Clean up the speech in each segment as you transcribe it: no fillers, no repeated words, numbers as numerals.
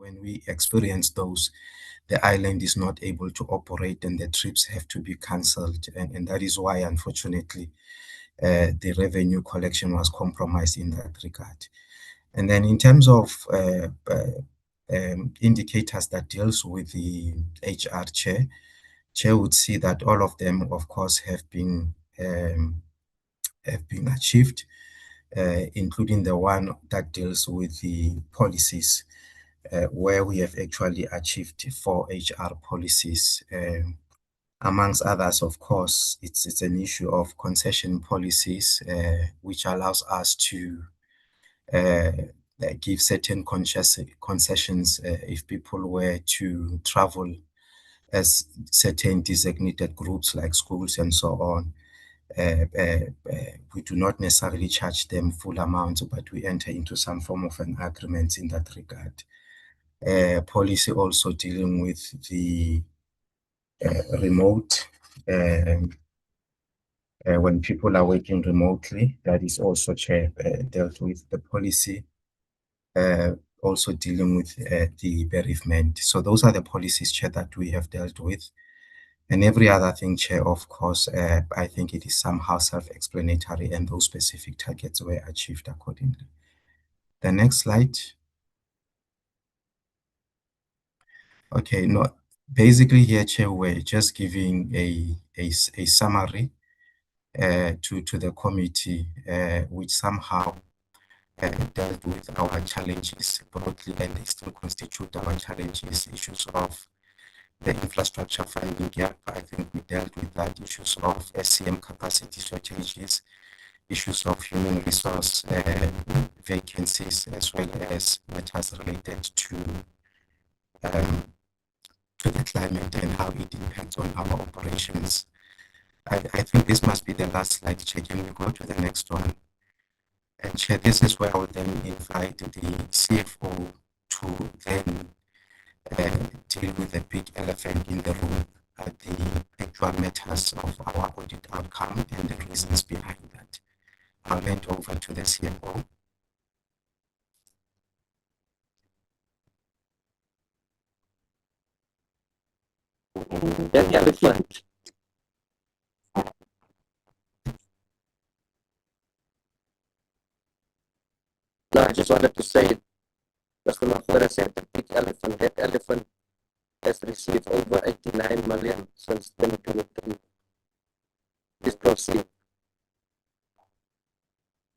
when we experience those, the island is not able to operate and the trips have to be cancelled. And that is why, unfortunately, the revenue collection was compromised in that regard. And then in terms of indicators that deals with the HR chair would see that all of them, of course, have been achieved, including the one that deals with the policies, where we have actually achieved 4 HR policies. Amongst others, of course, it's an issue of concession policies, which allows us to give certain concessions if people were to travel as certain designated groups like schools and so on. We do not necessarily charge them full amounts, but we enter into some form of an agreement in that regard. Policy also dealing with the remote, when people are working remotely, that is also dealt with. The policy also dealing with the bereavement. So those are the policies, Chair, that we have dealt with. And every other thing, Chair, of course, I think it is somehow self-explanatory, and those specific targets were achieved accordingly. The next slide. Okay, no, basically here, Chair, we're just giving a summary to the committee, which somehow dealt with our challenges broadly, and they still constitute our challenges, issues of the infrastructure funding gap. I think we dealt with that, issues of SCM capacity shortages, issues of human resource vacancies, as well as matters related to the climate and how it impacts on our operations. I think this must be the last slide, Chair. Can we go to the next one? And Chair, this is where I will then invite the CFO to then deal with the big elephant in the room, the actual matters of our audit outcome and the reasons behind that. I'll hand over to the CFO. The elephant. No, I just wanted to say, Customer Flora said the big elephant, that elephant has received over 89 million since 2023. Please proceed.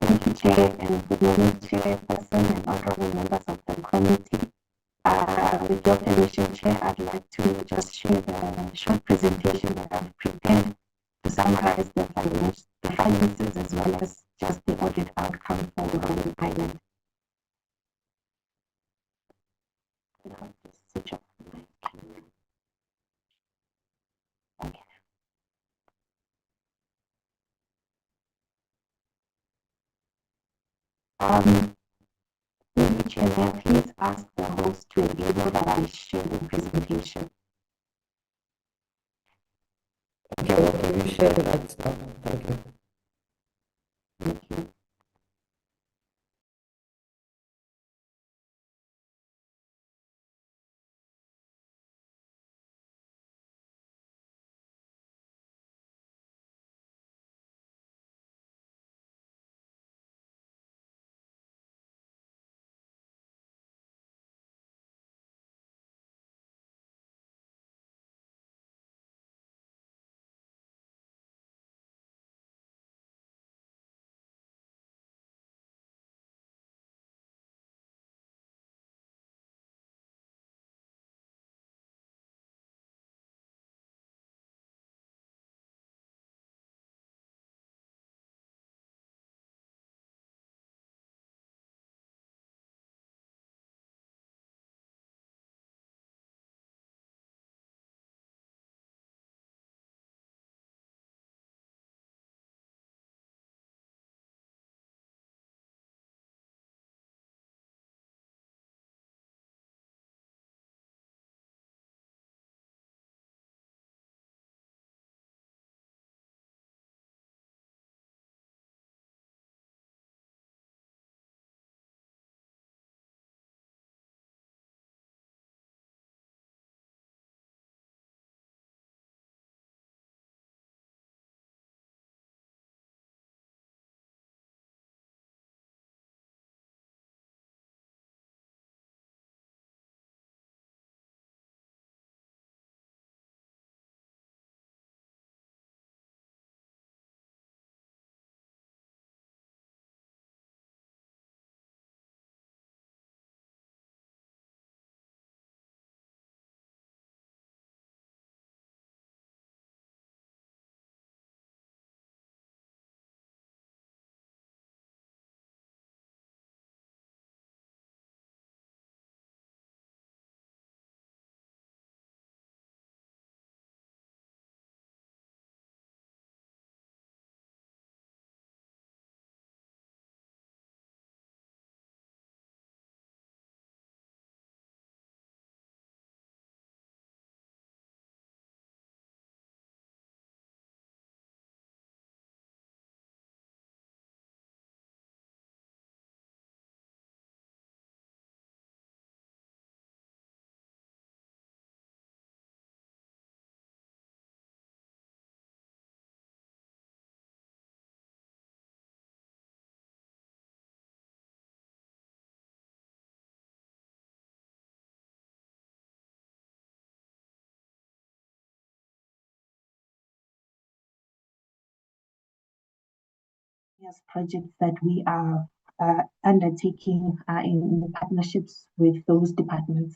Thank you, Chair, and good morning, Chairperson and honorable members of the committee. With your permission, Chair, I'd like to just share the short presentation that I've prepared to summarize the finances as well as just the audit outcome for Robben Island. I'll just switch off my camera. Okay. Maybe Chair, may I please ask the host to enable that I share the presentation? Okay, well, can you share that now? Thank you. Thank you. various projects that we are undertaking in the partnerships with those departments.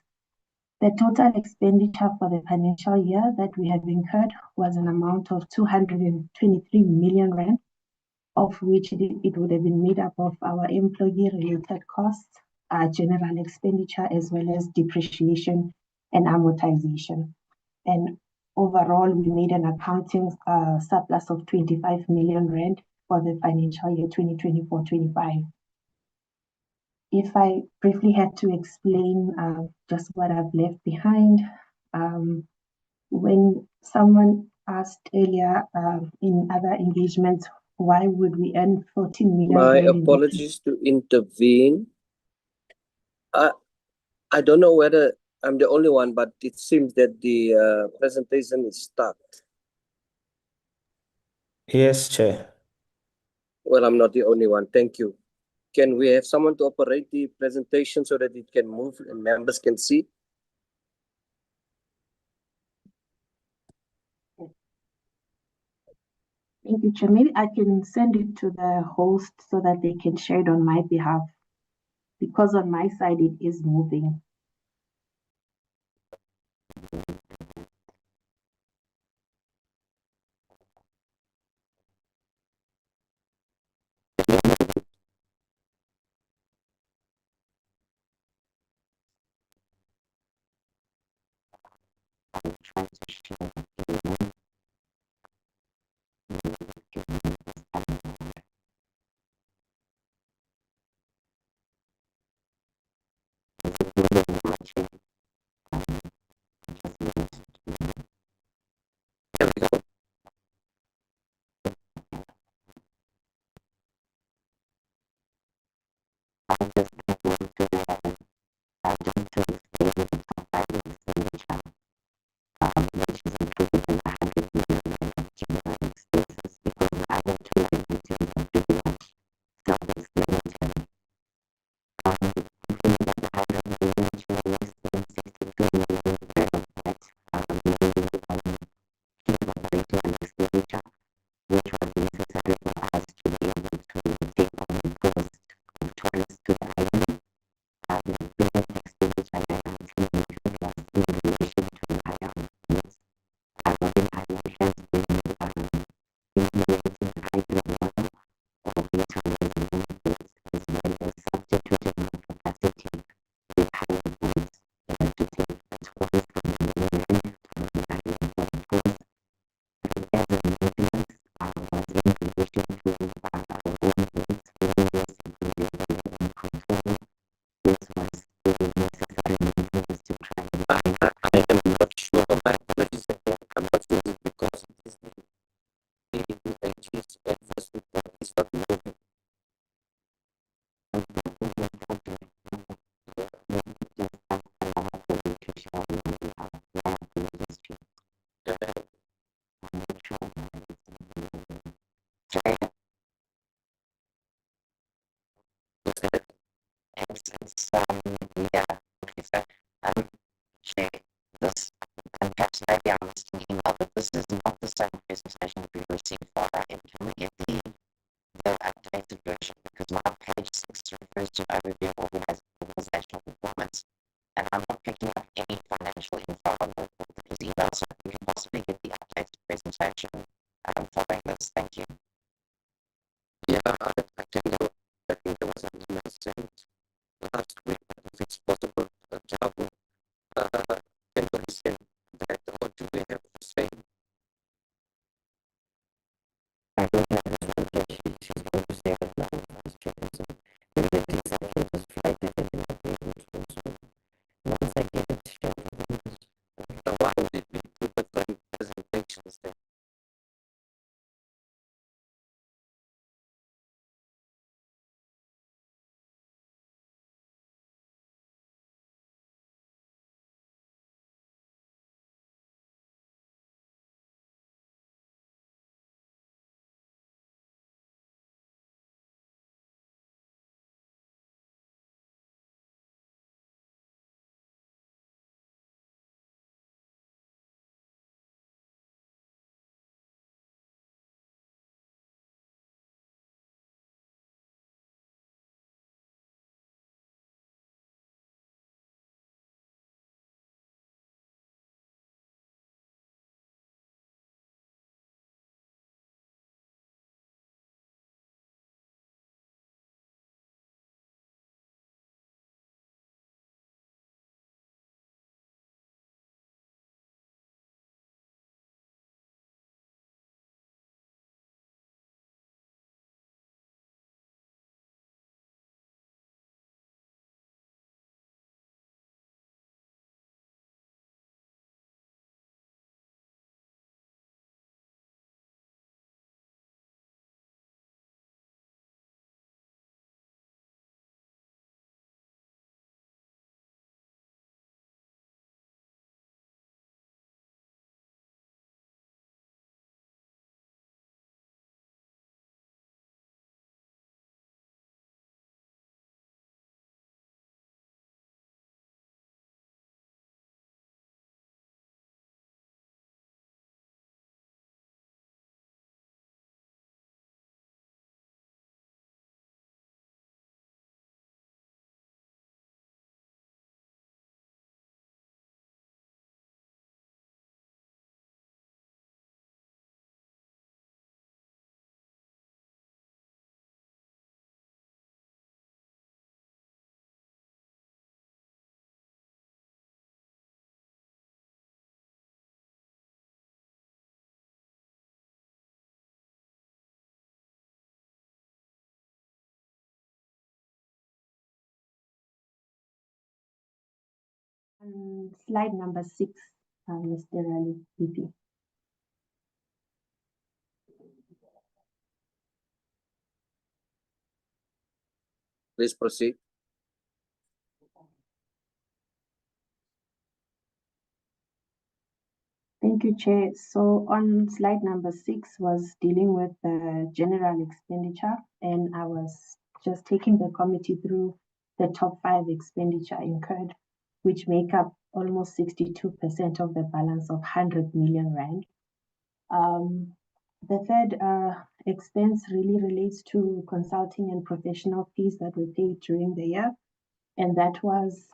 The total expenditure for the financial year that we have incurred was an amount of 223 million rand, of which it would have been made up of our employee-related costs, general expenditure, as well as depreciation and amortization. And overall, we made an accounting surplus of 25 million rand for the financial year 2024-25. If I briefly had to explain just what I've left behind, when someone asked earlier in other engagements, why would we earn 14 million? My apologies to intervene. I don't know whether I'm the only one, but it seems that the presentation is stuck. Yes, Chair. Well, I'm not the only one. Thank you. Can we have someone to operate the presentation so that it can move and members can see? Thank you, Chair. Maybe I can send it to the host so that they can share it on my behalf, because on my side it is moving. I'm trying to share the There we go. I'll just get one to the jump to the top five expenditure, which is included in the 100 million of general expenses, because the other two line items are pretty much self-explanatory. If you look at the 100 million, general expense, 62 million of that mainly field operating and expenditure, which was necessary for us to be able to take on the cost of tourists to the island. The biggest expenditure line item included was in relation to the higher outputs. Robben Island has been implementing a hybrid model of utilizing boats as well as substituting our capacity with higher boats to take the tourists from the mainland to the island for the tours. And as a maintenance was in relation to our own boats, mainly including the Robben control. This was the necessary maintenance to try and I am not sure. My apologies. I'm not sure if it's because it is the HG's adverse report is not moving. Yeah, okay, so check this, and perhaps maybe I missed an email, but this is not the same presentation that we received for our end. Can we get the updated version? Because my page 6 refers to overview of organizational performance, and I'm not picking up any financial info on this email, so we can possibly get the updated presentation following this. Thank you. Yeah, I think there was an email sent last week, but if it's possible, Javo, can we send that, or do we have the same? I don't have this one yet. She's going to say it now. I was checking, so maybe it takes a few just flag it and then I'll be able to. So once I get it, share it with them. Why did we put the presentations there? On slide number 6, Mr. Raleigh, VP. Please proceed. Thank you, Chair. So on slide number 6 was dealing with the general expenditure, and I was just taking the committee through the top 5 expenditure incurred, which make up almost 62% of the balance of 100 million rand. The third expense really relates to consulting and professional fees that were paid during the year, and that was,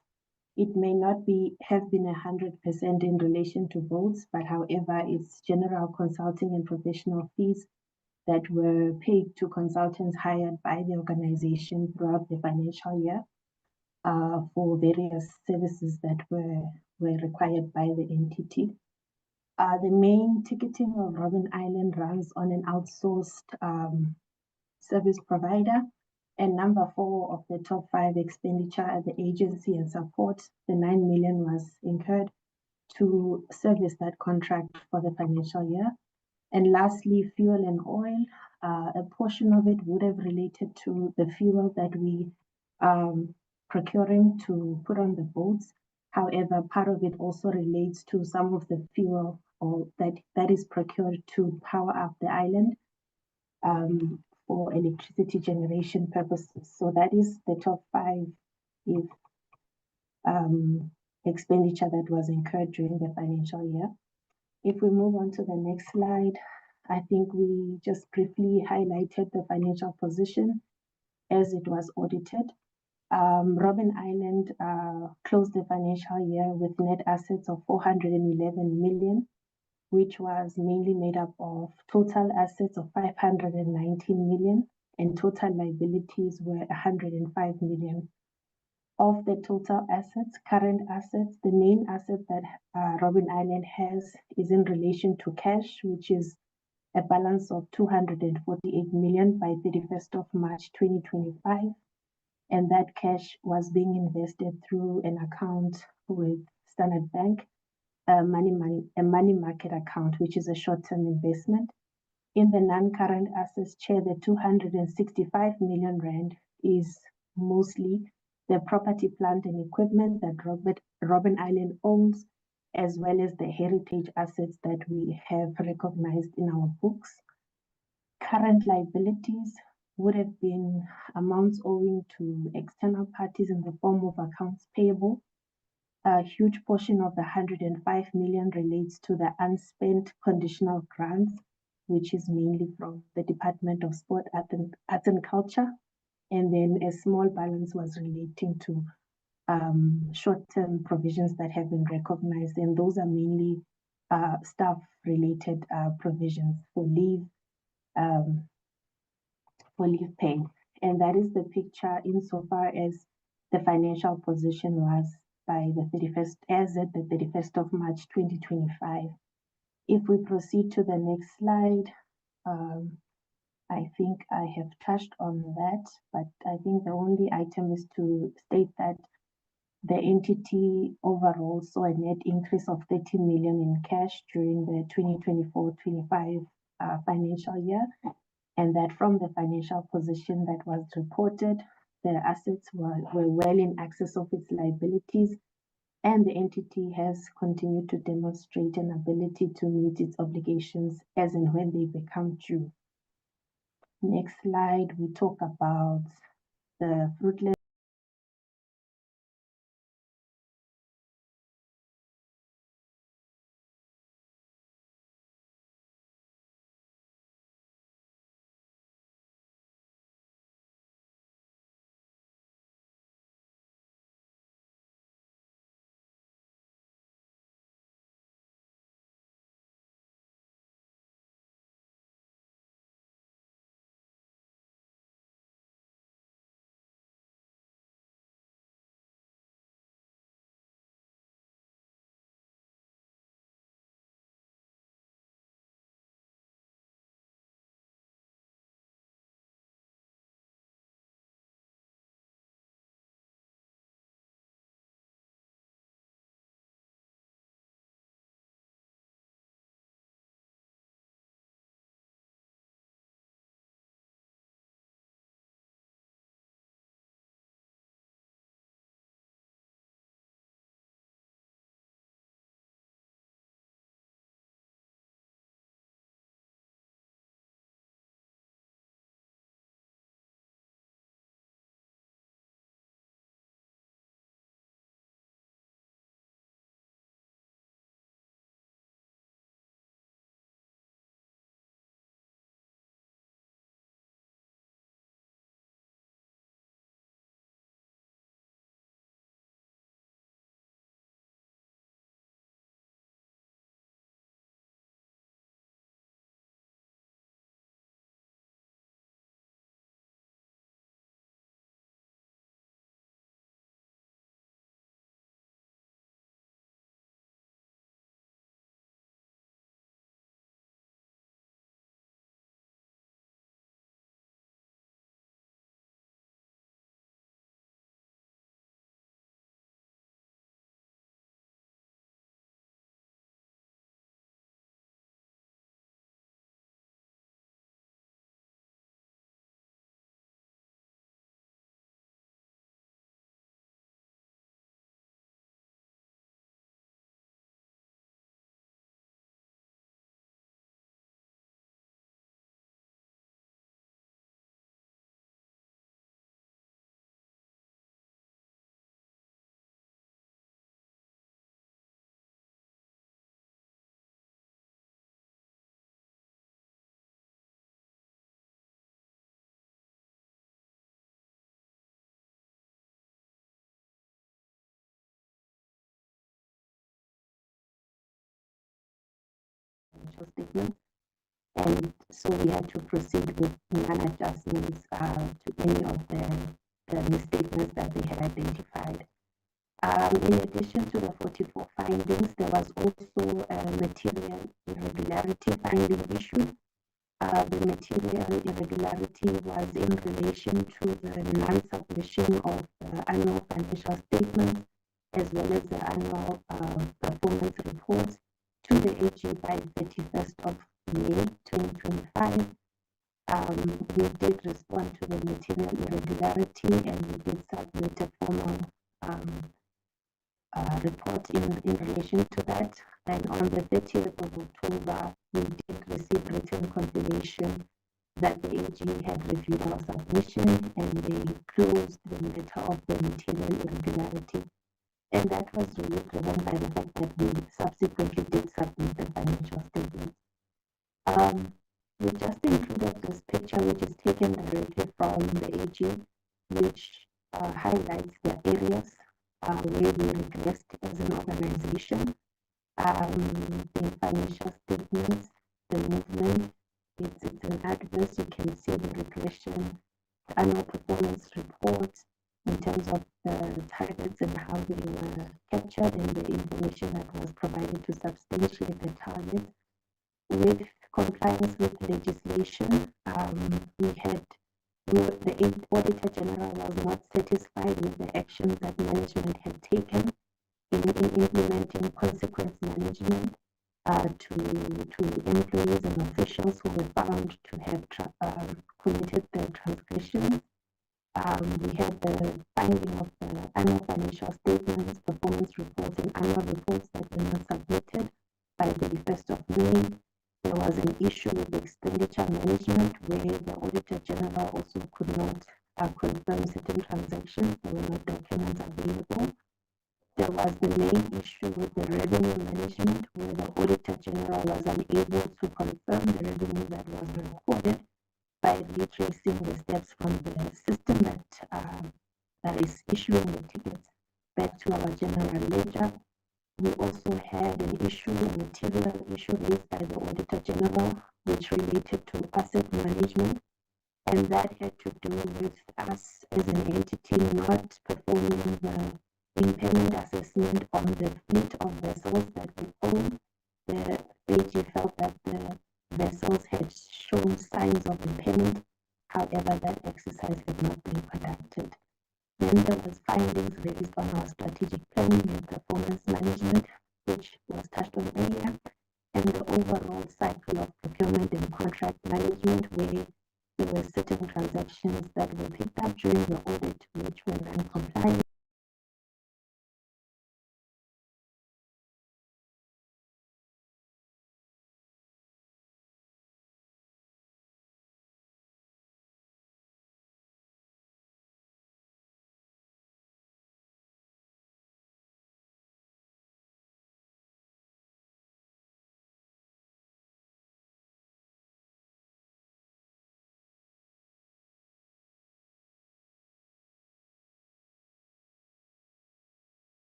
it may not have been 100% in relation to votes, but however, it's general consulting and professional fees that were paid to consultants hired by the organization throughout the financial year for various services that were required by the entity. The main ticketing of Robben Island runs on an outsourced service provider. And number 4 of the top 5 expenditure at the agency and support, the 9 million was incurred to service that contract for the financial year. And lastly, fuel and oil, a portion of it would have related to the fuel that we procuring to put on the boats. However, part of it also relates to some of the fuel or that is procured to power up the island for electricity generation purposes. So that is the top 5 if, expenditure that was incurred during the financial year. If we move on to the next slide, I think we just briefly highlighted the financial position as it was audited. Robben Island closed the financial year with net assets of 411 million, which was mainly made up of total assets of 519 million and total liabilities were 105 million. Of the total assets, current assets, the main asset that Robben Island has is in relation to cash, which is a balance of 248 million by 31st of March 2025. And that cash was being invested through an account with Standard Bank, a money market account, which is a short-term investment. In the non-current assets, Chair, the 265 million rand is mostly the property, plant and equipment that Robben Island owns, as well as the heritage assets that we have recognized in our books. Current liabilities would have been amounts owing to external parties in the form of accounts payable. A huge portion of the 105 million relates to the unspent conditional grants, which is mainly from the Department of Sport, Arts and Culture. And then a small balance was relating to short-term provisions that have been recognized. And those are mainly staff-related provisions for leave pay. And that is the picture insofar as the financial position was by the 31st, as at the 31st of March 2025. If we proceed to the next slide, I think I have touched on that, but I think the only item is to state that the entity overall saw a net increase of 30 million in cash during the 2024-25 financial year, and that from the financial position that was reported, the assets were well in excess of its liabilities, and the entity has continued to demonstrate an ability to meet its obligations as and when they become due. Next slide, we talk about the fruitless financial statements. And so we had to proceed with non-adjustments to any of the misstatements that they had identified. In addition to the 44 findings, there was also a material irregularity finding issued. The material irregularity was in relation to the non-submission of the annual financial statements as well as the annual performance reports to the AG by 31st of May 2025. We did respond to the material irregularity and we did submit a formal report in relation to that. And on the 30th of October, we did receive written confirmation that the AG had reviewed our submission and they closed the matter of the material irregularity. And that was really driven by the fact that we subsequently did submit the financial statements. We just included this picture, which is taken directly from the AG, which highlights the areas where we regressed as an organization. The financial statements, the movement, it's an adverse. You can see the regression, the annual performance reports in terms of the targets and how they were captured and the information that was provided to substantiate the targets. With compliance with legislation, the Auditor General was not satisfied with the actions that management had taken in implementing consequence management to employees and officials who were found to have committed the transgressions. We had the finding of the annual financial statements, performance reports, and annual reports that were not submitted by the 31st of May. There was an issue with expenditure management where the Auditor General also could not confirm certain transactions. There were no documents available. There was the main issue with the revenue management where the Auditor General was unable to confirm the revenue that was recorded by retracing the steps from the system that is issuing the tickets back to our general ledger. We also had a material issue raised by the Auditor General, which related to asset management, and that had to do with us as an entity not performing the impairment assessment on the fleet of vessels that we own. The AG felt that the vessels had shown signs of impairment. However, that exercise had not been conducted. Then there was findings raised on our strategic planning and performance management, which was touched on earlier, and the overall cycle of procurement and contract management, where there were certain transactions that were picked up during the audit which were non-compliant.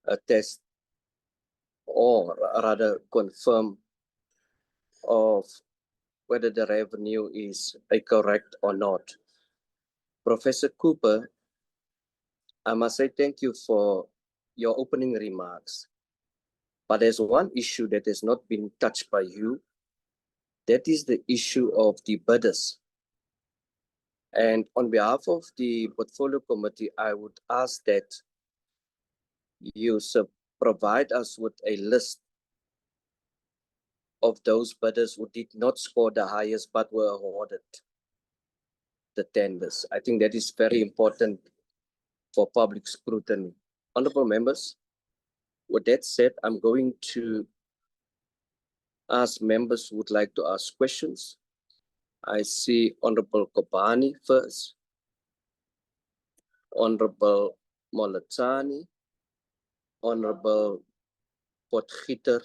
attest or rather confirm of whether the revenue is correct or not. Professor Cooper, I must say thank you for your opening remarks. But there's one issue that has not been touched by you. That is the issue of the bidders. And on behalf of the portfolio committee, I would ask that you provide us with a list of those bidders who did not score the highest but were awarded the tenders. I think that is very important for public scrutiny. Honorable members, with that said, I'm going to ask members who would like to ask questions. I see Honorable Kobani first, Honorable Molatani, Honorable Potgieter.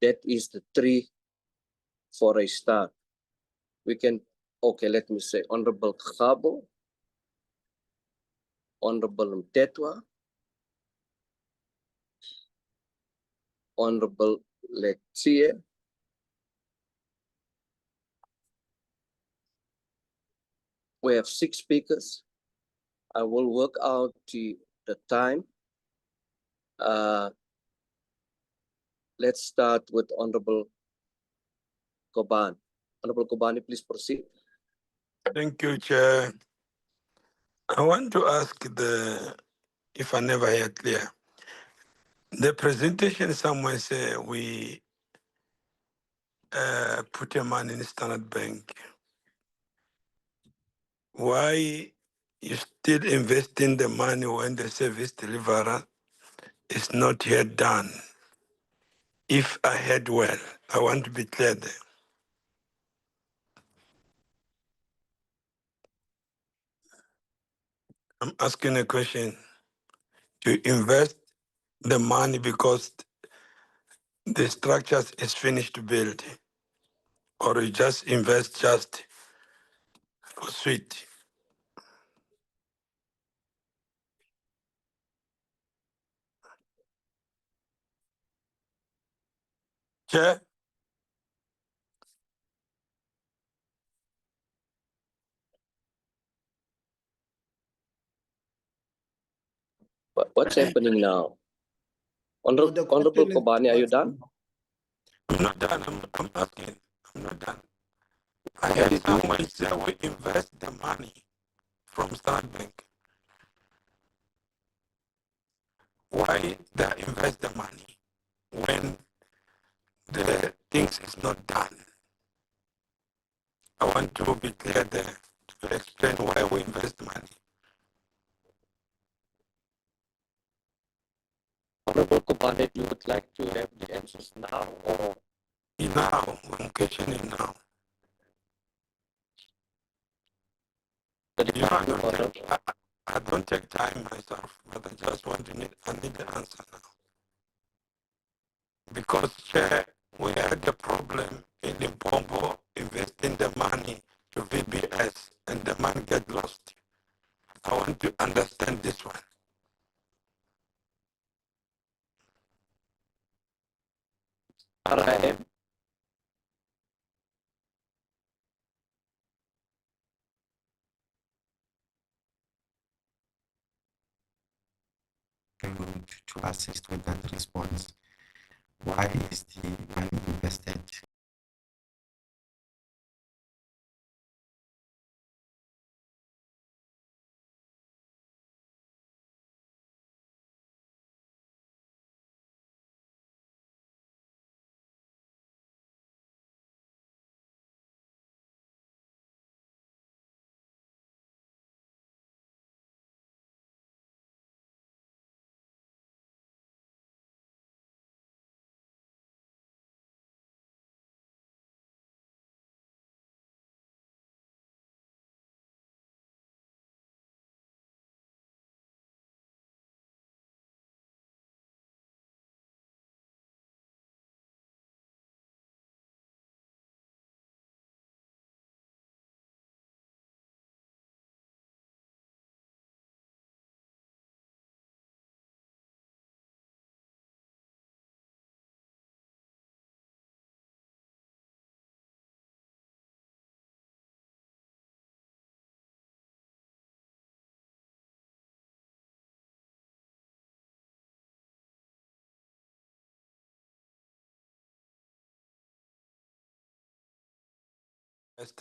That is the three for a start. We can, okay, let me say Honorable Khabo, Honorable Mtetwa, Honorable Letsie, we have 6 speakers. I will work out the time. Let's start with Honorable Koban. Honorable Kobani, please proceed. Thank you, Chair. I want to ask if I never hear clear, the presentation somewhere say we put a money in Standard Bank. Why you still investing the money when the service deliverer is not yet done? If I heard well, I want to be clear there. I'm asking a question. To invest the money because the structures is finished to build, or you just invest just for sweet? Chair? What's happening now? No, the Honorable question is Kobani, are you done? I'm not done. I'm asking. I'm not done. I Are heard you doing? someone say we invest the money from Standard Bank. Why they invest the money when the things is not done? I want to be clear there to explain why we invest money. Honorable Kobani, you would like to have the answers now or? Now, I'm questioning now. You know, I don't take time myself, but I just I need the answer now. Because, Chair, we had the problem in Limpopo investing the money to VBS and the money get lost. I want to understand this one. RIM. To assist with that response. Why is the money invested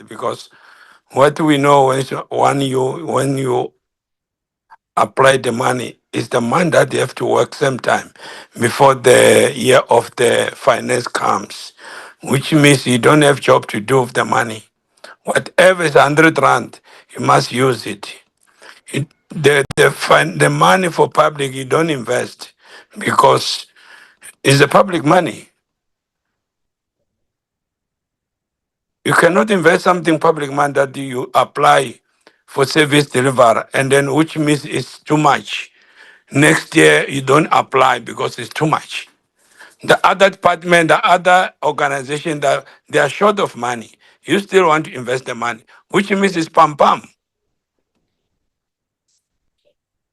Because what we know is when you apply the money, is the money that you have to work same time before the year of the finance comes, which means you don't have job to do with the money. Whatever is 100 rand, you must use it. The money for public you don't invest because it's the public money. You cannot invest something public money that you apply for service delivery, and then which means it's too much. Next year you don't apply because it's too much. The other department, the other organization, that they are short of money. You still want to invest the money, which means it's pam pam.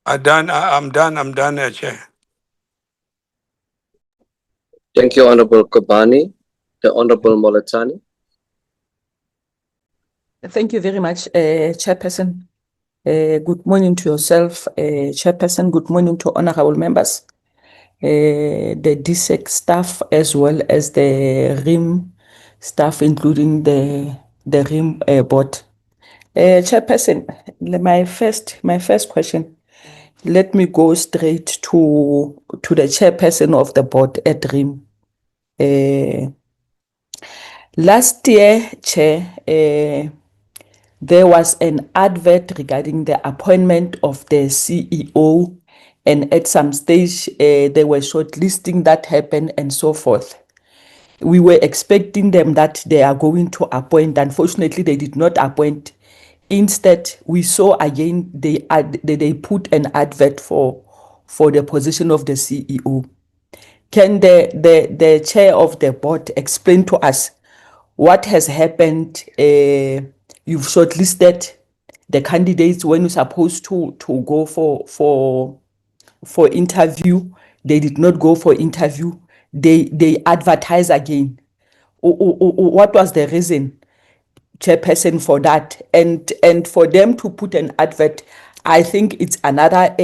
I'm done, Chair. Thank you, Honorable Kobani. The Honorable Molatani. Thank you very much, Chairperson. Good morning to yourself, Chairperson. Good morning to honorable members, the DSEC staff, as well as the RIM staff, including the RIM board. Chairperson, my first question. Let me go straight to the chairperson of the board at RIM. Last year, Chair, there was an advert regarding the appointment of the CEO, and at some stage, there were shortlisting that happened and so forth. We were expecting them that they are going to appoint. Unfortunately, they did not appoint. Instead, we saw again they put an advert for the position of the CEO. Can the chair of the board explain to us what has happened? You've shortlisted the candidates when you're supposed to go for interview. They did not go for interview. They advertise again. What was the reason, chairperson, for that? And for them to put an advert, I think it's another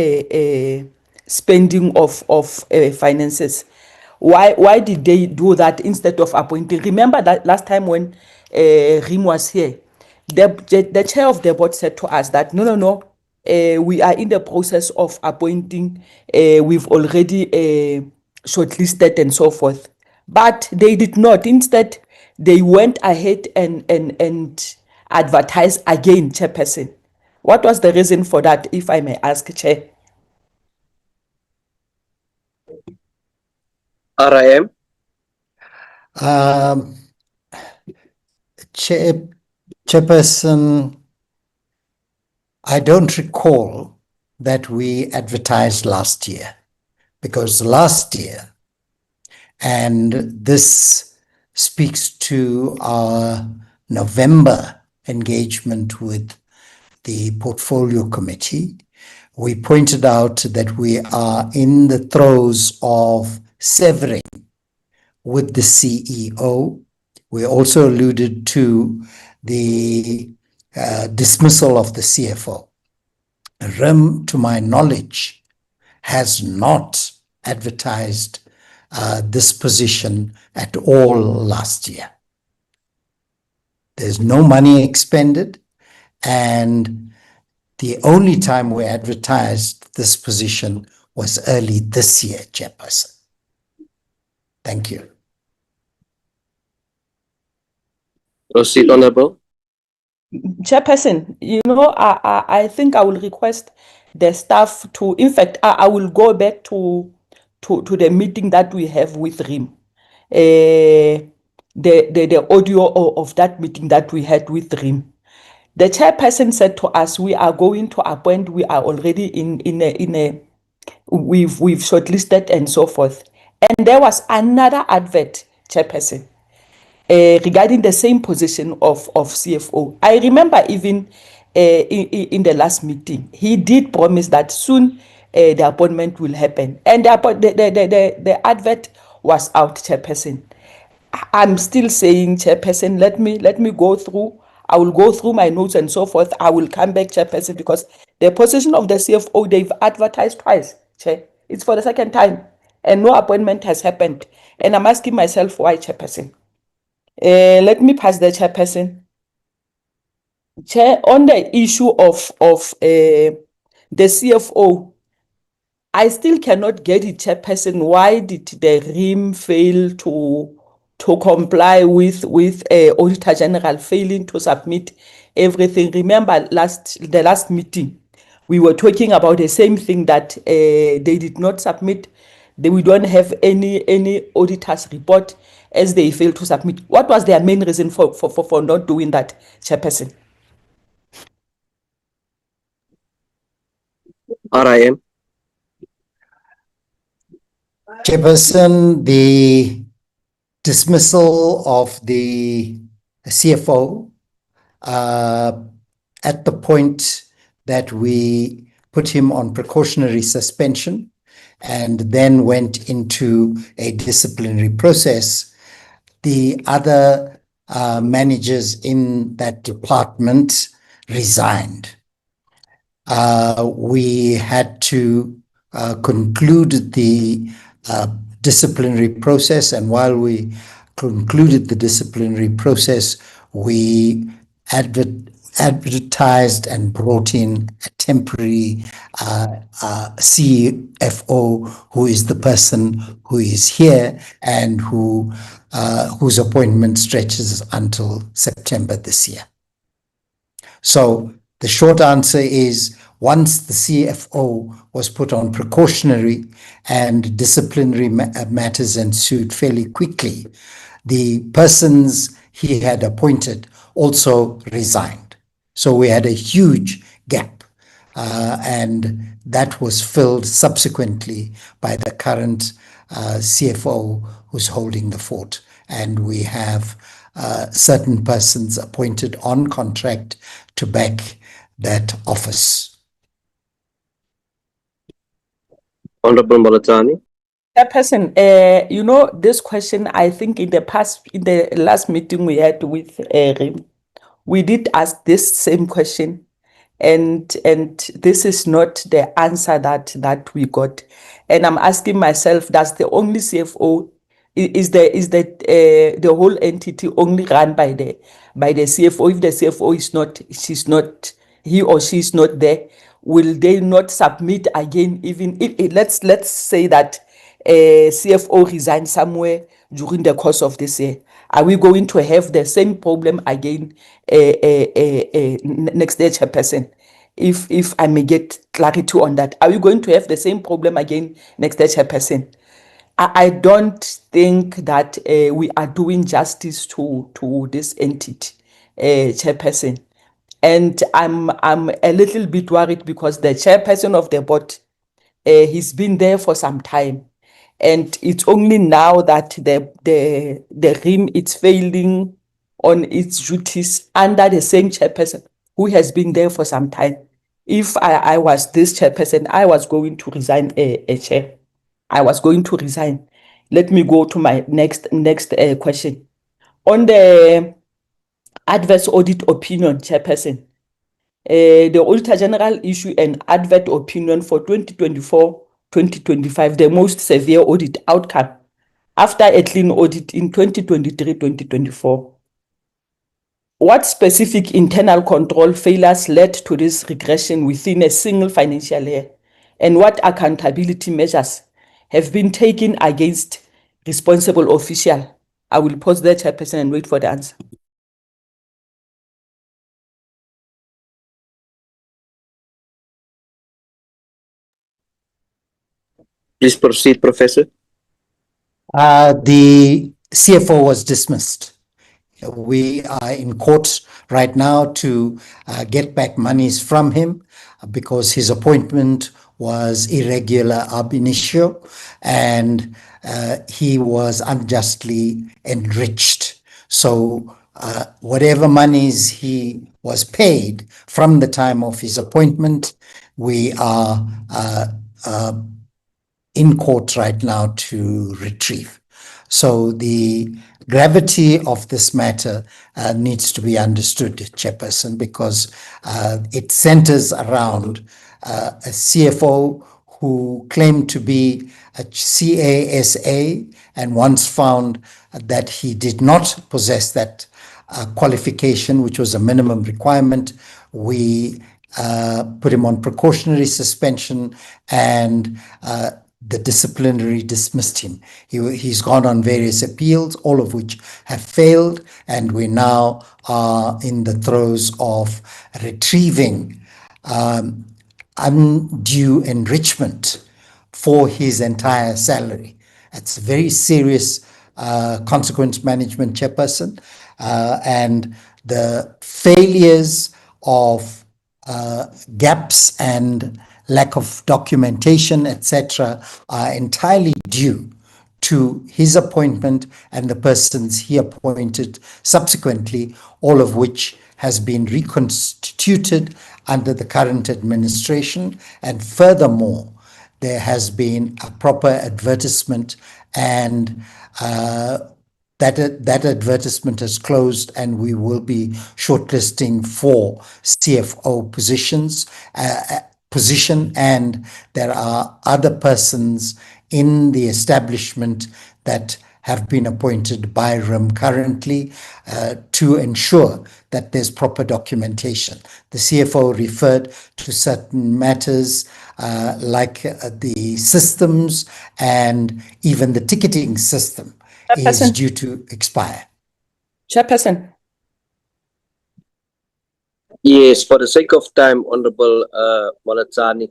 spending of finances. Why did they do that instead of appointing? Remember that last time when RIM was here, the chair of the board said to us that no, we are in the process of appointing. We've already shortlisted and so forth, but they did not. Instead, they went ahead and advertised again, chairperson. What was the reason for that, if I may ask, Chair? RIM. Chairperson, I don't recall that we advertised last year, because last year, and this speaks to our November engagement with the portfolio committee, we pointed out that we are in the throes of severing with the CEO. We also alluded to the dismissal of the CFO. RIM, to my knowledge, has not advertised this position at all last year. There's no money expended, and the only time we advertised this position was early this year, Chairperson. Thank you. Proceed, Honorable. Chairperson, I think I will request the staff to, in fact, I will go back to the meeting that we have with RIM. The audio of that meeting that we had with RIM. The chairperson said to us, we are going to appoint, we are already we've shortlisted and so forth. And there was another advert, chairperson, regarding the same position of CFO. I remember even in the last meeting, he did promise that soon the appointment will happen. And the advert was out, chairperson. I'm still saying, chairperson, let me go through. I will go through my notes and so forth. I will come back, chairperson, because the position of the CFO, they've advertised twice, chair. It's for the second time, and no appointment has happened. And I'm asking myself why, chairperson. Let me pass the chairperson. Chair, on the issue of the CFO, I still cannot get it, Chairperson. Why did the RIM fail to comply with Auditor General failing to submit everything? Remember the last meeting, we were talking about the same thing, that they did not submit. We don't have any auditor's report, as they failed to submit. What was their main reason for not doing that, Chairperson? RIM. Chairperson, the dismissal of the CFO at the point that we put him on precautionary suspension and then went into a disciplinary process, the other managers in that department resigned. We had to conclude the disciplinary process, and while we concluded the disciplinary process, we advertised and brought in a temporary CFO, who is the person who is here and whose appointment stretches until September this year. So the short answer is, once the CFO was put on precautionary and disciplinary matters ensued fairly quickly, the persons he had appointed also resigned. So we had a huge gap, and that was filled subsequently by the current CFO who's holding the fort. And we have certain persons appointed on contract to back that office. Honorable Molatani. Chairperson, this question, I think in the last meeting we had with RIM, we did ask this same question, and this is not the answer that we got. And I'm asking myself, does the only CFO, is the whole entity only run by the CFO? If the CFO he or she is not there, will they not submit again? Even if let's say that CFO resigned somewhere during the course of this year, are we going to have the same problem again next year, Chairperson? If I may get clarity on that, are we going to have the same problem again next year, Chairperson? I don't think that we are doing justice to this entity, Chairperson. And I'm a little bit worried because the chairperson of the board, he's been there for some time, and it's only now that the RIM is failing on its duties under the same chairperson who has been there for some time. If I was this chairperson, I was going to resign, a chair. I was going to resign. Let me go to my next question. On the adverse audit opinion, Chairperson, the Auditor General issued an adverse opinion for 2024-2025, the most severe audit outcome, after a clean audit in 2023-2024. What specific internal control failures led to this regression within a single financial year? And what accountability measures have been taken against responsible officials? I will pause there, Chairperson, and wait for the answer. Please proceed, Professor. The CFO was dismissed. We are in court right now to get back monies from him because his appointment was irregular ab initio, and he was unjustly enriched. So whatever monies he was paid from the time of his appointment, we are in court right now to retrieve. So the gravity of this matter needs to be understood, Chairperson, because it centers around a CFO who claimed to be a CASA and once found that he did not possess that qualification, which was a minimum requirement. We put him on precautionary suspension, and the disciplinary dismissed him. He's gone on various appeals, all of which have failed, and we now are in the throes of retrieving undue enrichment for his entire salary. It's a very serious consequence management, Chairperson, and the failures of gaps and lack of documentation, etc., are entirely due to his appointment and the persons he appointed subsequently, all of which has been reconstituted under the current administration. And furthermore, there has been a proper advertisement, and that advertisement has closed, and we will be shortlisting for CFO position, and there are other persons in the establishment that have been appointed by RIM currently to ensure that there's proper documentation. The CFO referred to certain matters like the systems, and even the ticketing system is due to expire. Chairperson. Yes, for the sake of time, Honorable Molatani,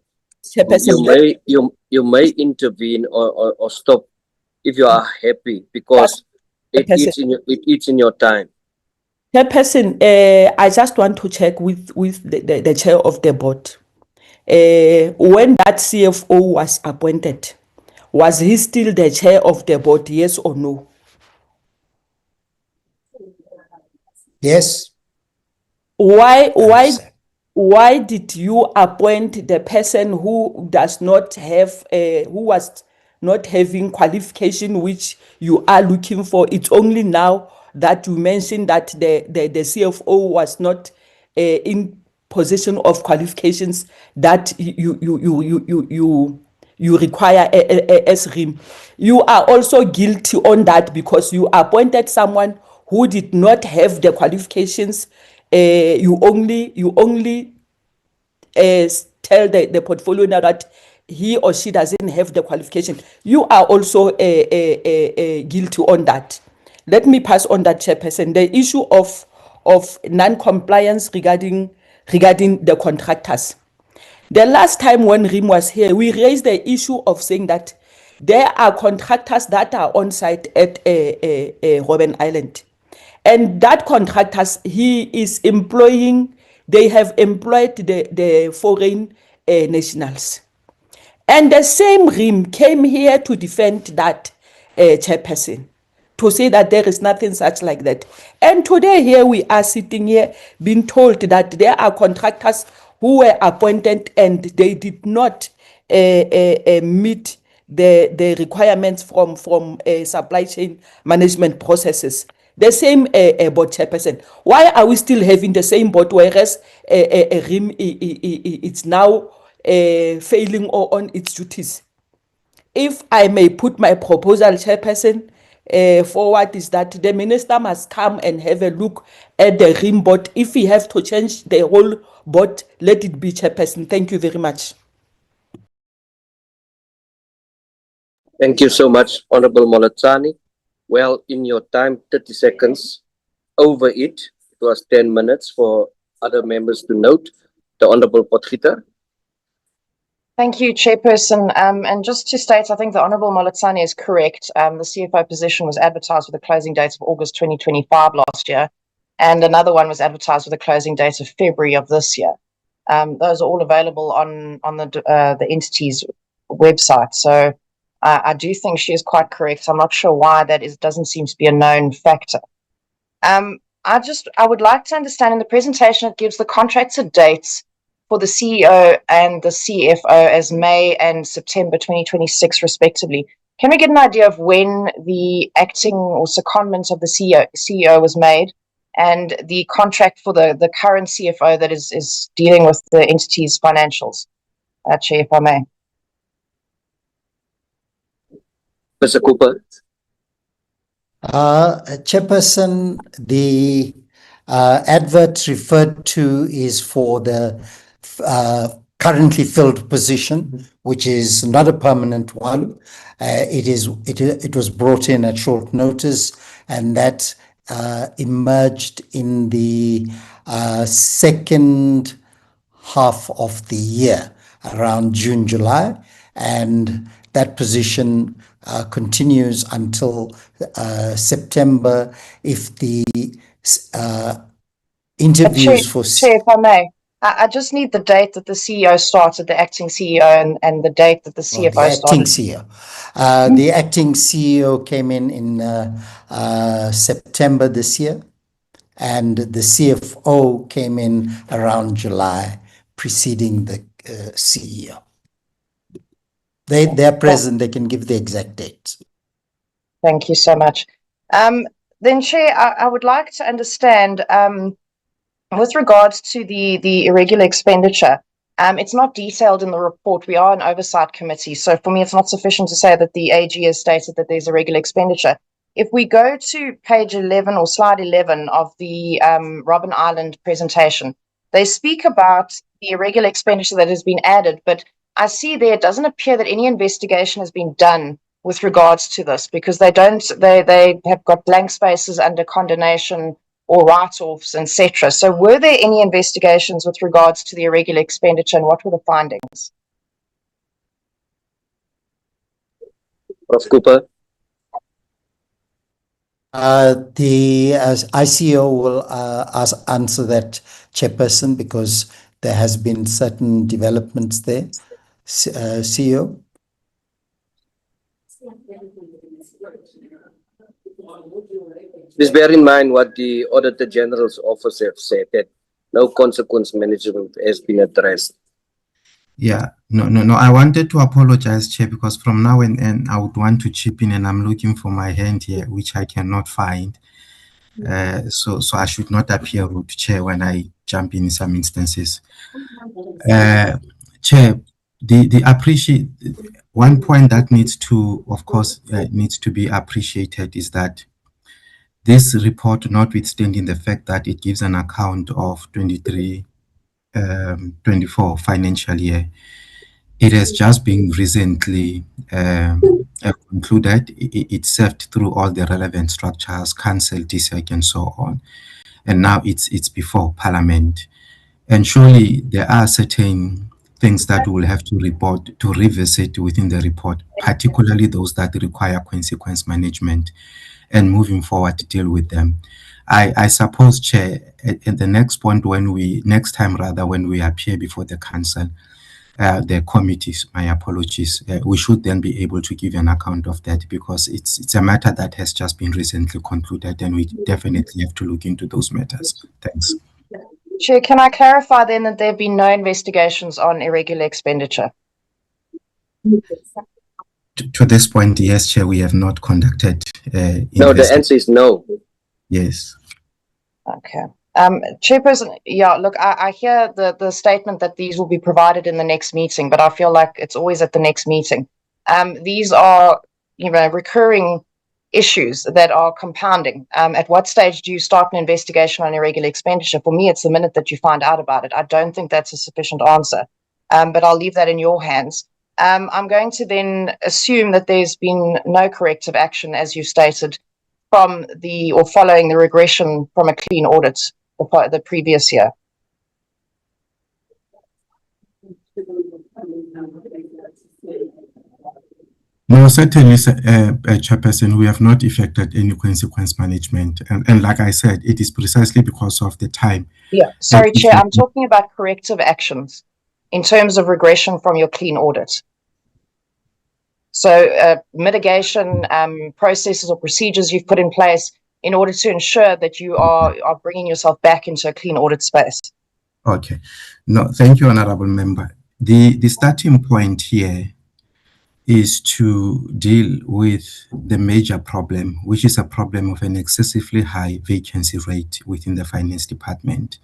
you may intervene or stop if you are happy, because it eats in your time. Chairperson, I just want to check with the chair of the board. When that CFO was appointed, was he still the chair of the board, yes or no? Yes. Why did you appoint the person who does not have who was not having qualification which you are looking for? It's only now that you mentioned that the CFO was not in possession of qualifications that you require as RIM. You are also guilty on that, because you appointed someone who did not have the qualifications. You only tell the portfolio now that he or she doesn't have the qualification. You are also guilty on that. Let me pass on that, Chairperson. The issue of non-compliance regarding the contractors. The last time when RIM was here, we raised the issue of saying that there are contractors that are on site at Robben Island. And that contractors, he is employing, they have employed the foreign nationals. And the same RIM came here to defend that chairperson, to say that there is nothing such like that. And today here we are sitting here being told that there are contractors who were appointed and they did not meet the requirements from supply chain management processes. The same board chairperson. Why are we still having the same board, whereas RIM it's now failing on its duties? If I may put my proposal, Chairperson, forward, is that the minister must come and have a look at the RIM board. If we have to change the whole board, let it be, Chairperson. Thank you very much. Thank you so much, Honorable Molatani. Well, in your time, 30 seconds over it. It was 10 minutes for other members to note. The Honorable Potgieter. Thank you, Chairperson. And just to state, I think the Honourable Molatani is correct. The CFO position was advertised with a closing date of August 2025 last year, and another one was advertised with a closing date of February of this year. Those are all available on the entity's website. So I do think she is quite correct. I'm not sure why that doesn't seem to be a known factor. I would like to understand, in the presentation it gives the contracted dates for the CEO and the CFO as May and September 2026 respectively. Can we get an idea of when the acting or secondment of the CEO was made, and the contract for the current CFO that is dealing with the entity's financials? Chair, if I may. Mr. Cooper. Chairperson, the Advert referred to is for the currently filled position, which is not a permanent one. It was brought in at short notice, and that emerged in the second half of the year, around June, July, and that position continues until September if the interviews for... Chair, if I may, I just need the date that the CEO started, the acting CEO, and the date that the CFO the acting started. CEO. The acting CEO came in September this year, and the CFO came in around July, preceding the CEO. They're present, they can give the exact dates. Thank you so much. Then, Chair, I would like to understand, with regards to the irregular expenditure, it's not detailed in the report. We are an oversight committee, so for me, it's not sufficient to say that the AG has stated that there's irregular expenditure. If we go to page 11 or slide 11 of the Robben Island presentation, they speak about the irregular expenditure that has been added, but I see there it doesn't appear that any investigation has been done with regards to this, because they have got blank spaces under condonation or write-offs, etc. So were there any investigations with regards to the irregular expenditure, and what were the findings? Prof. Cooper. The ICO will answer that, Chairperson, because there has been certain developments there. CEO? Please bear in mind what the Auditor General's office have said, that no consequence management has been addressed. Yeah, no. I wanted to apologize, Chair, because from now on I would want to chip in, and I'm looking for my hand here, which I cannot find. So I should not appear rude, Chair, when I jump in some instances. Chair, one point that needs to, of course, needs to be appreciated is that this report, notwithstanding the fact that it gives an account of 23-24 financial year, it has just been recently concluded. It served through all the relevant structures, council, DSEC, and so on. And now it's before Parliament. And surely there are certain things that we'll have to report, to revisit within the report, particularly those that require consequence management, and moving forward to deal with them. I suppose, Chair, at the next point, when we appear before the council, the committees, my apologies, we should then be able to give an account of that, because it's a matter that has just been recently concluded, and we definitely have to look into those matters. Thanks. Chair, can I clarify then that there have been no investigations on irregular expenditure? To this point, yes, Chair, we have not conducted. No, the answer is no. Yes. Okay. Chairperson, yeah, look, I hear the statement that these will be provided in the next meeting, but I feel like it's always at the next meeting. These are, recurring issues that are compounding. At what stage do you start an investigation on irregular expenditure? For me, it's the minute that you find out about it. I don't think that's a sufficient answer, but I'll leave that in your hands. I'm going to then assume that there's been no corrective action, as you stated, following the regression from a clean audit the previous year. No, certainly, Chairperson, we have not effected any consequence management. And like I said, it is precisely because of the time. Yeah, sorry, Chair, I'm talking about corrective actions in terms of regression from your clean audit. So mitigation processes or procedures you've put in place in order to ensure that you are bringing yourself back into a clean audit space. Okay. No, thank you, Honorable Member. The starting point here is to deal with the major problem, which is a problem of an excessively high vacancy rate within the Finance Department.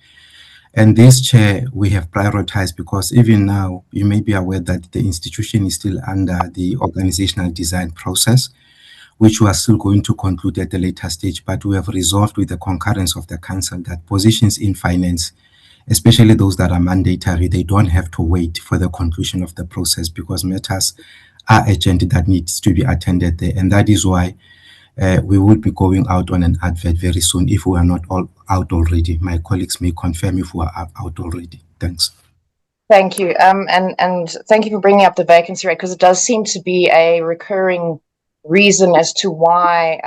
And this, Chair, we have prioritized because even now, you may be aware that the institution is still under the organizational design process, which we are still going to conclude at a later stage, but we have resolved with the concurrence of the council that positions in finance, especially those that are mandatory, they don't have to wait for the conclusion of the process because matters are urgent that needs to be attended there. And that is why we will be going out on an advert very soon if we are not all out already. My colleagues may confirm if we are out already. Thanks. Thank you. And thank you for bringing up the vacancy rate, because it does seem to be a recurring reason as to why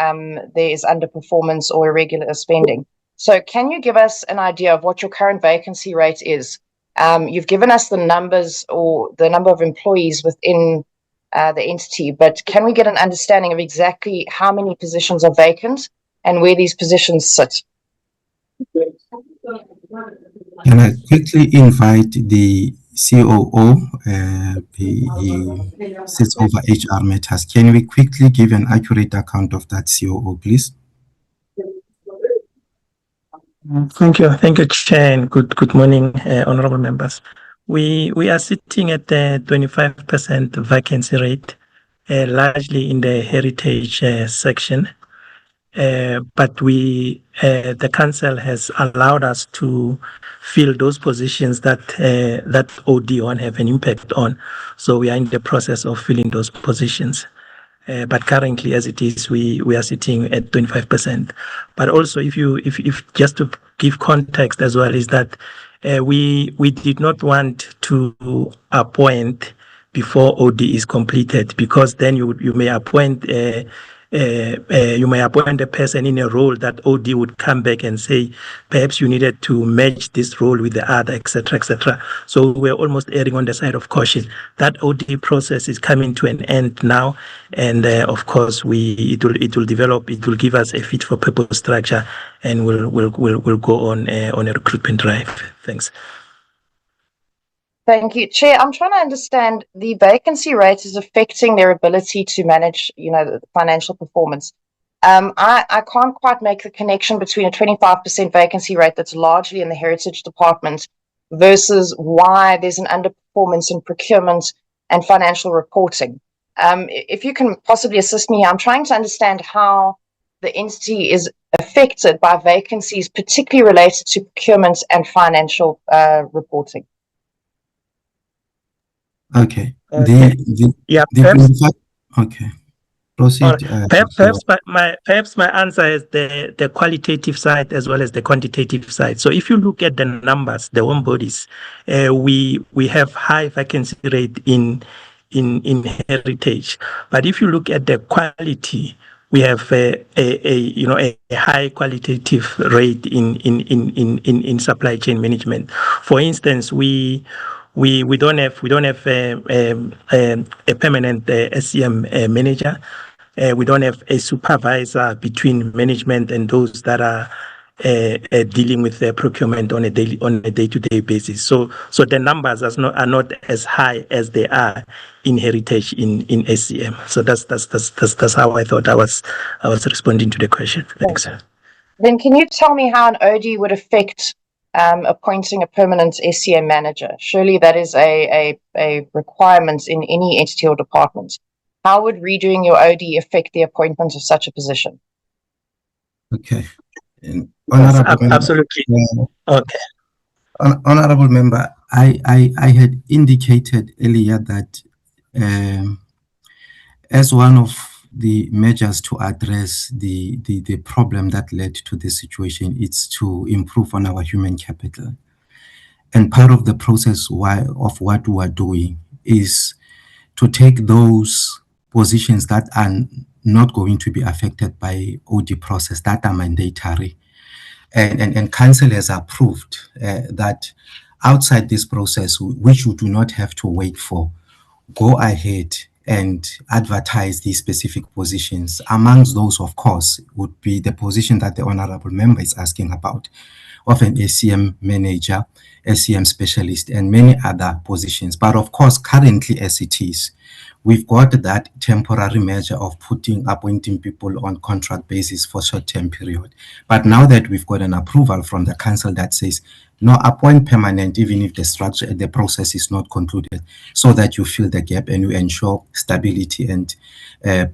there is underperformance or irregular spending. So can you give us an idea of what your current vacancy rate is? You've given us the numbers or the number of employees within the entity, but can we get an understanding of exactly how many positions are vacant and where these positions sit? Can I quickly invite the COO? He sits over HR matters. Can we quickly give an accurate account of that, COO, please? Thank you, Chair, and good morning, honourable members. We are sitting at the 25% vacancy rate, largely in the heritage section. But the council has allowed us to fill those positions that OD won't have an impact on. So we are in the process of filling those positions. But currently, as it is, we are sitting at 25%. But also, if just to give context as well, is that we did not want to appoint before OD is completed, because then you may appoint a person in a role that OD would come back and say, perhaps you needed to match this role with the other, etc., etc. So we're almost erring on the side of caution. That OD process is coming to an end now, and of course, it will develop. It will give us a fit for purpose structure, and we'll go on a recruitment drive. Thanks. Thank you, Chair. I'm trying to understand, the vacancy rate is affecting their ability to manage, the financial performance. I can't quite make the connection between a 25% vacancy rate that's largely in the heritage department versus why there's an underperformance in procurement and financial reporting. If you can possibly assist me, I'm trying to understand how the entity is affected by vacancies, particularly related to procurement and financial reporting. Okay. Okay. Okay. Proceed. Perhaps my answer is the qualitative side as well as the quantitative side. So if you look at the numbers, the home bodies, we have high vacancy rate in heritage. But if you look at the quality, we have a high qualitative rate in supply chain management. For instance, we don't have a permanent SCM manager. We don't have a supervisor between management and those that are dealing with their procurement on a day-to-day basis. So the numbers are not as high as they are in heritage in SCM. So that's how I thought I was responding to the question. Thanks. Then can you tell me how an OD would affect appointing a permanent SCM manager? Surely that is a requirement in any entity or department. How would redoing your OD affect the appointment of such a position? Okay. Absolutely. Okay. Honorable member, I had indicated earlier that as one of the measures to address the problem that led to this situation, it's to improve on our human capital. And part of the process of what we are doing is to take those positions that are not going to be affected by OD process, that are mandatory. And council has approved that outside this process, which you do not have to wait for, go ahead and advertise these specific positions. Amongst those, of course, would be the position that the honorable member is asking about, of an SCM manager, SCM specialist, and many other positions. But of course, currently as it is, we've got that temporary measure of appointing people on contract basis for short-term period. But now that we've got an approval from the council that says No, appoint permanent, even if the process is not concluded, so that you fill the gap and you ensure stability and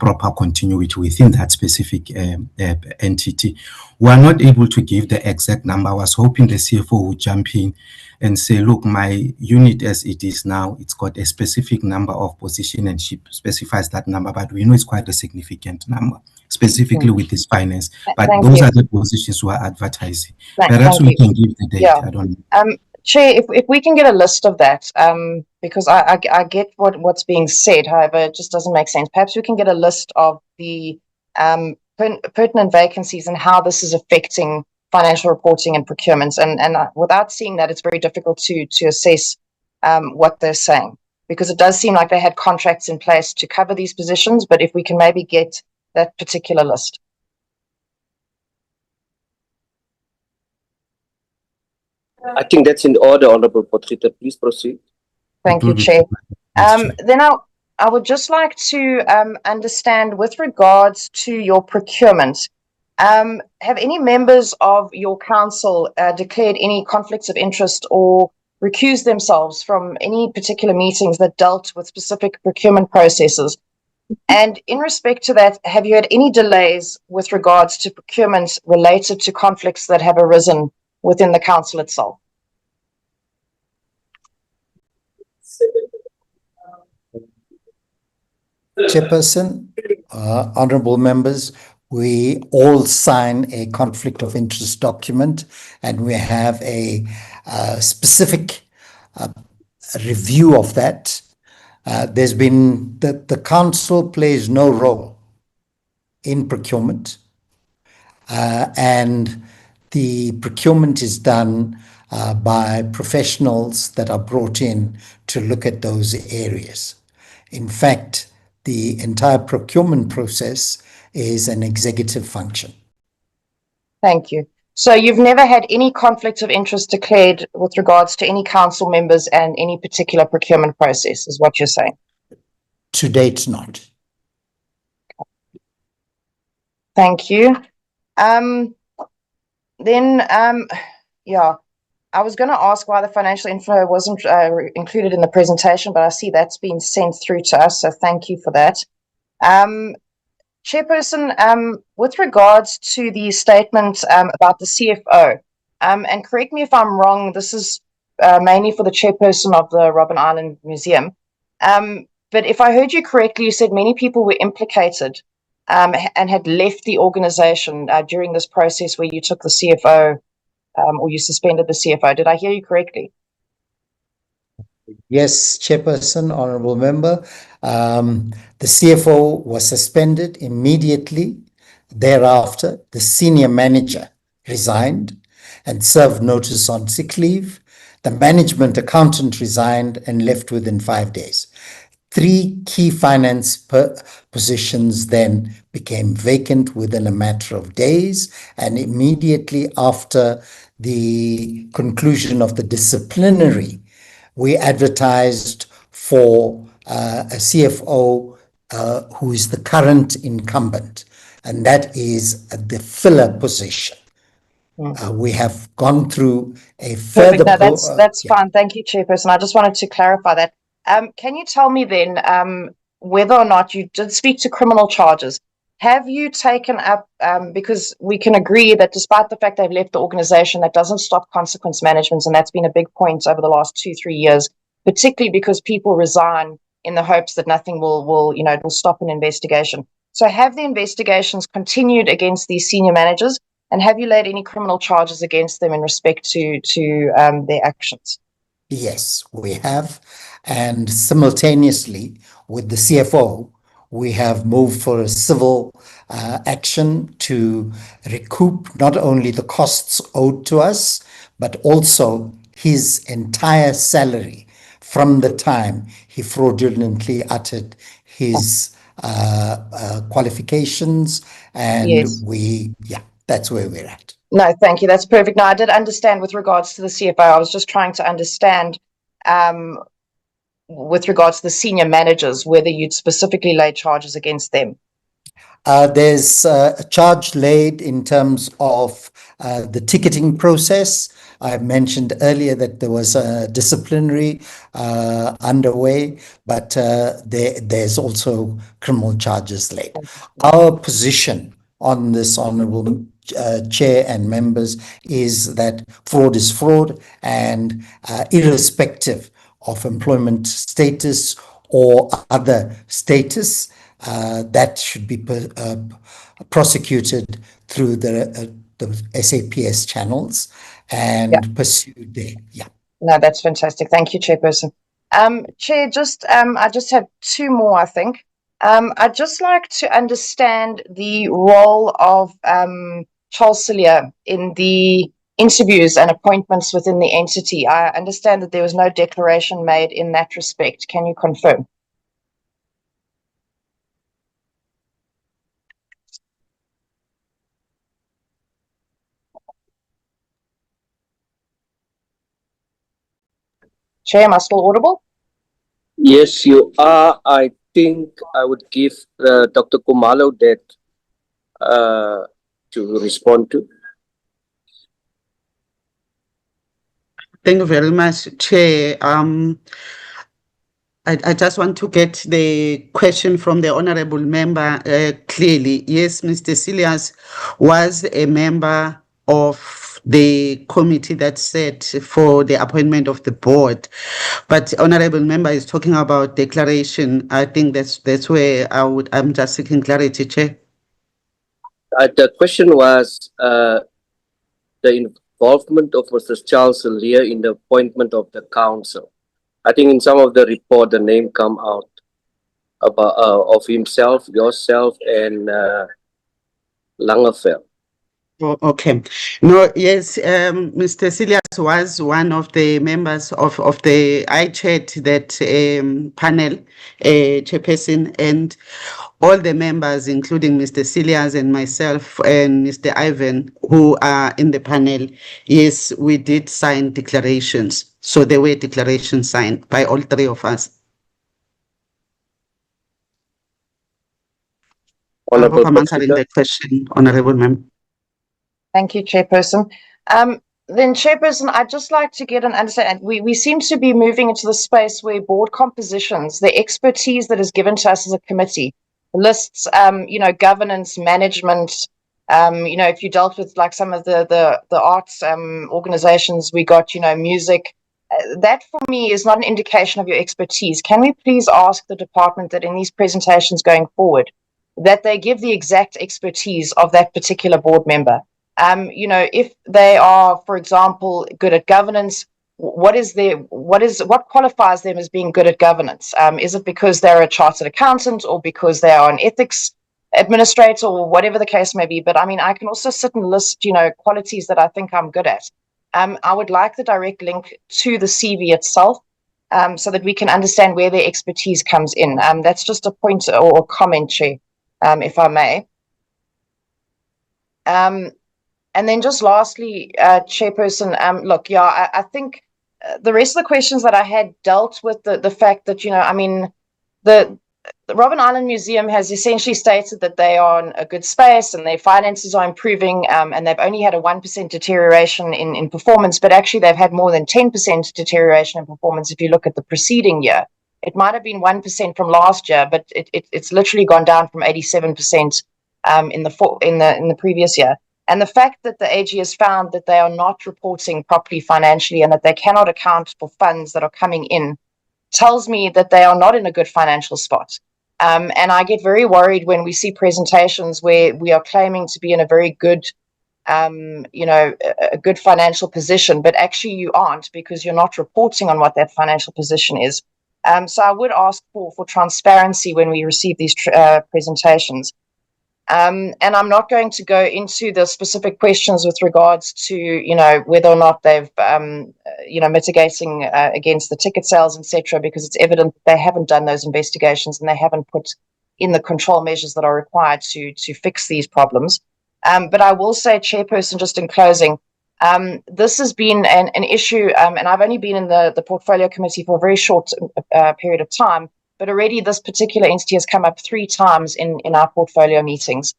proper continuity within that specific entity. We are not able to give the exact number. I was hoping the CFO would jump in and say, look, my unit as it is now, it's got a specific number of position and she specifies that number, but we know it's quite a significant number, specifically with this finance. But Thank those you. are the positions we are advertising. Thank Perhaps we you. can give the date. Yeah. I don't know. Chair, if we can get a list of that, because I get what's being said, however, it just doesn't make sense. Perhaps we can get a list of the pertinent vacancies and how this is affecting financial reporting and procurements. And without seeing that, it's very difficult to assess what they're saying, because it does seem like they had contracts in place to cover these positions. But if we can maybe get that particular list. I think that's in order, Honorable Potgieter. Please proceed. Thank you, Chair. Then I would just like to understand, with regards to your procurement, have any members of your council declared any conflicts of interest or recused themselves from any particular meetings that dealt with specific procurement processes? And in respect to that, have you had any delays with regards to procurement related to conflicts that have arisen within the council itself? Chairperson, honorable members, we all sign a conflict of interest document, and we have a specific review of that. There's been the council plays no role in procurement, and the procurement is done by professionals that are brought in to look at those areas. In fact, the entire procurement process is an executive function. Thank you. So you've never had any conflict of interest declared with regards to any council members and any particular procurement process, is what you're saying? To date, not. Thank you. Yeah, I was going to ask why the financial info wasn't included in the presentation, but I see that's been sent through to us, so thank you for that. Chairperson, with regards to the statement about the CFO, and correct me if I'm wrong, this is mainly for the chairperson of the Robben Island Museum, but if I heard you correctly, you said many people were implicated and had left the organization during this process where you took the CFO or you suspended the CFO. Did I hear you correctly? Yes, Chairperson, honorable member. The CFO was suspended immediately. Thereafter, the senior manager resigned and served notice on sick leave. The management accountant resigned and left within 5 days. 3 key finance positions then became vacant within a matter of days, and immediately after the conclusion of the disciplinary, we advertised for a CFO who is the current incumbent, and that is the filler position. We have gone through a further... Perfect. No, that's fine. Thank you, Chairperson. I just wanted to clarify that. Can you tell me then whether or not you did speak to criminal charges? Have you taken up, because we can agree that despite the fact they've left the organization, that doesn't stop consequence management, and that's been a big point over the last 2-3 years, particularly because people resign in the hopes that nothing will stop an investigation. So have the investigations continued against these senior managers, and have you laid any criminal charges against them in respect to their actions? Yes, we have. And simultaneously with the CFO, we have moved for a civil action to recoup not only the costs owed to us, but also his entire salary from the time he fraudulently uttered his qualifications. And yes. That's where we're at. No, thank you. That's perfect. Now, I did understand with regards to the CFO. I was just trying to understand with regards to the senior managers, whether you'd specifically laid charges against them. There's a charge laid in terms of the ticketing process. I mentioned earlier that there was a disciplinary underway, but there's also criminal charges laid. Our position on this, Honourable Chair and members, is that fraud is fraud, and irrespective of employment status or other status, that should be prosecuted through the SAPS channels and pursued there. Yeah. No, that's fantastic. Thank you, Chairperson. Chair, I just have two more, I think. I'd just like to understand the role of Charles Cilliers in the interviews and appointments within the entity. I understand that there was no declaration made in that respect. Can you confirm? Chair, am I still audible? Yes, you are. I think I would give Dr. Kumalo that to respond to. Thank you very much, Chair. I just want to get the question from the honourable member clearly. Yes, Mr. Cilliers was a member of the committee that set for the appointment of the board, but honourable member is talking about declaration. I think that's where I'm just seeking clarity, Chair. The question was the involvement of Mr. Charles Cilliers in the appointment of the council. I think in some of the report, the name come out about of himself, yourself, and Langeveld. Oh, okay. No, yes, Mr. Cilliers was one of the members of I chaired that panel, chairperson, and all the members, including Mr. Cilliers and myself and Mr. Ivan, who are in the panel, yes, we did sign declarations. So there were declarations signed by all three of us. I hope I'm answering the question, Honourable Member. Thank you, Chairperson. Then, Chairperson, I'd just like to get an understanding. We seem to be moving into the space where board compositions, the expertise that is given to us as a committee, lists, governance, management. If you dealt with like some of the arts organizations, we got, music. That for me is not an indication of your expertise. Can we please ask the department that in these presentations going forward, that they give the exact expertise of that particular board member? If they are, for example, good at governance, what qualifies them as being good at governance? Is it because they're a chartered accountant or because they are an ethics administrator or whatever the case may be? But I mean, I can also sit and list, qualities that I think I'm good at. I would like the direct link to the CV itself, so that we can understand where their expertise comes in. That's just a point or comment, Chair, if I may. And then just lastly, Chairperson, I think the rest of the questions that I had dealt with the fact that, the Robben Island Museum has essentially stated that they are in a good space and their finances are improving, and they've only had a 1% deterioration in performance, but actually they've had more than 10% deterioration in performance if you look at the preceding year. It might have been 1% from last year, but it's literally gone down from 87% in the previous year. And the fact that the AG has found that they are not reporting properly financially and that they cannot account for funds that are coming in tells me that they are not in a good financial spot. And I get very worried when we see presentations where we are claiming to be in a very good, a good financial position, but actually you aren't because you're not reporting on what that financial position is. So I would ask for transparency when we receive these presentations. And I'm not going to go into the specific questions with regards to, whether or not they've, mitigating against the ticket sales, etc., because it's evident that they haven't done those investigations and they haven't put in the control measures that are required to fix these problems. But I will say, Chairperson, just in closing, this has been an issue, and I've only been in the portfolio committee for a very short period of time, but already this particular entity has come up 3 times in our portfolio meetings.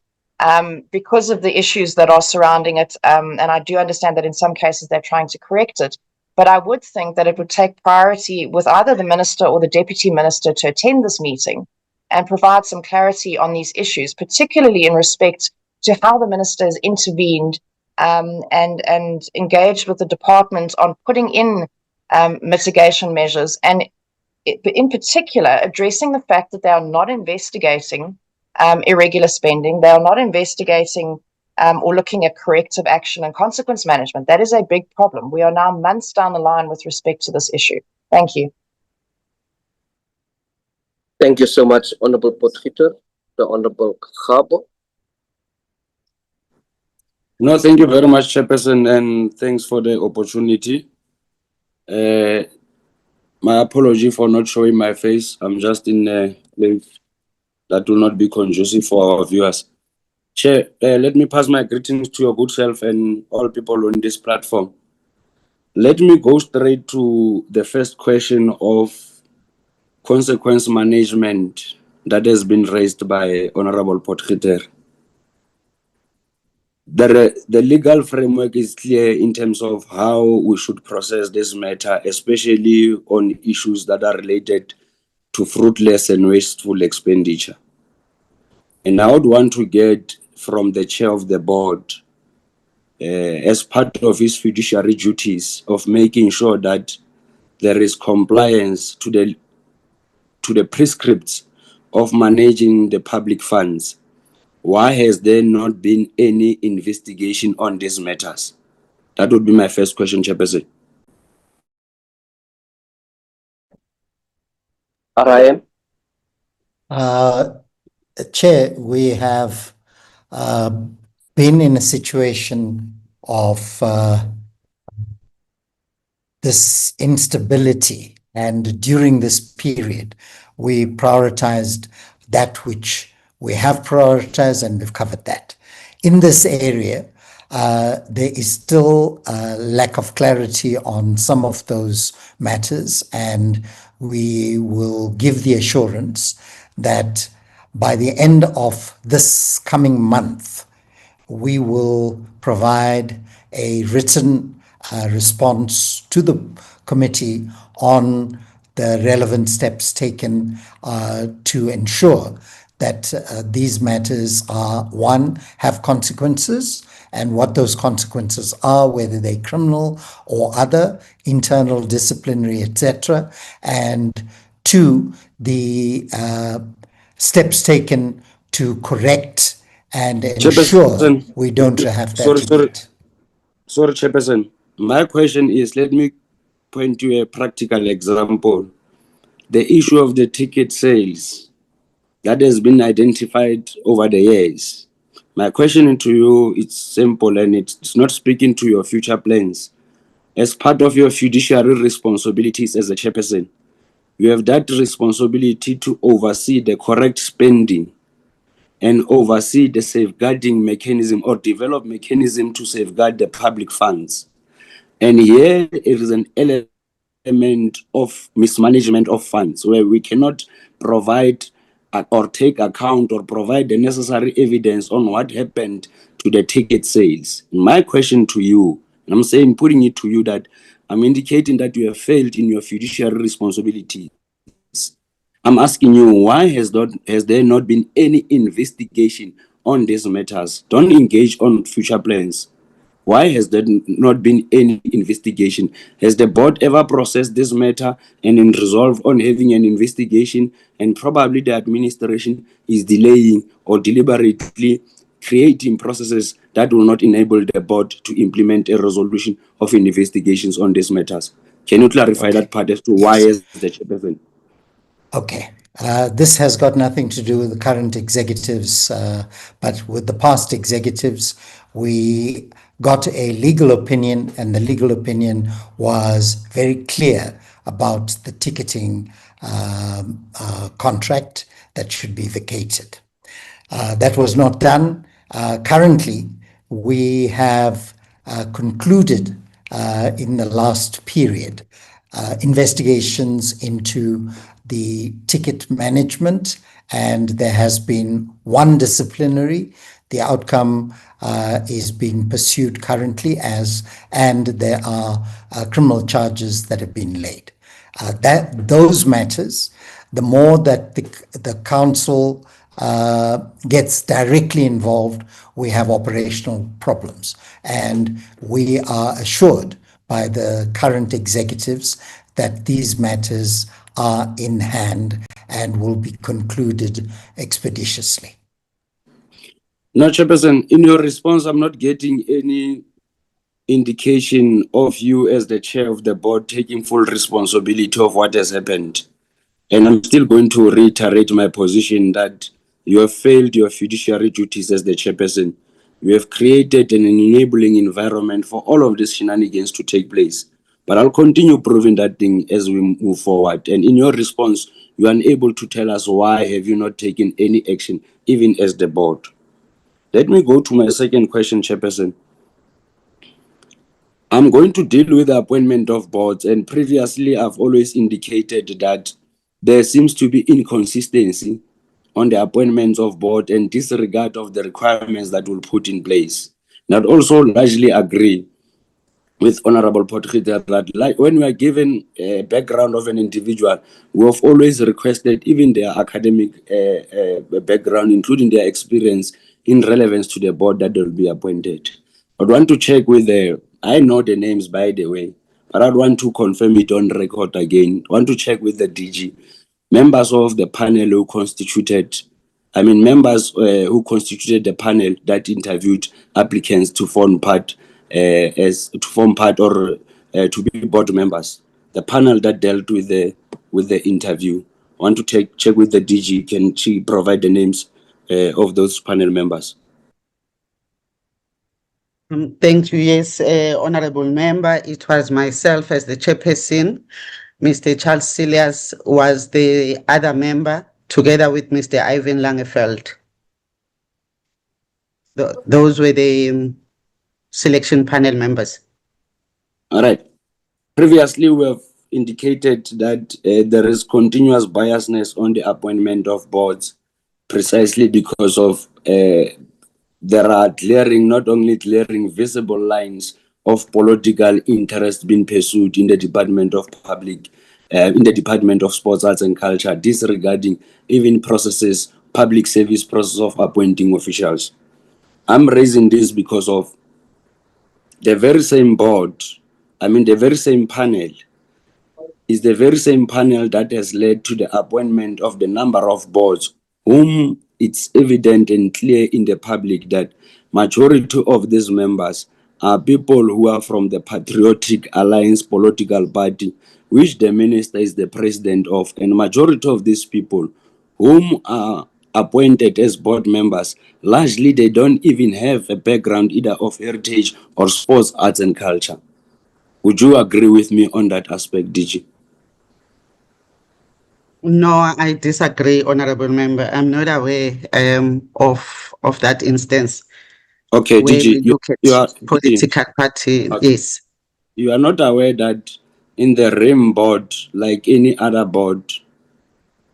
because of the issues that are surrounding it. And I do understand that in some cases they're trying to correct it. But I would think that it would take priority with either the minister or the deputy minister to attend this meeting and provide some clarity on these issues, particularly in respect to how the minister has intervened and engaged with the department on putting in mitigation measures, and in particular addressing the fact that they are not investigating irregular spending. They are not investigating or looking at corrective action and consequence management. That is a big problem. We are now months down the line with respect to this issue. Thank you. Thank you so much, Honorable Potgieter. The Honorable Gabo. No, thank you very much, Chairperson, and thanks for the opportunity. My apology for not showing my face. I'm just in a place that will not be conducive for our viewers. Chair, let me pass my greetings to your good self and all people on this platform. Let me go straight to the first question of consequence management that has been raised by Honorable Potgieter. The legal framework is clear in terms of how we should process this matter, especially on issues that are related to fruitless and wasteful expenditure. And I would want to get from the chair of the board, as part of his fiduciary duties of making sure that there is compliance to the prescripts of managing the public funds. Why has there not been any investigation on these matters? That would be my first question, Chairperson. RIM. Chair, we have been in a situation of this instability, and during this period, we prioritized that which we have prioritized, and we've covered that. In this area, there is still a lack of clarity on some of those matters, and we will give the assurance that by the end of this coming month, we will provide a written response to the committee on the relevant steps taken to ensure that these matters are, one, have consequences, and what those consequences are, whether they're criminal or other, internal, disciplinary, etc. And two, the steps taken to correct and ensure we don't have that repeat. Sorry, Chairperson. My question is, let me point to a practical example. The issue of the ticket sales that has been identified over the years. My question to you is simple, and it's not speaking to your future plans. As part of your fiduciary responsibilities as a chairperson, you have that responsibility to oversee the correct spending and oversee the safeguarding mechanism or develop mechanism to safeguard the public funds. And here it is an element of mismanagement of funds where we cannot provide or take account or provide the necessary evidence on what happened to the ticket sales. My question to you, and I'm saying, putting it to you, that I'm indicating that you have failed in your fiduciary responsibility. I'm asking you, why has there not been any investigation on these matters? Don't engage on future plans. Why has there not been any investigation? Has the board ever processed this matter and in resolve on having an investigation, and probably the administration is delaying or deliberately creating processes that will not enable the board to implement a resolution of investigations on these matters? Can you clarify that part as to why is the chairperson? Okay. This has got nothing to do with the current executives, but with the past executives. We got a legal opinion, and the legal opinion was very clear about the ticketing contract that should be vacated. That was not done. Currently, we have concluded in the last period investigations into the ticket management, and there has been one disciplinary The outcome is being pursued currently and there are criminal charges that have been laid. Those matters, the more that the council gets directly involved, we have operational problems. And we are assured by the current executives that these matters are in hand and will be concluded expeditiously. Now, Chairperson, in your response, I'm not getting any indication of you as the chair of the board taking full responsibility of what has happened. And I'm still going to reiterate my position that you have failed your fiduciary duties as the chairperson. You have created an enabling environment for all of these shenanigans to take place. But I'll continue proving that thing as we move forward. And in your response, you are unable to tell us why have you not taken any action, even as the board. Let me go to my second question, Chairperson. I'm going to deal with the appointment of boards, and previously I've always indicated that there seems to be inconsistency on the appointments of board and disregard of the requirements that will put in place. And I'd also largely agree with Honorable Potgieter that like when we are given a background of an individual, we have always requested even their academic background, including their experience in relevance to the board that will be appointed. I'd want to check with I know the names by the way, but I'd want to confirm it on record again. I want to check with the DG. Members of the panel who constituted who constituted the panel that interviewed applicants to form part or to be board members. The panel that dealt with the interview. I want to check with the DG. Can she provide the names of those panel members? Thank you. Yes, Honorable Member, it was myself as the chairperson. Mr. Charles Silias was the other member, together with Mr. Ivan Langefeld. Those were the selection panel members. All right. Previously, we have indicated that there is continuous biasness on the appointment of boards, precisely because of there are not only glaring visible lines of political interest being pursued in the Department of in the Department of Sports, Arts and Culture, disregarding even public service process of appointing officials. I'm raising this because of the very same board, the very same panel, is the very same panel that has led to the appointment of the number of boards whom it's evident and clear in the public that majority of these members are people who are from the Patriotic Alliance political party, which the minister is the president of, and majority of these people whom are appointed as board members, largely they don't even have a background either of heritage or sports, arts and culture. Would you agree with me on that aspect, DG? No, I disagree, Honorable Member. I'm not aware of that instance. Okay, where DG, we look at you are political party. Okay. Yes. You are not aware that in the RIM board, like any other board,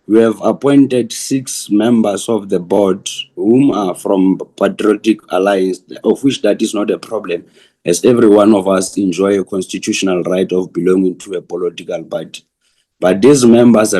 we have appointed 6 members of the board whom are from Patriotic Alliance, of which that is not a problem, as every one of us enjoy a constitutional right of belonging to a political party. But these members'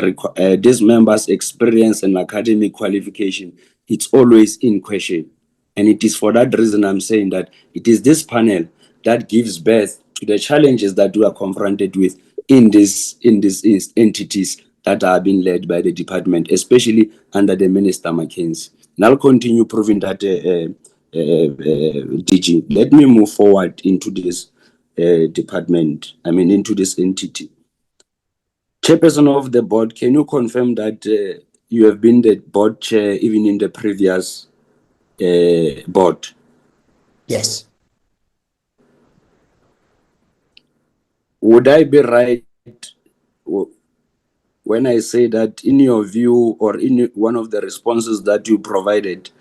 experience and academic qualification, it's always in question. And it is for that reason I'm saying that it is this panel that gives birth to the challenges that we are confronted with in these entities that are being led by the department, especially under the Minister Mackenzie. And I'll continue proving that, DG. Let me move forward into this into this entity. Chairperson of the board, can you confirm that you have been the board chair even in the previous board? Yes. Would I be right when I say that in your view or in one of the responses that you provided,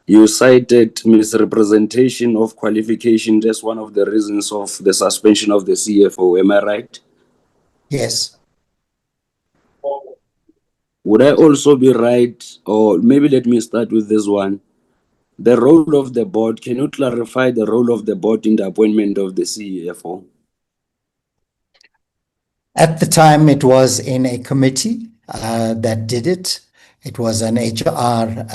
you cited misrepresentation of qualifications as one of the reasons of the suspension of the CFO? Am I right? Yes. Would I also be right, or maybe let me start with this one, the role of the board. Can you clarify the role of the board in the appointment of the CFO? At the time, it was in a committee that did it. It was an HR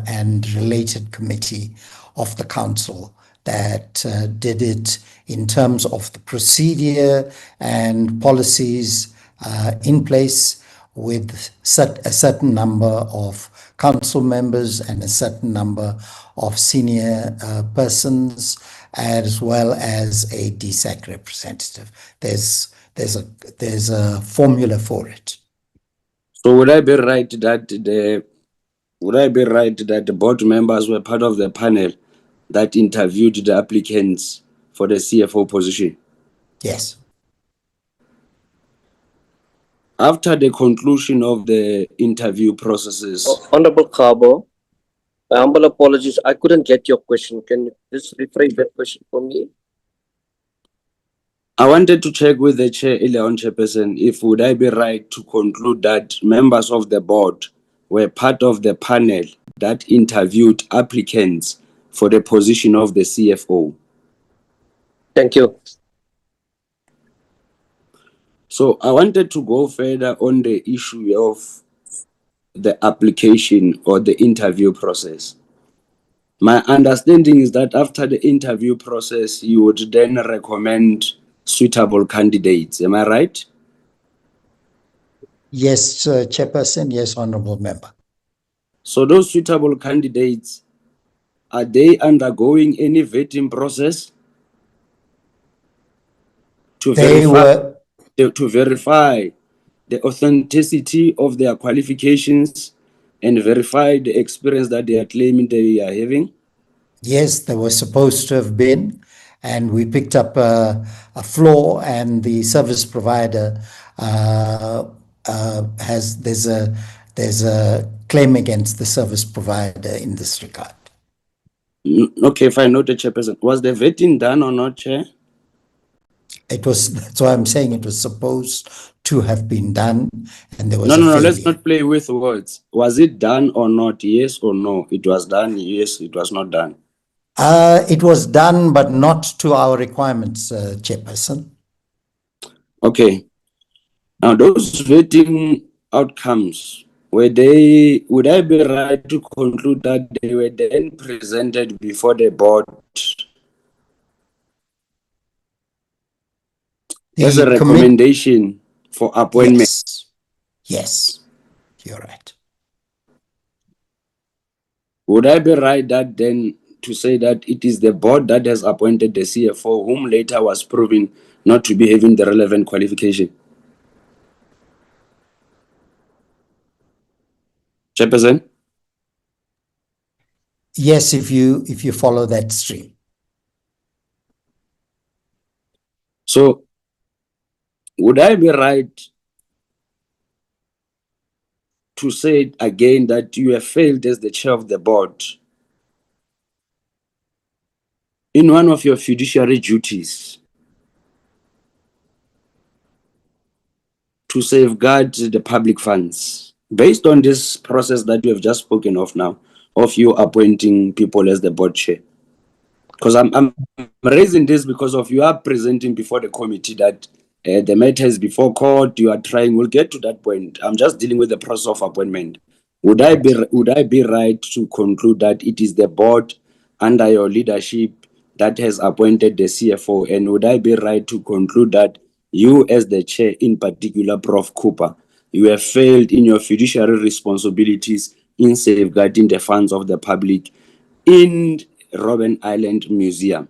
and related committee of the council that did it in terms of the procedure and policies in place, with a certain number of council members and a certain number of senior persons, as well as a DSAC representative. There's a formula for it. So would I be right that the board members were part of the panel that interviewed the applicants for the CFO position? Yes. After the conclusion of the interview processes. Honorable Cabo, my humble apologies. I couldn't get your question. Can you just rephrase that question for me? I wanted to check with the chair, Eleon Chairperson, if would I be right to conclude that members of the board were part of the panel that interviewed applicants for the position of the CFO? Thank you. So I wanted to go further on the issue of the application or the interview process. My understanding is that after the interview process, you would then recommend suitable candidates. Am I right? Yes, Chairperson. Yes, Honorable Member. So those suitable candidates, are they undergoing any vetting process to verify the authenticity of their qualifications and verify the experience that they are claiming they are having? Yes, they were supposed to have been, and we picked up a flaw, and the service provider there's a claim against the service provider in this regard. Okay, fine, noted, Chairperson. Was the vetting done or not, Chair? It was, that's why I'm saying it was supposed to have been done, and there was No, failure. let's not play with words. Was it done or not? Yes or no? It was done. Yes, it was not done. It was done, but not to our requirements, Chairperson. Okay. Now, those vetting outcomes, would I be right to conclude that they were then presented before the board as a recommendation for appointment? Yes, you're right. Would I be right that then to say that it is the board that has appointed the CFO, whom later was proven not to be having the relevant qualification? Chairperson? Yes, if you follow that stream. So, would I be right to say again that you have failed as the chair of the board in one of your fiduciary duties to safeguard the public funds based on this process that you have just spoken of now, of you appointing people as the board chair? Because I'm raising this because of you are presenting before the committee that the matter is before court, you are trying, we'll get to that point. I'm just dealing with the process of appointment. Would I be right to conclude that it is the board under your leadership that has appointed the CFO? And would I be right to conclude that you as the chair, in particular, Prof. Cooper, you have failed in your fiduciary responsibilities in safeguarding the funds of the public in Robben Island Museum?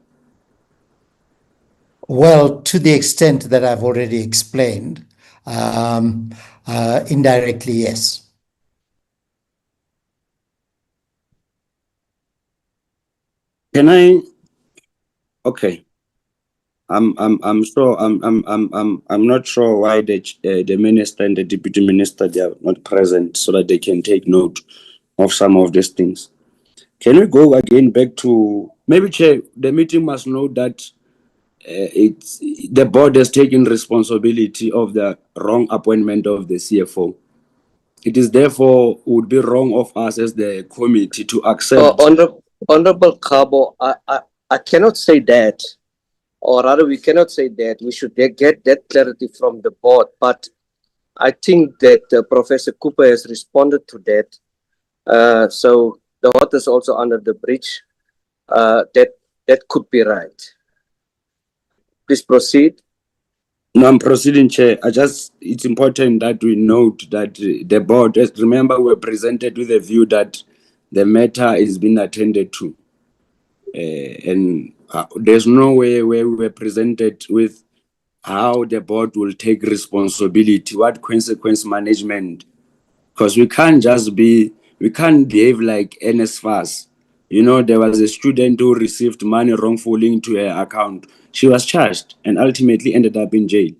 Well, to the extent that I've already explained, indirectly, yes. Can I? Okay. I'm not sure why the minister and the deputy minister, they are not present so that they can take note of some of these things. Can we go again back to maybe, Chair? The meeting must know that the board has taken responsibility of the wrong appointment of the CFO. It is therefore would be wrong of us as the committee to accept. Honorable Cabo, I cannot say that, or rather, we cannot say that. We should get that clarity from the board. But I think that Professor Cooper has responded to that. So the water is also under the bridge. That could be right. Please proceed. No, I'm proceeding, Chair. It's important that we note that the board, remember, we're presented with a view that the matter is being attended to. And there's no way where we were presented with how the board will take responsibility, what consequence management, because we can't behave like NSFAS. You know, there was a student who received money wrongfully into her account. She was charged and ultimately ended up in jail.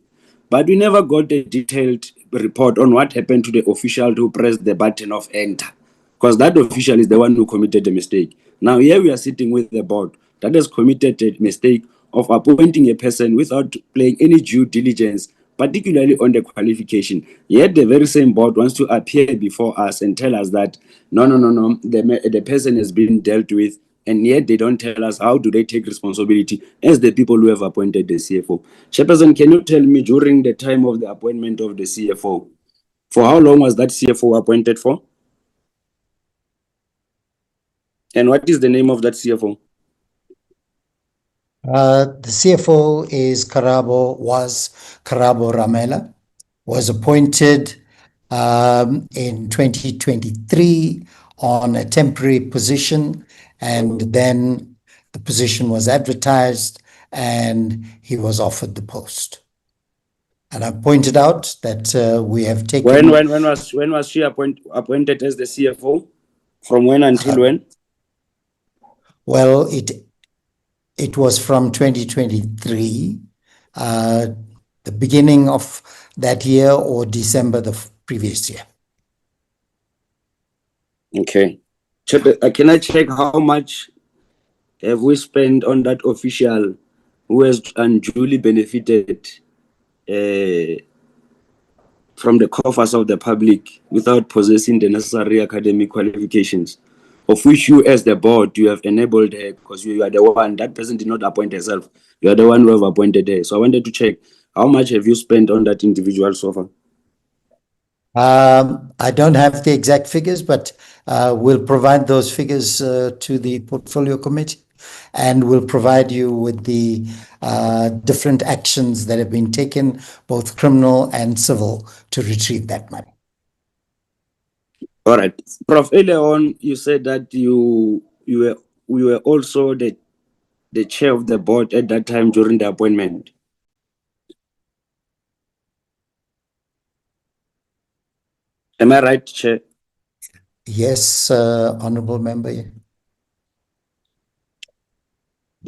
But we never got a detailed report on what happened to the official who pressed the button of enter, because that official is the one who committed the mistake. Now, here we are sitting with the board that has committed a mistake of appointing a person without playing any due diligence, particularly on the qualification. Yet the very same board wants to appear before us and tell us that no, the person has been dealt with, and yet they don't tell us how do they take responsibility as the people who have appointed the CFO. Chairperson, can you tell me during the time of the appointment of the CFO, for how long was that CFO appointed for? And what is the name of that CFO? The CFO was Karabo Ramela, was appointed in 2023 on a temporary position, and then the position was advertised and he was offered the post. And I pointed out that we have taken... When was she appointed as the CFO? From when until when? Well, it was from 2023, the beginning of that year, or December the previous year. Okay. Can I check how much have we spent on that official who has unduly benefited from the coffers of the public without possessing the necessary academic qualifications, of which you as the board, you have enabled her because you are the one, that person did not appoint herself. You are the one who have appointed her. So I wanted to check, how much have you spent on that individual so far? I don't have the exact figures, but we'll provide those figures to the portfolio committee, and we'll provide you with the different actions that have been taken, both criminal and civil, to retrieve that money. All right. Prof, earlier on, you said that we were also the chair of the board at that time during the appointment. Am I right, Chair? Yes, Honorable Member.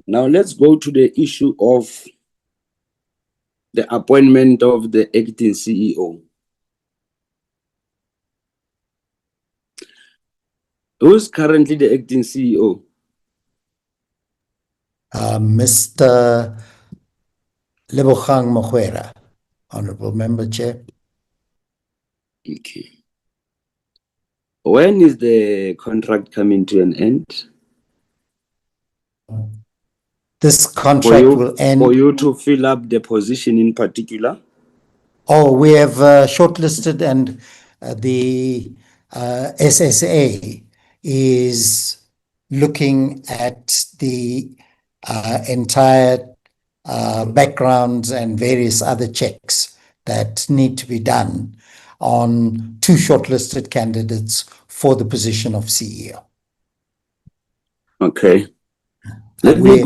Now let's go to the issue of the appointment of the acting CEO. Who is currently the acting CEO? Mr. Lebogang Mogoera, Honorable Member Chair. Okay. When is the contract coming to an end? This contract will end... For you to fill up the position in particular? Oh, we have shortlisted, and the SSA is looking at the entire backgrounds and various other checks that need to be done on 2 shortlisted candidates for the position of CEO. Okay. We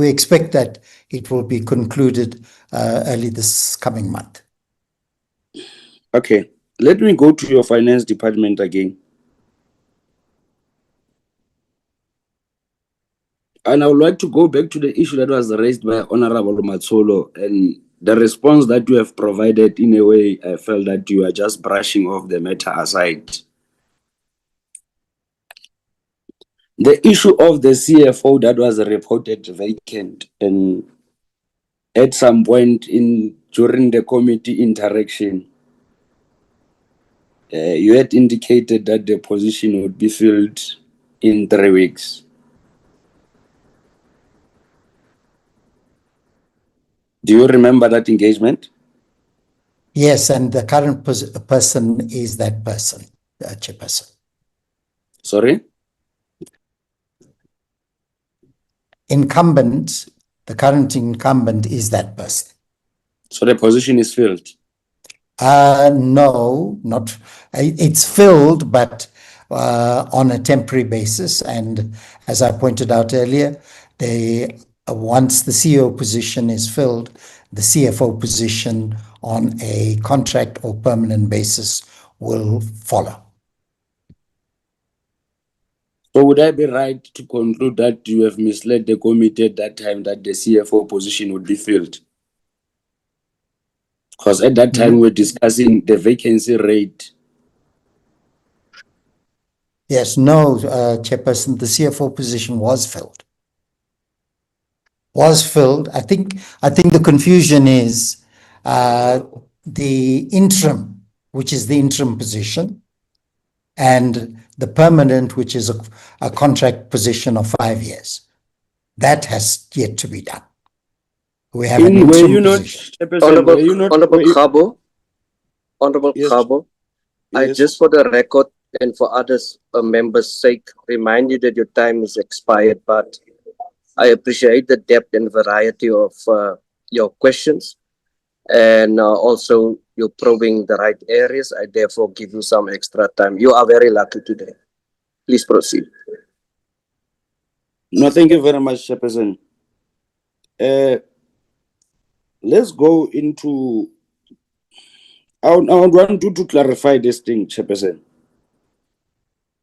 expect that it will be concluded early this coming month. Okay. Let me go to your finance department again. And I would like to go back to the issue that was raised by Honorable Matsolo, and the response that you have provided. In a way, I felt that you are just brushing off the matter aside. The issue of the CFO that was reported vacant, and at some point during the committee interaction, you had indicated that the position would be filled in 3 weeks. Do you remember that engagement? Yes, and the current person is that person, Chairperson. Sorry? Incumbent, the current incumbent is that person. So the position is filled? No, not. It's filled, but on a temporary basis. And as I pointed out earlier, once the CEO position is filled, the CFO position on a contract or permanent basis will follow. So would I be right to conclude that you have misled the committee at that time that the CFO position would be filled? Because at that time we're discussing the vacancy rate. Yes, no, Chairperson, the CFO position was filled. I think the confusion is the interim, which is the interim position, and the permanent, which is a contract position of 5 years. That has yet to be done. We have an interim position. Honorable Yes. Khabo, I Yes. just for the record and for others members' sake remind you that your time is expired, but I appreciate the depth and variety of your questions, and also you're probing the right areas. I therefore give you some extra time. You are very lucky today. Please proceed. No, thank you very much, Chairperson. Let's go into. I want you to clarify this thing, Chairperson.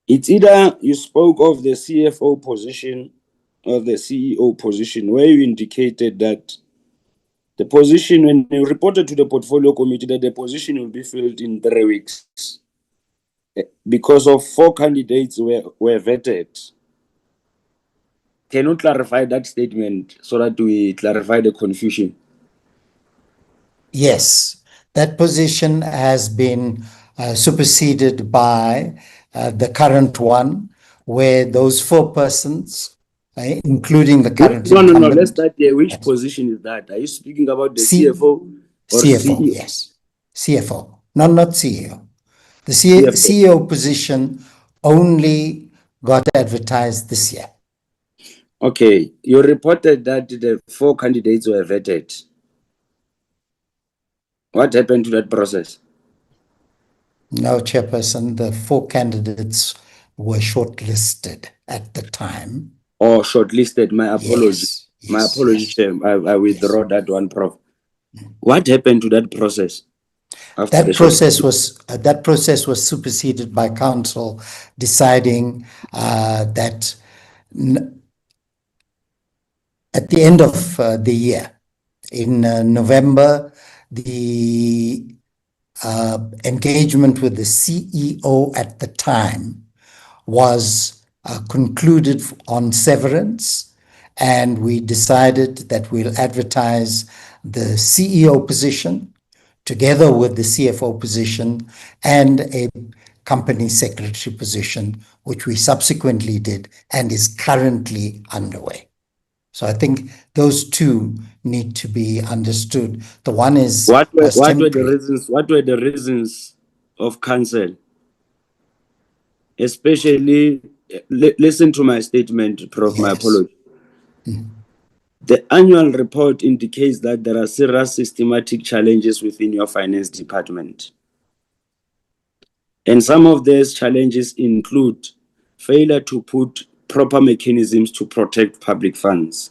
It's either you spoke of the CFO position or the CEO position, where you indicated that the position, when you reported to the portfolio committee, that the position will be filled in 3 weeks because of 4 candidates were vetted. Can you clarify that statement so that we clarify the confusion? Yes, that position has been superseded by the current one, where those 4 persons, including the current incumbent. No. Let's start there. Which position is that? Are you speaking about the CFO or CFO? CEO? Yes, CFO, not CEO. The CEO position only got advertised this year. Okay, you reported that the 4 candidates were vetted. What happened to that process? No, Chairperson, the 4 candidates were shortlisted at the time. Or shortlisted, my apologies. Yes, My apologies, Chair. I withdraw that one, Prof. What happened to that process? That process was superseded by council deciding that at the end of the year, in November, the engagement with the CEO at the time was concluded on severance, and we decided that we'll advertise the CEO position together with the CFO position and a company secretary position, which we subsequently did and is currently underway. So I think those 2 need to be understood. The one is what were the reasons of cancel? Especially, listen to my statement, Prof. Yes. My apologies. The annual report indicates that there are serious systematic challenges within your finance department. And some of these challenges include failure to put proper mechanisms to protect public funds.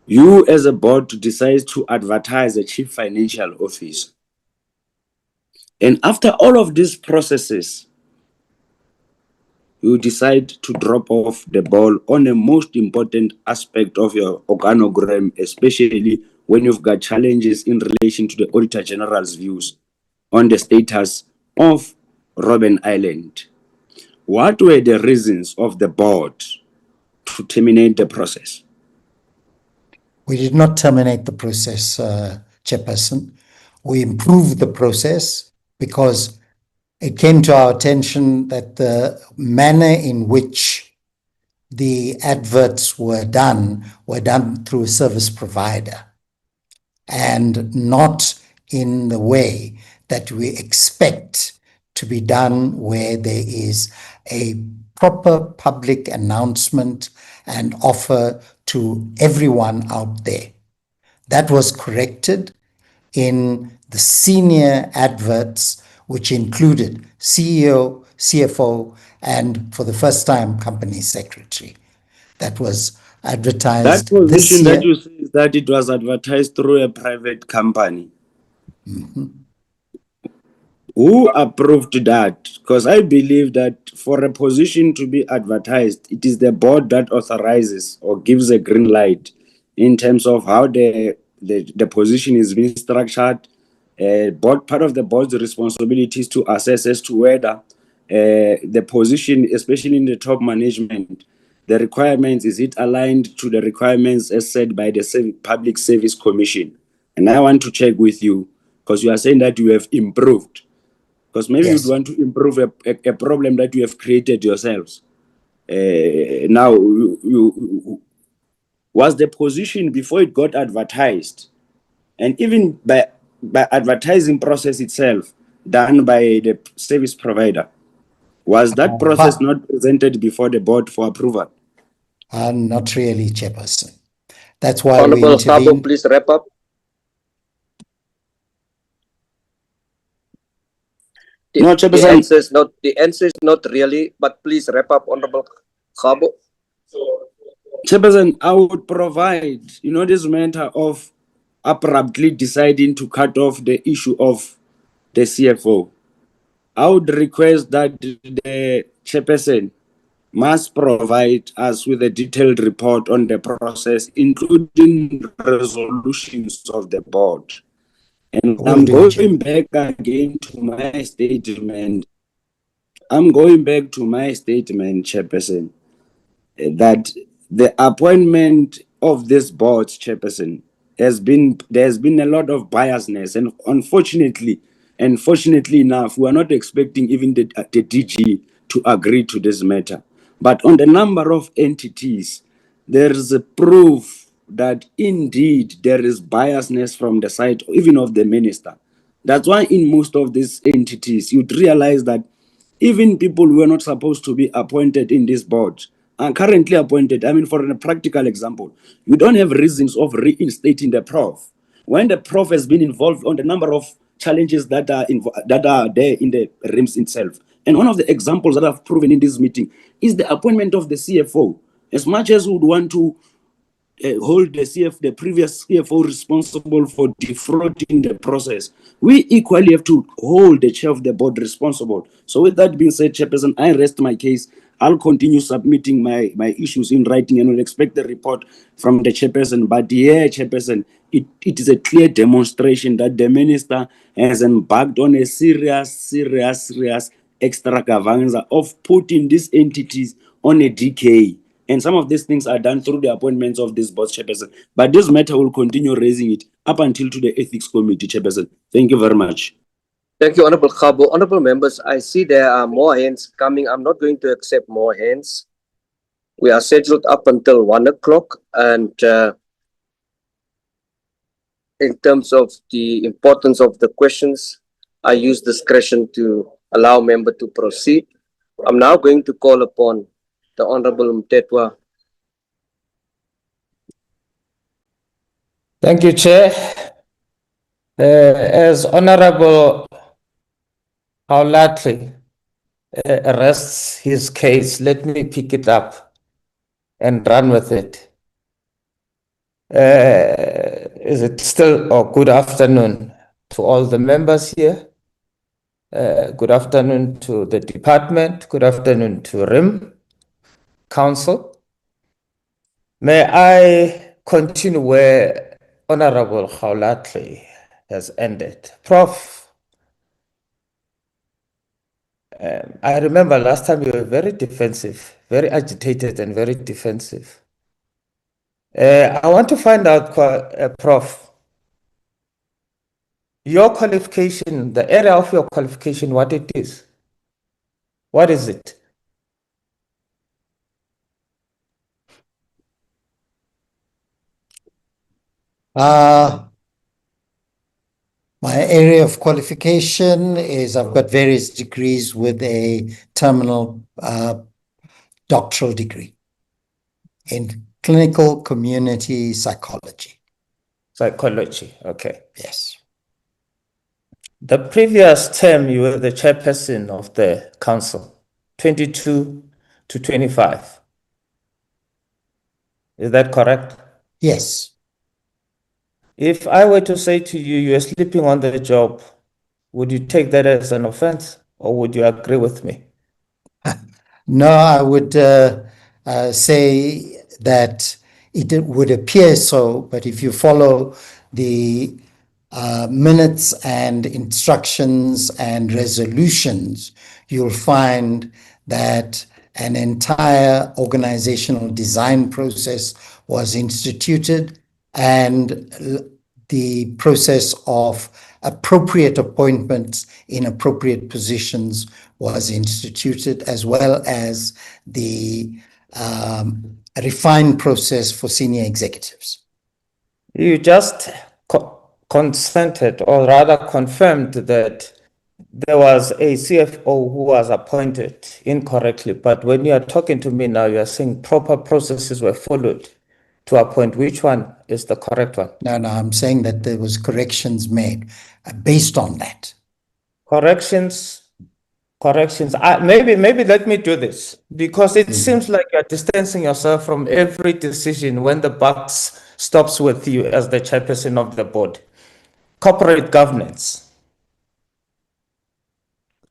You as a board decide to advertise a chief financial officer. And after all of these processes, you decide to drop off the ball on the most important aspect of your organogram, especially when you've got challenges in relation to the Auditor General's views on the status of Robben Island. What were the reasons of the board to terminate the process? We did not terminate the process, Chairperson. We improved the process because it came to our attention that the manner in which the adverts were done through a service provider and not in the way that we expect to be done, where there is a proper public announcement and offer to everyone out there. That was corrected in the senior adverts, which included CEO, CFO, and for the first time, company secretary. That was That advertised this position that year. you say is that it was advertised through a private company. Who approved that? Because I believe that for a position to be advertised, it is the board that authorizes or gives a green light in terms of how the position is being structured. Part of the board's responsibility is to assess as to whether the position, especially in the top management, the requirements, is it aligned to the requirements as said by the Public Service Commission? And I want to check with you, because you are saying that you have improved. Because maybe Yes. you'd want to improve a problem that you have created yourselves. Now, was the position before it got advertised, and even by advertising process itself done by the service provider, was that process not presented before the board for approval? Not really, Chairperson. That's why we Honorable Khabo, intervened. please wrap up. No, Chairperson. The answer is not really, but please wrap up, Honorable Khabo. Chairperson, I would provide, this matter of abruptly deciding to cut off the issue of the CFO. I would request that the chairperson must provide us with a detailed report on the process, including resolutions of the board. And I'm going back again to my statement. Chairperson, that the appointment of this board, Chairperson, there's been a lot of biasness, and unfortunately enough, we are not expecting even the DG to agree to this matter. But on the number of entities, there is a proof that indeed there is biasness from the side even of the minister. That's why in most of these entities, you'd realize that even people who are not supposed to be appointed in this board are currently appointed. I mean, for a practical example, you don't have reasons of reinstating the prof. When the prof has been involved on the number of challenges that are there in the RIMS itself. And one of the examples that I've proven in this meeting is the appointment of the CFO. As much as we would want to hold the previous CFO responsible for defrauding the process, we equally have to hold the chair of the board responsible. So with that being said, Chairperson, I rest my case. I'll continue submitting my issues in writing and will expect the report from the Chairperson. But here, Chairperson, it is a clear demonstration that the minister has embarked on a serious extravaganza of putting these entities on a decay. And some of these things are done through the appointments of this board, Chairperson. But this matter will continue raising it up until to the Ethics Committee, Chairperson. Thank you very much. Thank you, Honorable Khabo. Honorable members, I see there are more hands coming. I'm not going to accept more hands. We are scheduled up until 1 o'clock. And in terms of the importance of the questions, I use discretion to allow member to proceed. I'm now going to call upon the Honorable Mtetwa. Thank you, Chair. As Honorable Haulatli rests his case, let me pick it up and run with it. Is it still, good afternoon to all the members here. Good afternoon to the department. Good afternoon to RIM Council. May I continue where Honorable Haulatli has ended? Prof, I remember last time you were very defensive, very agitated and very defensive. I want to find out, Prof, your qualification, the area of your qualification, what it is. What is it? My area of qualification is I've got various degrees with a terminal doctoral degree in clinical community psychology. Psychology, okay. Yes. The previous term, you were the chairperson of the council, 22 to 25. Is that correct? Yes. If I were to say to you, you're sleeping on the job, would you take that as an offense or would you agree with me? No, I would say that it would appear so, but if you follow the minutes and instructions and resolutions, you'll find that an entire organizational design process was instituted and the process of appropriate appointments in appropriate positions was instituted, as well as the refined process for senior executives. You just consented, or rather confirmed, that there was a CFO who was appointed incorrectly. But when you are talking to me now, you are saying proper processes were followed to appoint. Which one is the correct one? No, I'm saying that there was corrections made based on that. Corrections. Maybe let me do this, because it seems like you're distancing yourself from every decision when the buck stops with you as the chairperson of the board. Corporate governance.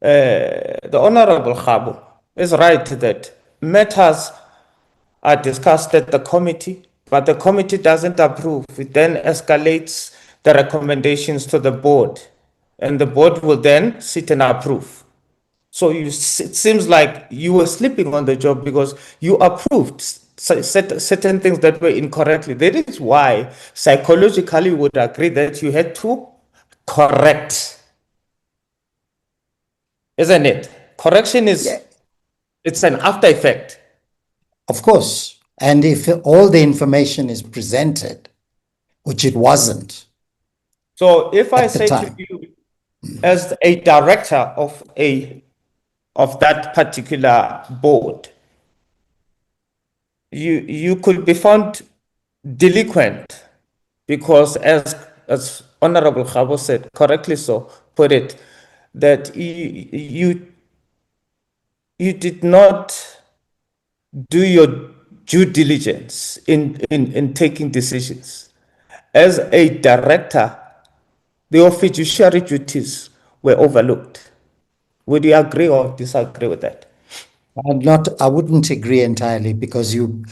The Honorable Khabo is right that matters are discussed at the committee, but the committee doesn't approve. It then escalates the recommendations to the board, and the board will then sit and approve. So it seems like you were sleeping on the job because you approved certain things that were incorrectly. That is why psychologically we would agree that you had to correct. Isn't it? Correction is, it's an after effect. Of course. And if all the information is presented, which it wasn't. So if I say to you, as a director of that particular board, you could be found delinquent because, as Honorable Khabo said, correctly so, put it, that you did not do your due diligence in taking decisions. As a director, your fiduciary duties were overlooked. Would you agree or disagree with that? I wouldn't agree entirely, because you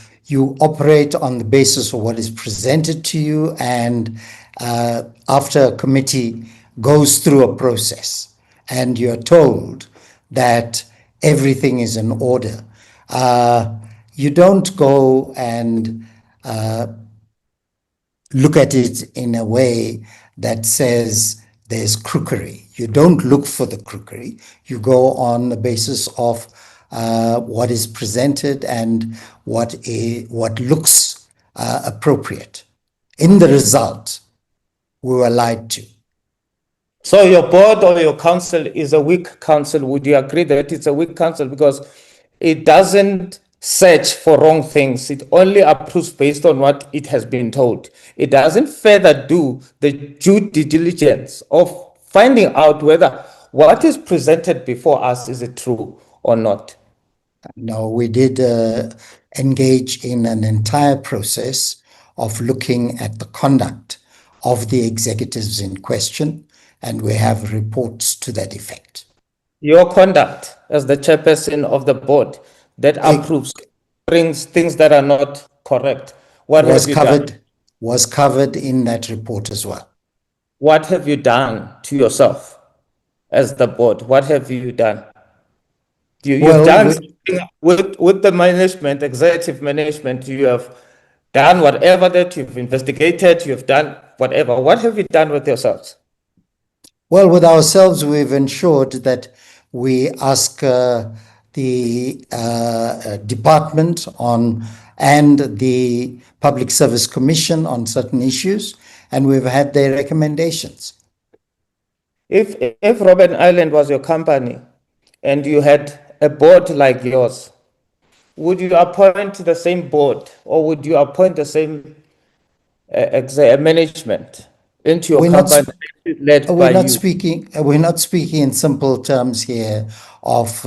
operate on the basis of what is presented to you, and after a committee goes through a process and you're told that everything is in order, you don't go and look at it in a way that says there's crookery. You don't look for the crookery. You go on the basis of what is presented and what looks appropriate. In the result, we were lied to. So your board or your council is a weak council. Would you agree that it's a weak council because it doesn't search for wrong things? It only approves based on what it has been told. It doesn't further do the due diligence of finding out whether what is presented before us is it true or not. No, we did engage in an entire process of looking at the conduct of the executives in question, and we have reports to that effect. Your conduct as the chairperson of the board that approves brings things that are not correct. What have you done? Was covered in that report as well. What have you done to yourself as the board? What have you done? You've done something with the management, executive management. You have done whatever that you've investigated. You've done whatever. What have you done with yourselves? Well, with ourselves, we've ensured that we ask the department on and the Public Service Commission on certain issues, and we've had their recommendations. If Robben Island was your company and you had a board like yours, would you appoint the same board or would you appoint the same management into your We're not company led by We're not you? speaking in simple terms here of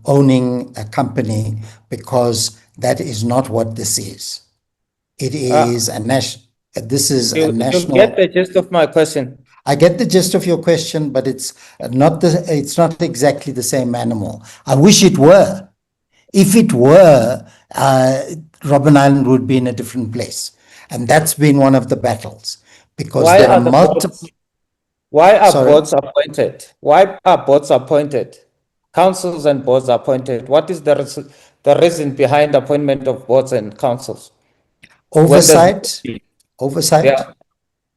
owning a company, because that is not what this is. It is a national. This is a You national. get the gist of my question. I get the gist of your question, but it's not exactly the same animal. I wish it were. If it were, Robben Island would be in a different place, and that's been one of the battles, because Why there are are the multiple. boards? Why are Sorry? boards appointed? Why are boards appointed? Councils and boards appointed. What is the reason behind appointment of boards and councils? Oversight, Yeah.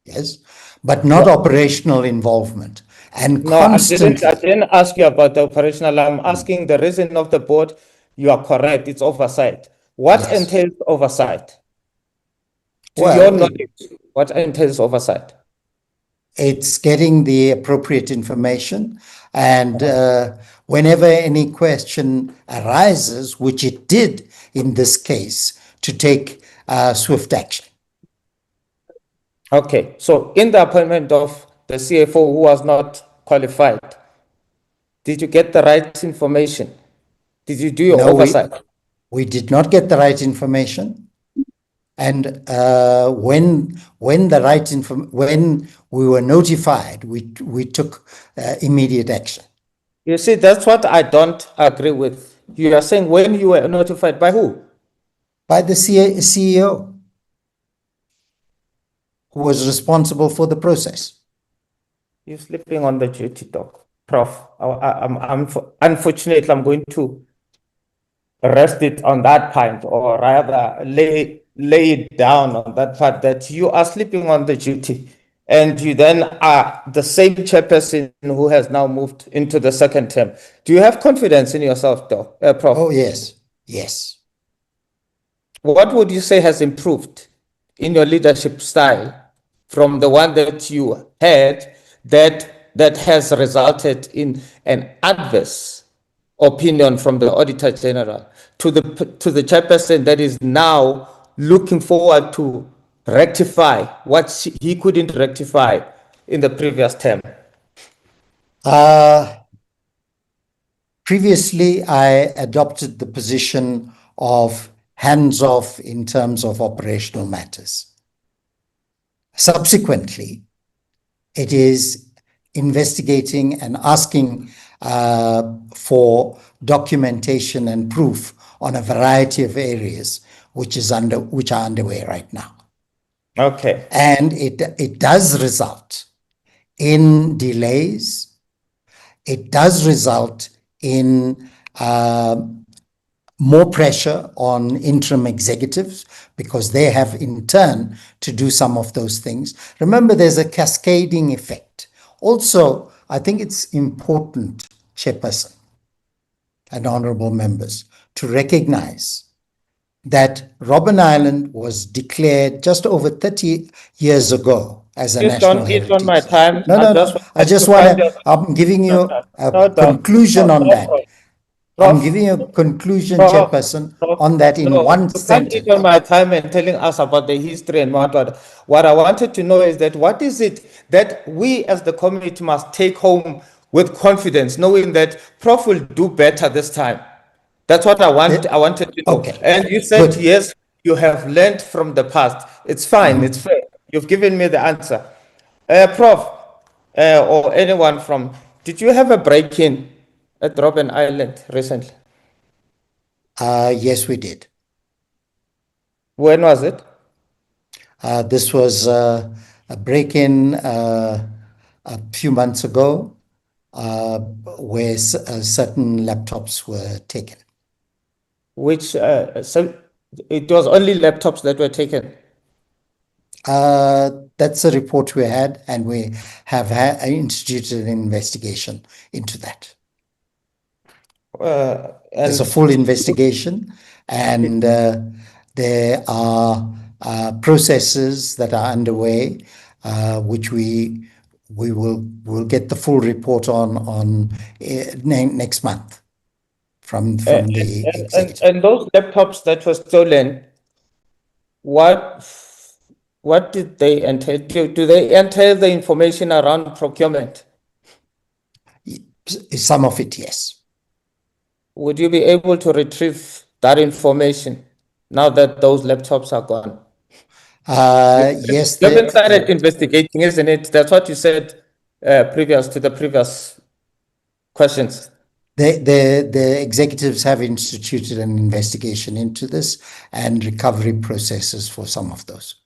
yes, but not operational involvement. And No, constantly. I didn't ask you about the operational. I'm asking the reason of the board. You are correct. It's oversight. What Yes. entails oversight? To Well, your knowledge, what entails oversight? It's getting the appropriate information, and whenever any question arises, which it did in this case, to take swift action. Okay, so in the appointment of the CFO who was not qualified, did you get the right information? Did you do your No, oversight? we did not get the right information. And when we were notified, we took immediate action. You see, that's what I don't agree with. You are saying when you were notified by who? By the CEO, who was responsible for the process. You're sleeping on the duty, dog. Prof, unfortunately, I'm going to rest it on that point, or rather lay it down on that part, that you are sleeping on the duty and you then are the same chairperson who has now moved into the second term. Do you have confidence in yourself, Prof? Oh, yes. Yes. What would you say has improved in your leadership style from the one that you had that has resulted in an adverse opinion from the Auditor General to the chairperson that is now looking forward to rectify what he couldn't rectify in the previous term? Previously, I adopted the position of hands-off in terms of operational matters. Subsequently, it is investigating and asking for documentation and proof on a variety of areas which are underway right now. Okay. And it does result in delays. It does result in more pressure on interim executives, because they have in turn to do some of those things. Remember, there's a cascading effect. Also, I think it's important, Chairperson and honorable members, to recognize that Robben Island was declared just over 30 years ago as a Please national don't eat on my heritage. time. No. I just want to, I'm giving you a conclusion on that. I'm giving you a conclusion, Chairperson, on that in one you can't eat sentence. on my time and telling us about the history and what. What I wanted to know is that what is it that we as the community must take home with confidence, knowing that Prof will do better this time. That's what I wanted to know. Okay. And you said, Good. yes, you have learned from the past. It's fine, it's fair. You've given me the answer. Prof, or anyone from, did you have a break-in at Robben Island recently? Yes, we did. When was it? This was a break-in a few months ago, where certain laptops were taken. So it was only laptops that were taken? That's a report we had, and we have instituted an investigation into that. There's a And full investigation, and there are processes that are underway, which we'll get the full report on next month from the executive. and those laptops that were stolen, what did they entail? Do they entail the information around procurement? Some of it, yes. Would you be able to retrieve that information now that those laptops are gone? Yes, You haven't started investigating, isn't it? That's what you said previous to the previous questions. the executives have instituted an investigation into this and recovery processes for some of those.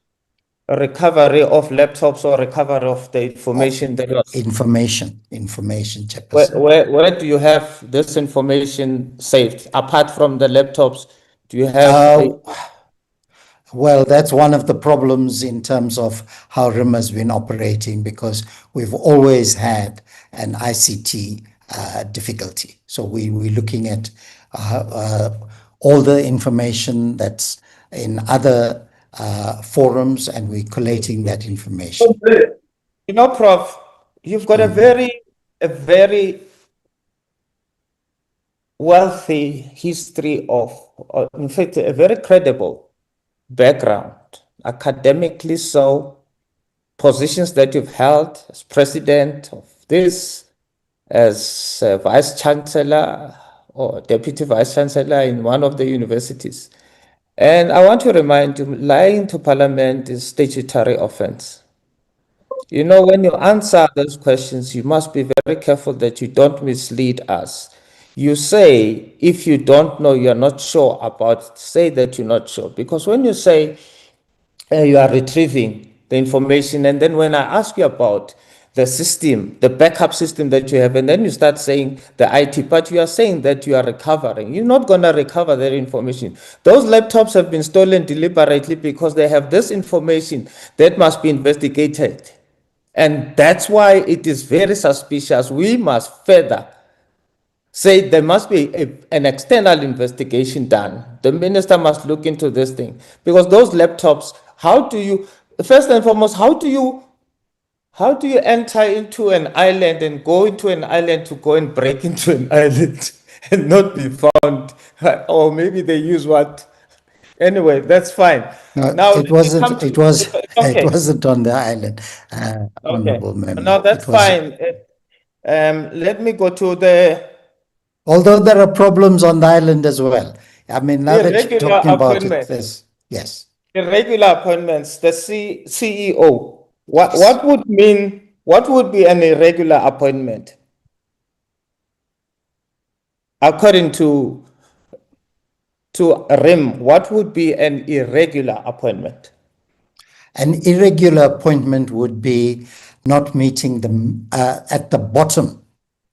A recovery of laptops or recovery of the information that was information, Chairperson. where do you have this information saved apart from the laptops? Do you have Well, that's one of the problems in terms of how RIM has been operating, because we've always had an ICT difficulty. So we're looking at all the information that's in other forums, and we're collating that information. You know, Prof, you've got a very wealthy history of, in fact, a very credible background, academically so, positions that you've held as president of this, as vice chancellor or deputy vice chancellor in one of the universities. And I want to remind you, lying to parliament is statutory offense. You know, when you answer those questions, you must be very careful that you don't mislead us. You say, if you don't know, you're not sure about it, say that you're not sure. Because when you say you are retrieving the information, and then when I ask you about the system, the backup system that you have, and then you start saying the IT, but you are saying that you are recovering. You're not going to recover that information. Those laptops have been stolen deliberately because they have this information that must be investigated. And that's why it is very suspicious. We must further say there must be an external investigation done. The minister must look into this thing, because those laptops, how do you, first and foremost, how do you enter into an island and go into an island to go and break into an island and not be found? Or maybe they use what? Anyway, that's fine. No, Now it wasn't. It was. okay. It wasn't on the island, honourable member. No, that's fine. Let me go to the. Although there are problems on the island as well. I mean, now that you're Irregular talking about it, appointment. there's yes. Irregular appointments. The CEO. What would mean? What would be an irregular appointment? According to RIM, what would be an irregular appointment? An irregular appointment would be not meeting the at the bottom,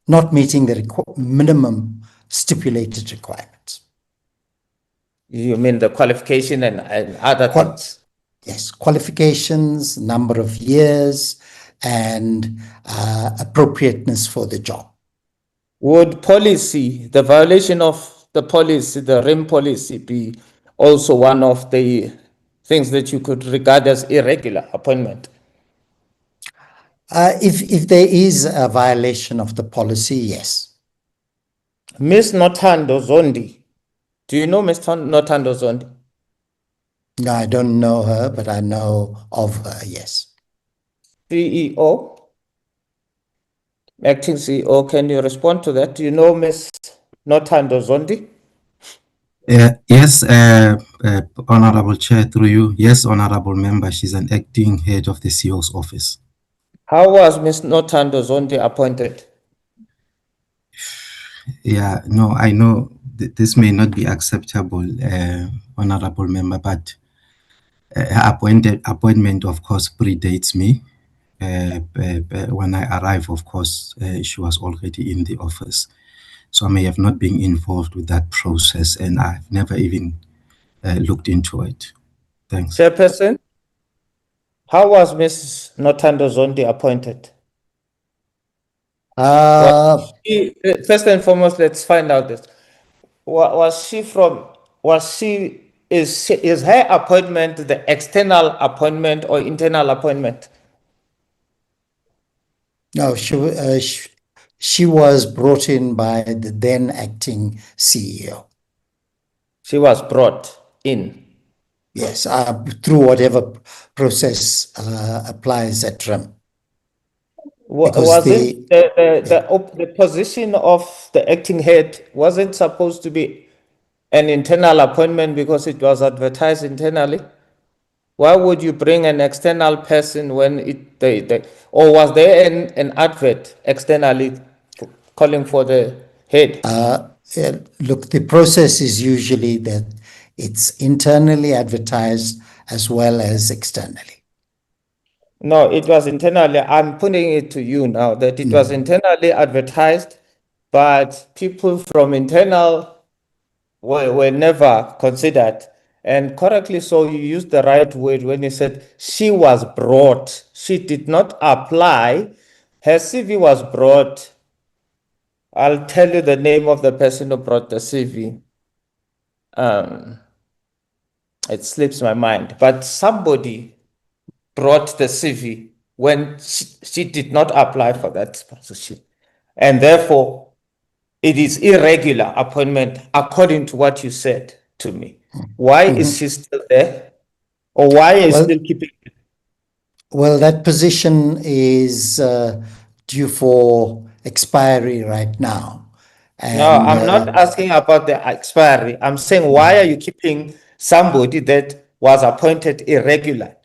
not meeting the minimum stipulated requirements. You mean the qualification and other things? Yes, qualifications, number of years, and appropriateness for the job. Would policy, the violation of the policy, the RIM policy, be also one of the things that you could regard as irregular appointment? If there is a violation of the policy, yes. Ms. Nothando Zondi, do you know Ms. Nothando Zondi? No, I don't know her, but I know of her, yes. CEO, acting CEO, can you respond to that? Do you know Ms. Nothando Zondi? Yes, Honorable Chair, through you. Yes, Honorable Member, she's an acting head of the CEO's office. How was Ms. Nothando Zondi appointed? Yeah, no, I know this may not be acceptable, Honorable Member, but her appointment, of course, predates me. When I arrived, of course, she was already in the office. So I may have not been involved with that process, and I've never even looked into it. Thanks. Chairperson, how was Ms. Nothando Zondi appointed? Uh, First and foremost, let's find out this. Is her appointment the external appointment or internal appointment? no, she was brought in by the then acting CEO. She was brought in. Yes, through whatever process applies at RIM. Wasn't the position of the acting head wasn't supposed to be an internal appointment because it was advertised internally? Why would you bring an external person when or was there an advert externally calling for the head? Look, the process is usually that it's internally advertised as well as externally. No, it was internally. I'm putting it to you now that it was internally advertised, but people from internal were never considered. And correctly so, you used the right word when you said she was brought. She did not apply. Her CV was brought. I'll tell you the name of the person who brought the CV. It slips my mind, but somebody brought the CV when she did not apply for that sponsorship. And therefore, it is irregular appointment according to what you said to me. Why is she still there? Or why is still keeping it? Well, that position is due for expiry right now. No, I'm not asking about the expiry. I'm saying, why are you keeping somebody that was appointed irregular?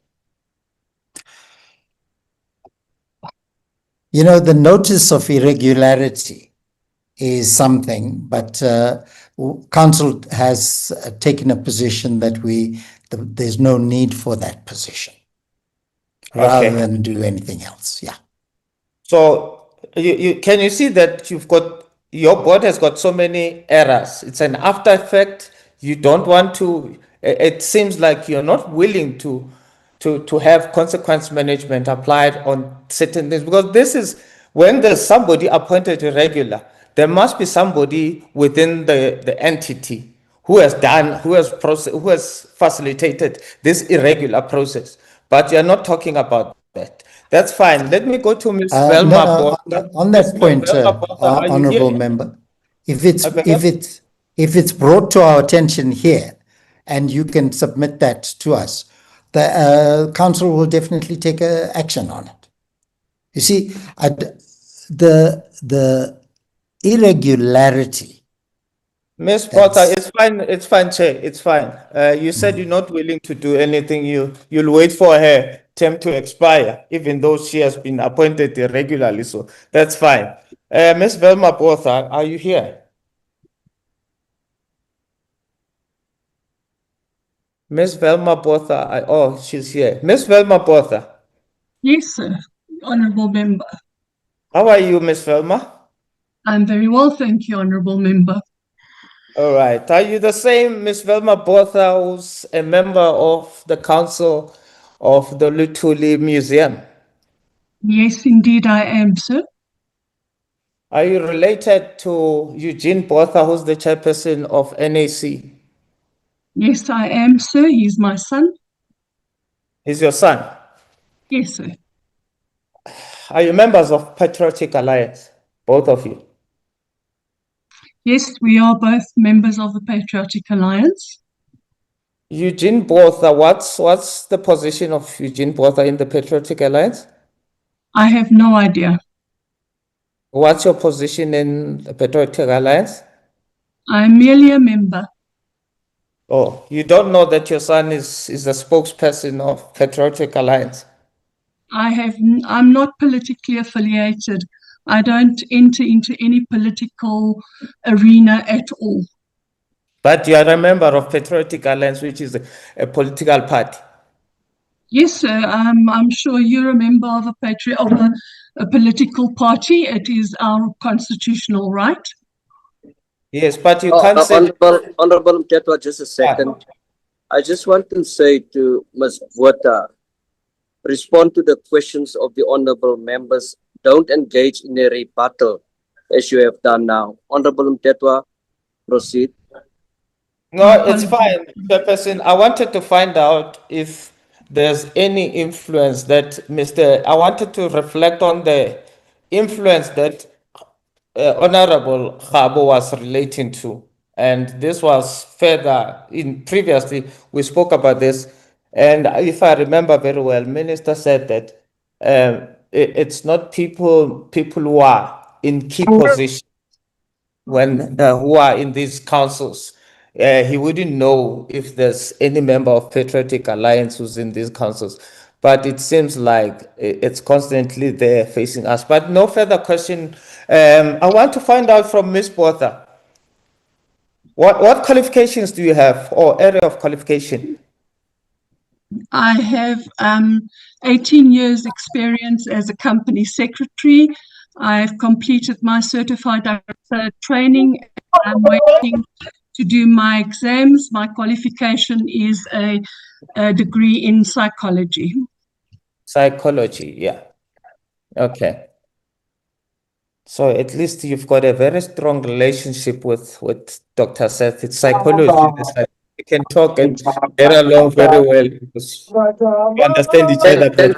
You know, the notice of irregularity is something, but council has taken a position that there's no need for that position rather than do anything else. Yeah. So can you see that your board has got so many errors? It's an after effect. You don't want to. It seems like you're not willing to have consequence management applied on certain things, because this is when there's somebody appointed irregular, there must be somebody within the entity who has facilitated this irregular process. But you're not talking about that. That's fine. Let me go to Ms. Velma Botha. On that point, Honorable Member, if it's brought to our attention here, and you can submit that to us, the council will definitely take action on it. You see, the irregularity. Ms. Potter, it's fine, Chair, it's fine. You said you're not willing to do anything. You'll wait for her term to expire, even though she has been appointed irregularly. So that's fine. Ms. Velma Potter, are you here? Ms. Velma Botha, she's here. Ms. Velma Botha. Yes, sir. Honourable Member. How are you, Ms. Velma? I'm very well, thank you, Honourable Member. All right. Are you the same Ms. Velma Botha, who's a member of the Council of the Luthuli Museum? Yes, indeed I am, sir. Are you related to Eugene Botha, who's the chairperson of NAC? Yes, I am, sir. He's my son. He's your son? Yes, sir. Are you members of Patriotic Alliance, both of you? Yes, we are both members of the Patriotic Alliance. Eugene Botha, what's the position of Eugene Botha in the Patriotic Alliance? I have no idea. What's your position in the Patriotic Alliance? I'm merely a member. Oh, you don't know that your son is a spokesperson of Patriotic Alliance? I'm not politically affiliated. I don't enter into any political arena at all. But you are a member of Patriotic Alliance, which is a political party. Yes, sir. I'm sure you're a member of a political party. It is our constitutional right. Yes, but you can't say... Honorable Mtetwa, just a second. I just want to say to Ms. Botha, respond to the questions of the honorable members don't engage in a rebuttal as you have done now. Honorable Mtetwa, proceed. No, My it's apologies. fine, Chairperson. I wanted to find out if there's any influence that I wanted to reflect on the influence that Honorable Khabo was relating to. And this was further in previously, we spoke about this. And if I remember very well, Minister said that it's not people who are in key positions when who are in these councils. He wouldn't know if there's any member of Patriotic Alliance who's in these councils, but it seems like it's constantly there facing us. But no further question. I want to find out from Ms. Botha, what qualifications do you have or area of qualification? I have 18 years experience as a company secretary. I've completed my certified director training. I'm waiting to do my exams. My qualification is a degree in psychology. Psychology, yeah. Okay. So at least you've got a very strong relationship with Dr. Seth. It's psychology. It's like we can talk and get along very well because we understand each other Can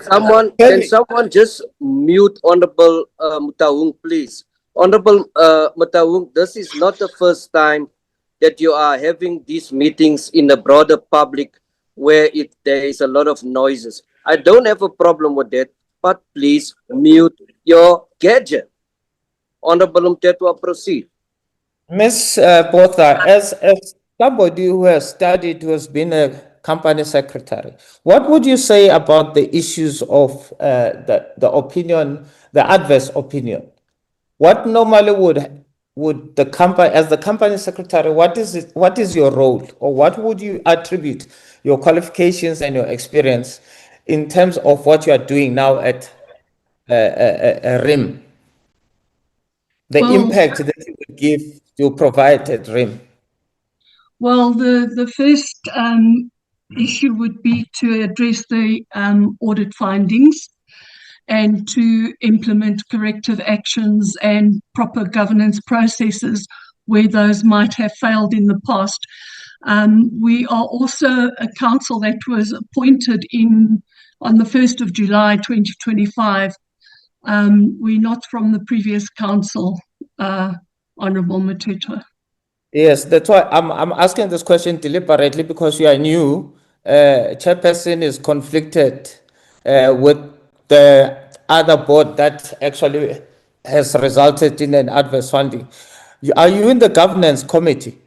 better. someone just mute Honorable Mutaung, please? Honorable Mutaung, this is not the first time that you are having these meetings in the broader public where there is a lot of noises. I don't have a problem with that, but please mute your gadget. Honorable Mtetwa, proceed. Ms. Botha, as somebody who has studied, who has been a company secretary, what would you say about the issues of the opinion, the adverse opinion? What normally would the company, as the company secretary, what is your role, or what would you attribute your qualifications and your experience in terms of what you are doing now at RIM? The impact that you would give, you provide at RIM. Well, the first issue would be to address the audit findings and to implement corrective actions and proper governance processes where those might have failed in the past. We are also a council that was appointed on the 1st of July 2025. We're not from the previous council, Honourable Mtetwa. Yes, that's why I'm asking this question deliberately, because you are new. Chairperson is conflicted with the other board that actually has resulted in an adverse funding. Are you in the governance committee?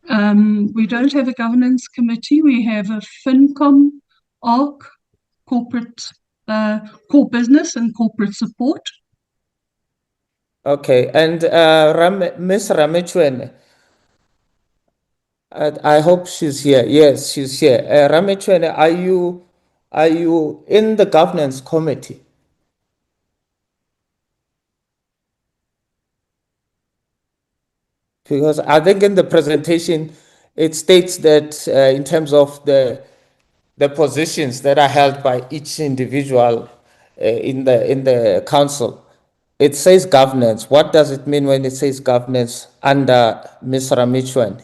We don't have a governance committee. We have a FinCom, ARC, corporate, core business and corporate support. Okay, and Ms. Ramechwen, I hope she's here. Yes, she's here. Ramechwen, are you in the governance committee? Because I think in the presentation, it states that in terms of the positions that are held by each individual in the council, it says governance. What does it mean when it says governance under Ms. Ramechwen?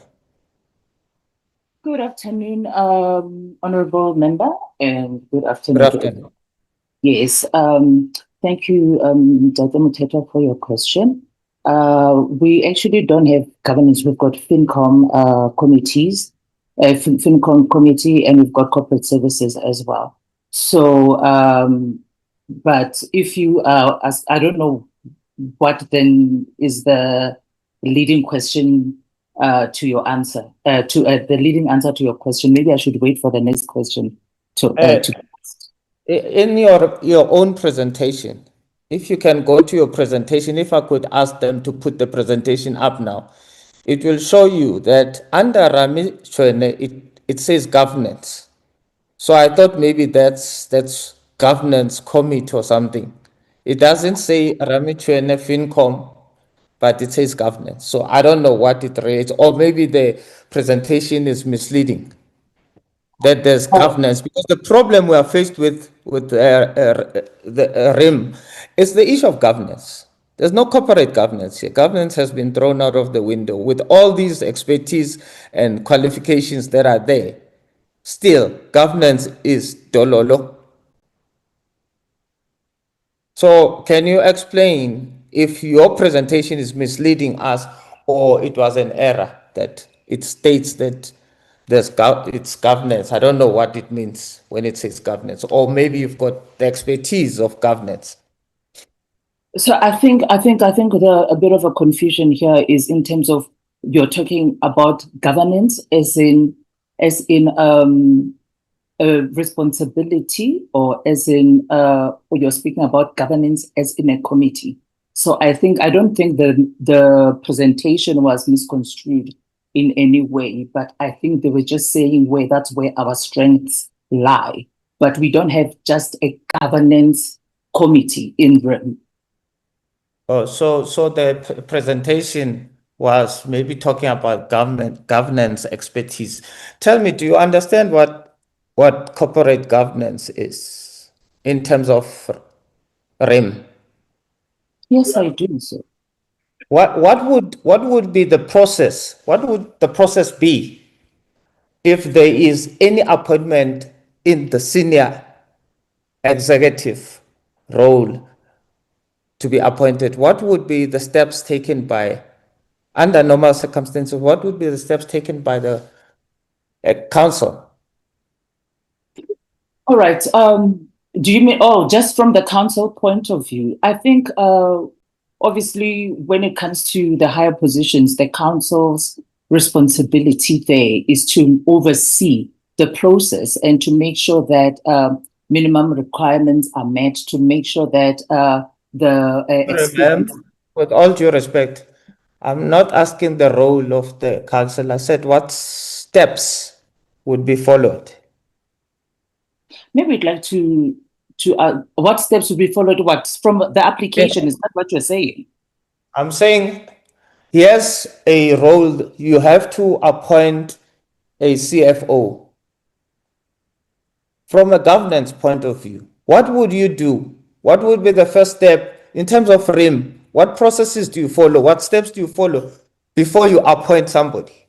Good afternoon, honorable member, and good afternoon. Good afternoon. Yes, thank you, Dr. Muteta, for your question. We actually don't have governance. We've got FinCom committees, FinCom committee, and we've got corporate services as well. So, but if you I don't know what then is the leading question to your answer, the leading answer to your question. Maybe I should wait for the next question to in your own presentation, if you can go to your presentation, if I could ask them to put the presentation up now, it will show you that under Ramechwen, it says governance. So I thought maybe that's governance committee or something. It doesn't say Ramechwen FinCom, but it says governance. So I don't know what it relates, or maybe the presentation is misleading. that there's governance, because the problem we are faced with the RIM is the issue of governance. There's no corporate governance here. Governance has been thrown out of the window with all these expertise and qualifications that are there. Still, governance is dololo. So can you explain if your presentation is misleading us or it was an error that it states that it's governance? I don't know what it means when it says governance, or maybe you've got the expertise of governance. So I think a bit of a confusion here is in terms of you're talking about governance as in a responsibility, or as in or you're speaking about governance as in a committee. So I don't think the presentation was misconstrued in any way, but I think they were just saying that's where our strengths lie. But we don't have just a governance committee in Britain. Oh, so the presentation was maybe talking about governance expertise. Tell me, do you understand what corporate governance is in terms of RIM? Yes, I do. So What would be the process? What would the process be if there is any appointment in the senior executive role to be appointed? What would be the steps taken by, under normal circumstances, what would be the steps taken by the council? all right. Do you mean, just from the council point of view? I think obviously when it comes to the higher positions, the council's responsibility there is to oversee the process and to make sure that minimum requirements are met, to make sure that with all due respect, I'm not asking the role of the council. I said what steps would be followed. Maybe we'd like to what steps would be followed? What from the application? Is that what you're saying? I'm saying, here's a role. You have to appoint a CFO. From a governance point of view, what would you do? What would be the first step in terms of RIM? What processes do you follow? What steps do you follow before you appoint somebody?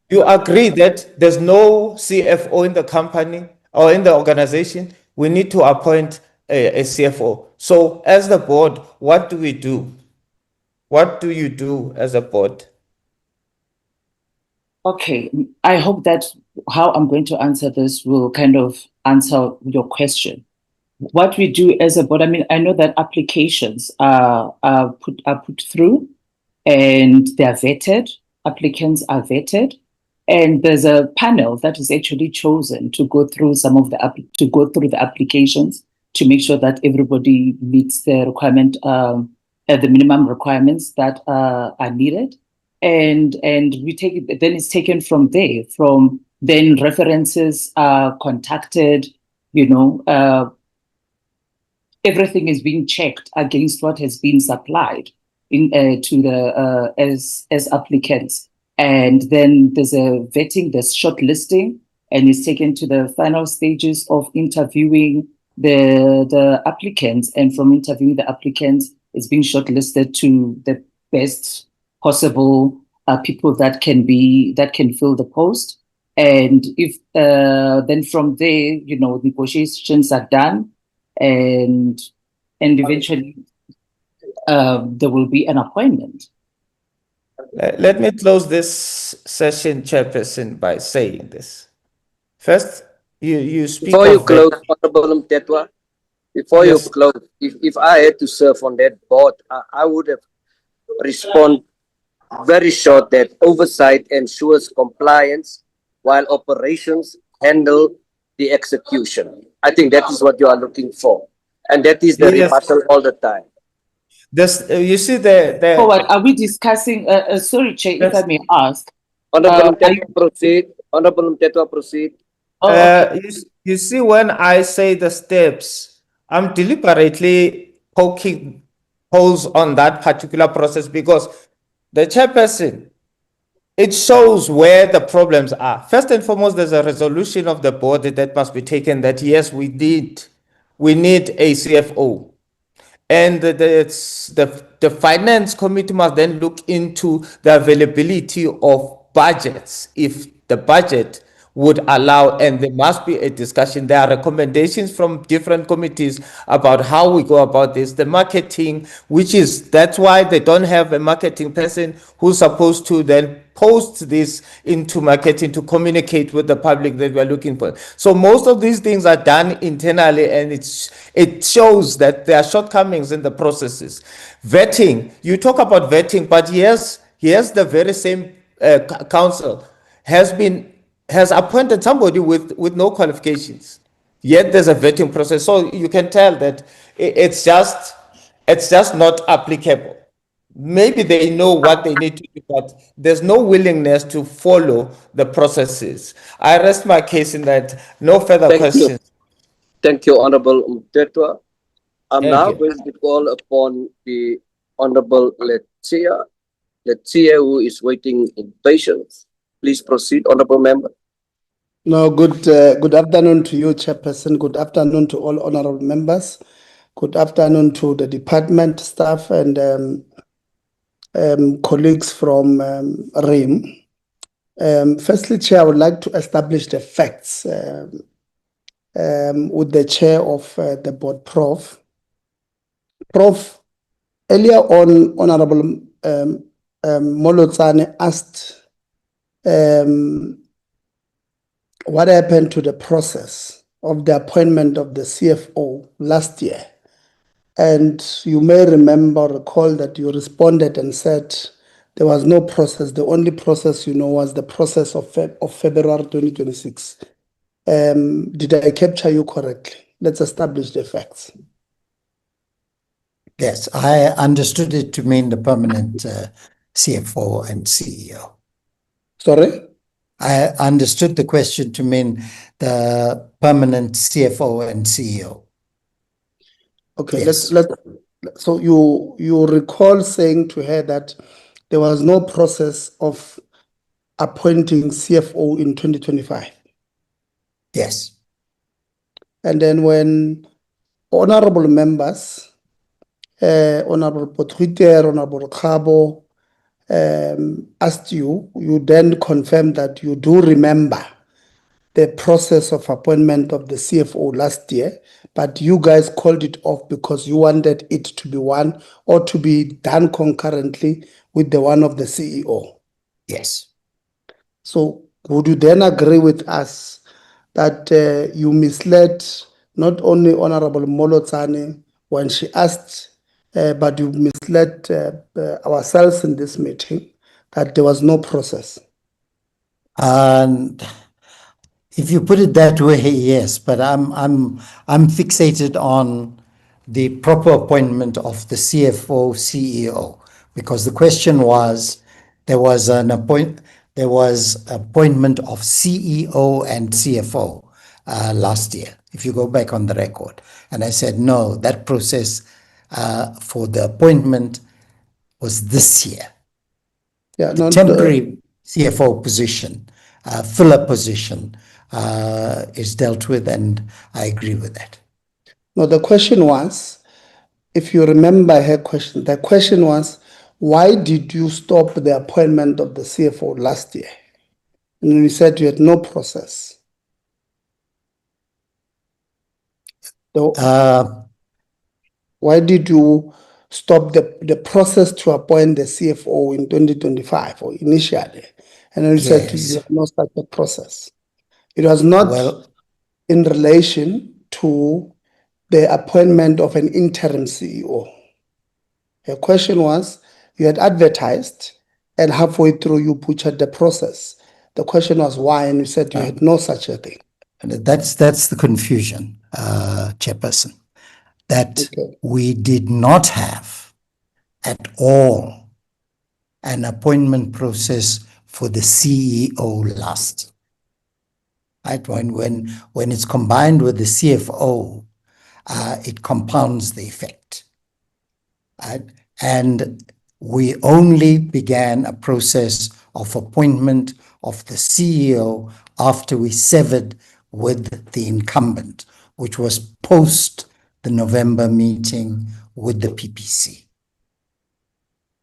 You agree that there's no CFO in the company or in the organization. We need to appoint a CFO. So as the board, what do we do? What do you do as a board? Okay, I hope that how I'm going to answer this will kind of answer your question. What we do as a board, I mean, I know that applications are put through and they're vetted, applicants are vetted, and there's a panel that is actually chosen to go through the applications to make sure that everybody meets the requirement, the minimum requirements that are needed. And we take it, then it's taken from there. From then references are contacted, everything is being checked against what has been supplied to the as applicants. And then there's a vetting, there's shortlisting, and it's taken to the final stages of interviewing the applicants. And from interviewing the applicants, it's being shortlisted to the best possible people that can fill the post. And if then from there, negotiations are done, and eventually there will be an appointment. Let me close this session, Chairperson, by saying this. First, you speak before you of close, Honorable Mtetwa, before Yes. you close, if I had to serve on that board, I would have responded very short that oversight ensures compliance while operations handle the execution. I think that is what you are looking for. And that is the Yes. rebuttal all the time. This, you see the What are we discussing? Sorry, Chair, if I may ask. Honorable Mtetwa, proceed. Honorable Mtetwa, proceed. Okay. You see, when I say the steps, I'm deliberately poking holes on that particular process because the chairperson it shows where the problems are. First and foremost, there's a resolution of the board that must be taken that yes, we need a CFO. And the finance committee must then look into the availability of budgets if the budget would allow, and there must be a discussion. There are recommendations from different committees about how we go about this. The marketing, that's why they don't have a marketing person who's supposed to then post this into marketing to communicate with the public that we're looking for. So most of these things are done internally, and it shows that there are shortcomings in the processes. Vetting, you talk about vetting, but here's the very same council has appointed somebody with no qualifications. Yet there's a vetting process. So you can tell that it's just not applicable. Maybe they know what they need to do, but there's no willingness to follow the processes. I rest my case in that. No further Thank you. questions. Thank you, Honorable Mtetwa. I'm Thank now you. going to call upon the Honorable Letsia, who is waiting in patience. Please proceed, Honorable Member. No, good afternoon to you, Chairperson. Good afternoon to all honorable members. Good afternoon to the department staff and colleagues from RIM. Firstly, Chair, I would like to establish the facts with the chair of the board, Prof. Prof, earlier on, Honorable Molotsane asked what happened to the process of the appointment of the CFO last year. And you may recall that you responded and said there was no process. The only process was the process of February 2026. Did I capture you correctly? Let's establish the facts. Yes, I understood it to mean the permanent CFO and CEO. Sorry? I understood the question to mean the permanent CFO and CEO. Okay, yes. So you recall saying to her that there was no process of appointing CFO in 2025. Yes. And then when honorable members, Honorable Potruiter, Honorable Khabo, asked you, you then confirmed that you do remember the process of appointment of the CFO last year, but you guys called it off because you wanted it to be one or to be done concurrently with the one of the CEO. Yes. So would you then agree with us that you misled not only Honorable Molotsane when she asked, but you misled ourselves in this meeting that there was no process? And if you put it that way, yes, but I'm fixated on the proper appointment of the CFO, CEO, because the question was there was appointment of CEO and CFO last year, if you go back on the record. And I said, no, that process for the appointment was this year. Yeah, the temporary CFO position, filler position is dealt with, and I agree with that. No, the question was, if you remember her question, the question was, why did you stop the appointment of the CFO last year? And you said you had no process. Why did you stop the process to appoint the CFO in 2025 or initially? And then you said you had not started the process. It was not in relation to the appointment of an interim CEO. The question was, you had advertised and halfway through you butchered the process. The question was why, and you said you had no such a thing. That's the confusion, Chairperson, that we did not have at all an appointment process for the CEO last. Right? When it's combined with the CFO, it compounds the effect. Right? And we only began a process of appointment of the CEO after we severed with the incumbent, which was post the November meeting with the PPC.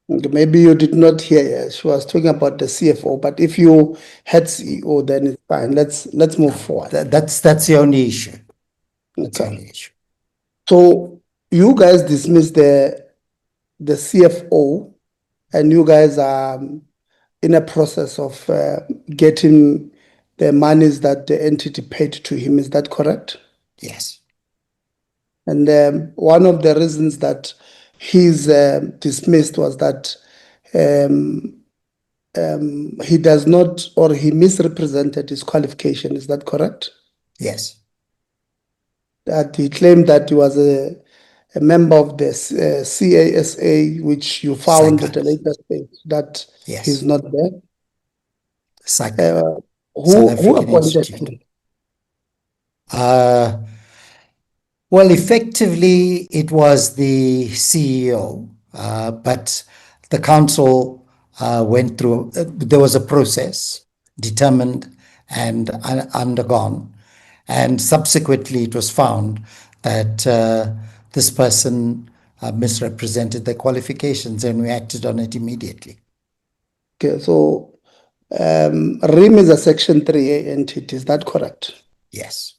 Maybe you did not hear her. She was talking about the CFO, but if you had CEO, then it's fine. Let's move forward. That's the only issue. That's the only issue. So you guys dismissed the CFO, and you guys are in a process of getting the monies that the entity paid to him. Is that correct? Yes. And one of the reasons that he's dismissed was that he does not, or he misrepresented his qualification. Is that correct? Yes. That he claimed that he was a member of the CASA, which you found at a later stage that he's not there. Who appointed him? Well, effectively, it was the CEO, but the council went through, there was a process determined and undergone, and subsequently it was found that this person misrepresented their qualifications, and we acted on it immediately. Okay, so RIM is a Section 3A entity, is that correct? Yes.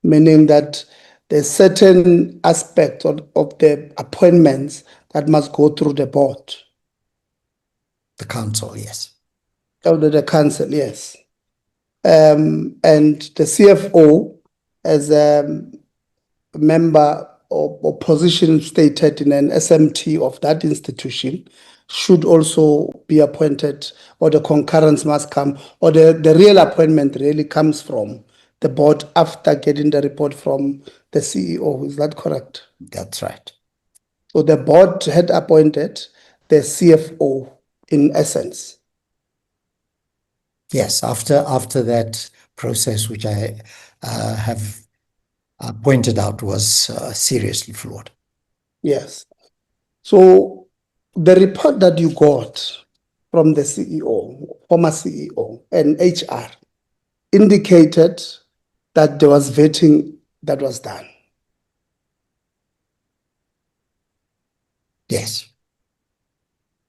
Meaning that there's certain aspects of the appointments that must go through the board. The council, yes. Oh, the council, yes. And the CFO, as a member or position stated in an SMT of that institution, should also be appointed, or the concurrence must come, or the real appointment really comes from the board after getting the report from the CEO. Is that correct? That's right. So the board had appointed the CFO in essence. Yes, after that process, which I have pointed out was seriously flawed. Yes. So the report that you got from the CEO, former CEO, and HR indicated that there was vetting that was done. Yes.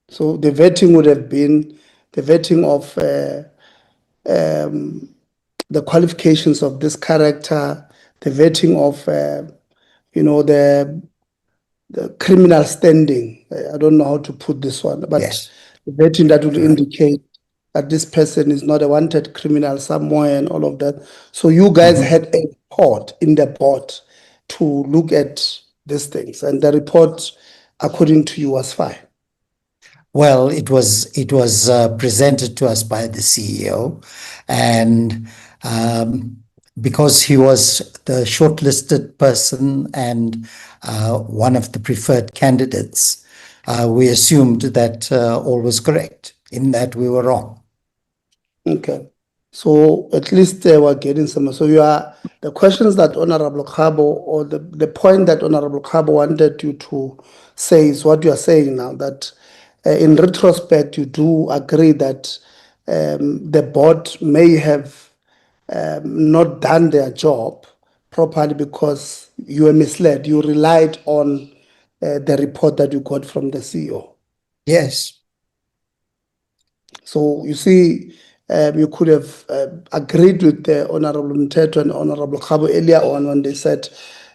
So the vetting would have been the vetting of the qualifications of this character, the vetting of the criminal standing. I don't know how to put this one, but the vetting that would indicate that this person is not a wanted criminal somewhere and all of that. So you guys had a report in the board to look at these things, and the report, according to you, was fine. Well, it was presented to us by the CEO, and because he was the shortlisted person and one of the preferred candidates, we assumed that all was correct. In that, we were wrong. Okay, so at least they were getting some. So you are the questions that Honorable Khabo, or the point that Honorable Khabo wanted you to say is what you are saying now, that in retrospect, you do agree that the board may have not done their job properly because you were misled. You relied on the report that you got from the CEO. Yes. So you see, you could have agreed with the Honorable Mteto and Honorable Khabo earlier on when they said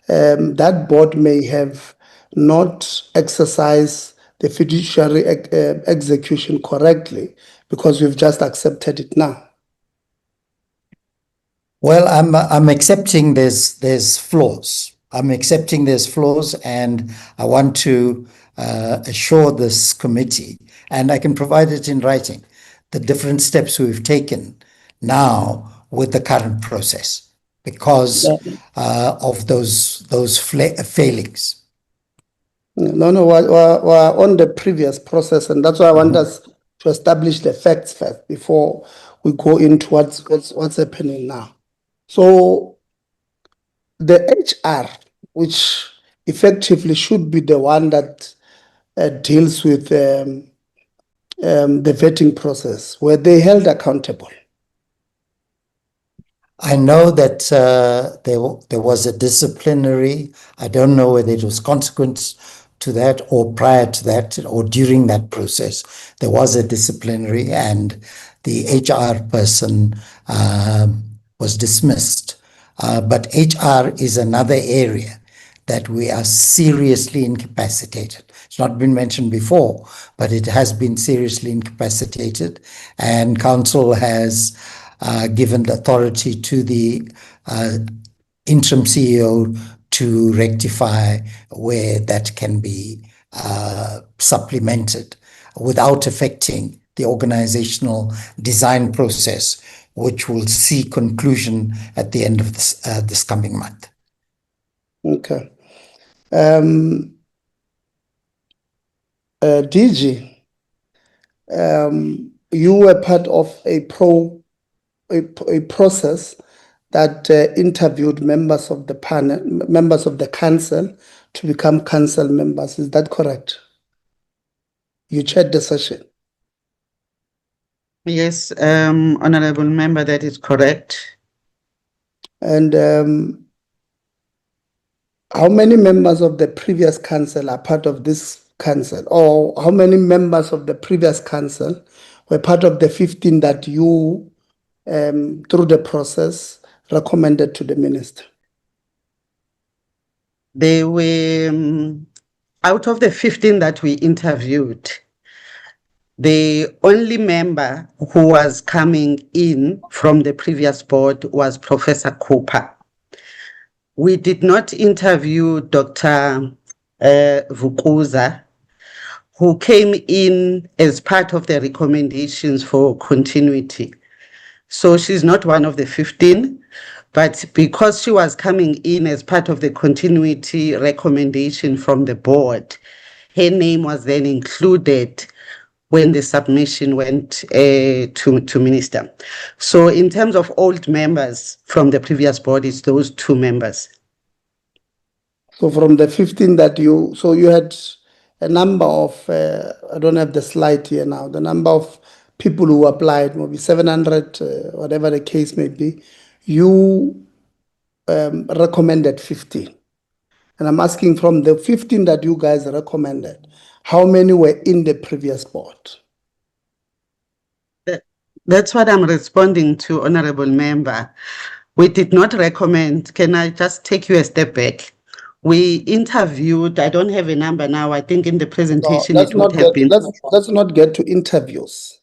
that board may have not exercised the fiduciary execution correctly because we've just accepted it now. Well, I'm accepting there's flaws. I'm accepting there's flaws, and I want to assure this committee, and I can provide it in writing, the different steps we've taken now with the current process because of those failings. No, we're on the previous process, and that's why I want us to establish the facts first before we go into what's happening now. So the HR, which effectively should be the one that deals with the vetting process? Were they held accountable? I know that there was a disciplinary. I don't know whether it was consequent to that or prior to that or during that process. There was a disciplinary and the HR person was dismissed. But HR is another area that we are seriously incapacitated. It's not been mentioned before, but it has been seriously incapacitated, and council has given the authority to the interim CEO to rectify where that can be supplemented without affecting the organizational design process, which will see conclusion at the end of this coming month. Okay. DG, you were part of a process that interviewed members of the panel, members of the council to become council members. Is that correct? You chaired the session. Yes, Honorable Member, that is correct. And how many members of the previous council are part of this council? Or how many members of the previous council were part of the 15 that you, through the process, recommended to the minister? They were, out of the 15 that we interviewed, the only member who was coming in from the previous board was Professor Cooper. We did not interview Dr. Vukuza, who came in as part of the recommendations for continuity. So she's not one of the 15, but because she was coming in as part of the continuity recommendation from the board, her name was then included when the submission went to minister. So in terms of old members from the previous board, it's those 2 members. So from the 15 that you had a number of, I don't have the slide here now, the number of people who applied, maybe 700, whatever the case may be, you recommended 15. And I'm asking, from the 15 that you guys recommended, how many were in the previous board? That's what I'm responding to, Honorable Member. We did not recommend. Can I just take you a step back? We interviewed, I don't have a number now, I think in the presentation No, it would have been. let's not get to interviews.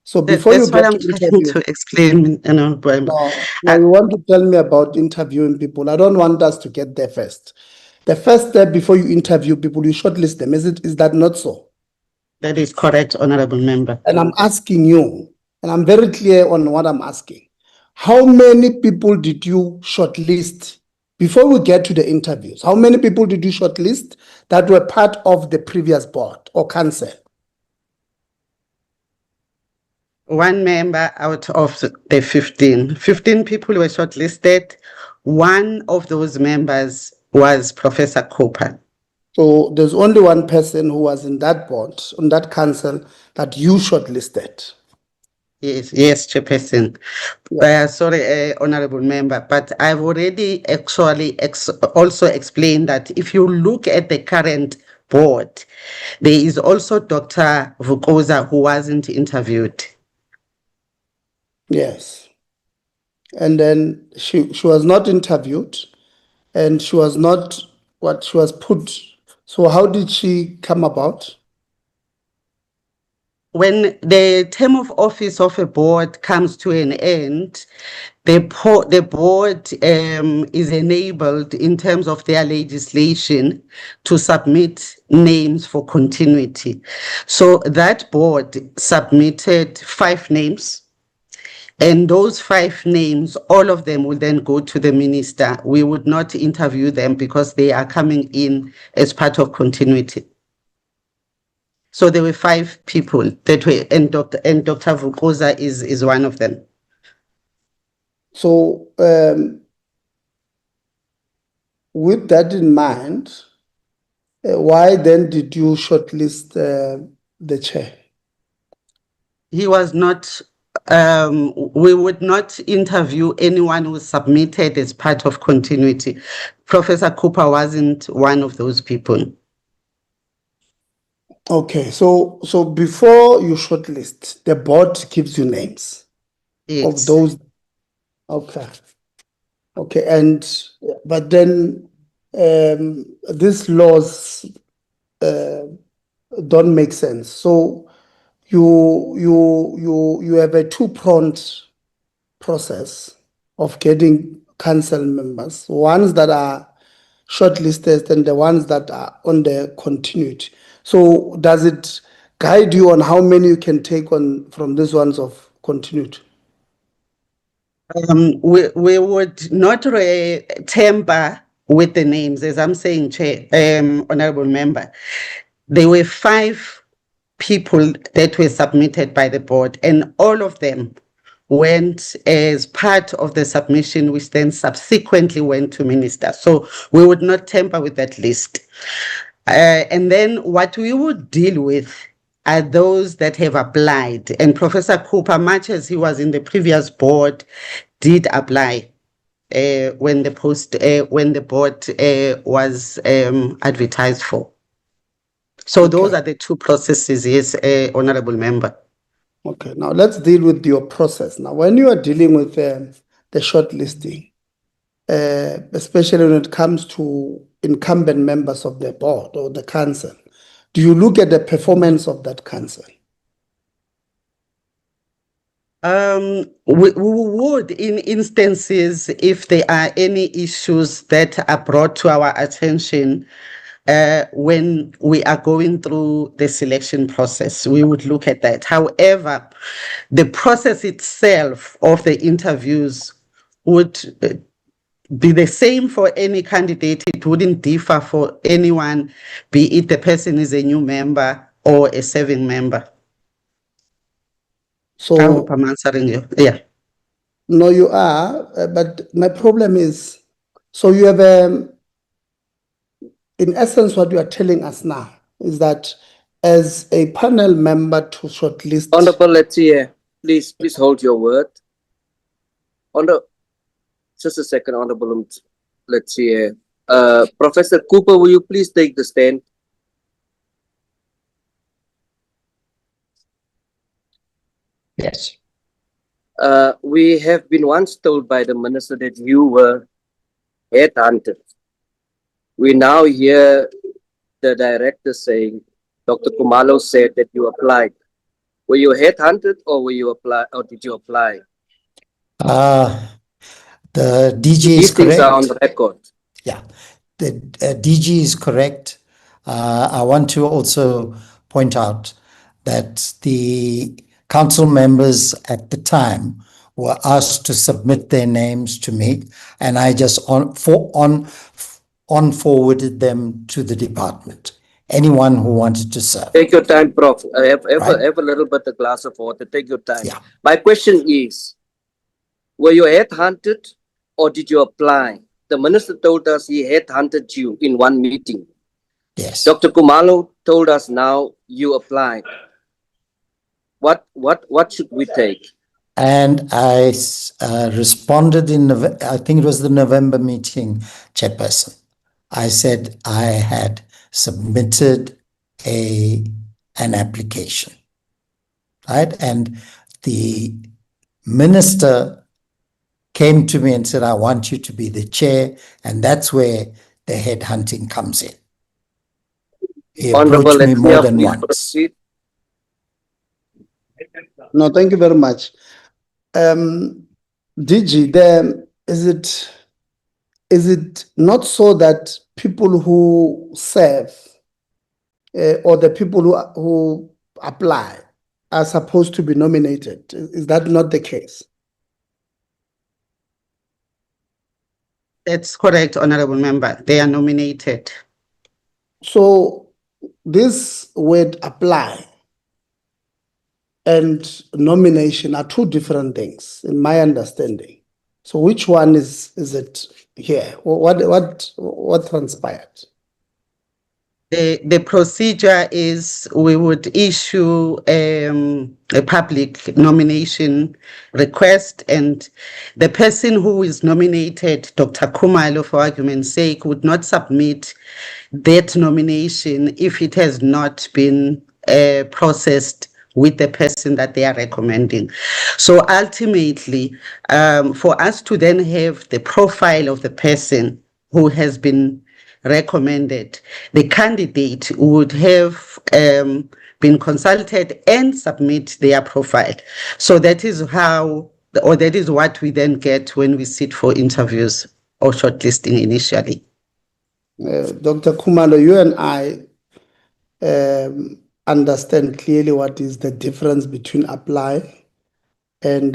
So before That's you get what I'm to trying interviews, to explain. no, you want to tell me about interviewing people. I don't want us to get there first. The first step before you interview people, you shortlist them. Is that not so? That is correct, Honorable Member. And I'm asking you, and I'm very clear on what I'm asking. How many people did you shortlist before we get to the interviews? How many people did you shortlist that were part of the previous board or council? 1 member out of the 15. 15 people were shortlisted. 1 of those members was Professor Cooper. So there's only 1 person who was in that board, on that council, that you shortlisted. Yes, Chairperson. Sorry, Honorable Member, but I've already actually also explained that if you look at the current board, there is also Dr. Vukoza who wasn't interviewed. Yes. And then she was not interviewed, and she was not what she was put. So how did she come about? When the term of office of a board comes to an end, the board is enabled in terms of their legislation to submit names for continuity. So that board submitted 5 names. And those 5 names, all of them will then go to the minister. We would not interview them because they are coming in as part of continuity. So there were 5 people that were, and Dr. Vukoza is one of them. So with that in mind, why then did you shortlist the chair? he was not, we would not interview anyone who submitted as part of continuity. Professor Cooper wasn't one of those people. Okay, so before you shortlist, the board gives you names of those. Okay. Okay, and but then these laws don't make sense. So you have a two-pronged process of getting council members, ones that are shortlisted and the ones that are on the continuity. So does it guide you on how many you can take on from these ones of continuity? We would not tamper with the names, as I'm saying, Chair, Honorable Member. There were 5 people that were submitted by the board, and all of them went as part of the submission, which then subsequently went to minister. So we would not tamper with that list. And then what we would deal with are those that have applied. And Professor Cooper, much as he was in the previous board, did apply when the board was advertised for. So those are the two processes, yes, Honorable Member. Okay, now let's deal with your process. Now, when you are dealing with the shortlisting, especially when it comes to incumbent members of the board or the council, do you look at the performance of that council? We would, in instances, if there are any issues that are brought to our attention when we are going through the selection process, we would look at that. However, the process itself of the interviews would be the same for any candidate. It wouldn't differ for anyone, be it the person is a new member or a serving member. So I hope I'm answering you. Yeah. No, you are, but my problem is, so you have, in essence, what you are telling us now is that as a panel member to shortlist. Honorable, let's see here. Please hold your word. Just a second, Honorable. Let's see here. Professor Cooper, will you please take the stand? Yes. We have been once told by the minister that you were headhunted. We now hear the director saying, Dr. Kumalo said that you applied. Were you headhunted or did you apply? The DG is These things correct. are on the record. Yeah, the DG is correct. I want to also point out that the council members at the time were asked to submit their names to me, and I just forwarded them to the department. Anyone who wanted to serve. Take your time, Prof. Have a little bit of glass of water. Take your time. Yeah. My question is, were you headhunted or did you apply? The minister told us he headhunted you in one meeting. Yes. Dr. Kumalo told us now you applied. What should we take? And I responded I think it was the November meeting, Chairperson. I said I had submitted an application, right? And the minister came to me and said, I want you to be the chair, and that's where the headhunting comes in. He approached me more than once. Proceed. No, thank you very much. DG, is it not so that people who serve or the people who apply are supposed to be nominated? Is that not the case? That's correct, Honorable Member. They are nominated. So this word apply and nomination are two different things, in my understanding. So which one is it here? What transpired? The procedure is we would issue a public nomination request, and the person who is nominated, Dr. Khumalo, for argument's sake, would not submit that nomination if it has not been processed with the person that they are recommending. So ultimately, for us to then have the profile of the person who has been recommended, the candidate would have been consulted and submit their profile. So that is how, or that is what we then get when we sit for interviews or shortlisting initially. Dr. Khumalo, you and I understand clearly what is the difference between apply and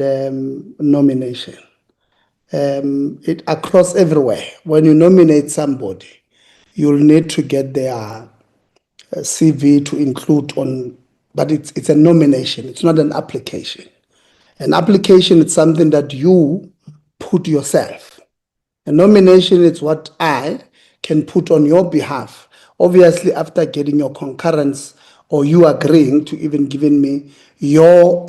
nomination. It across everywhere. When you nominate somebody, you'll need to get their CV to include on, but it's a nomination. It's not an application. An application is something that you put yourself. A nomination is what I can put on your behalf, obviously after getting your concurrence or you agreeing to even giving me your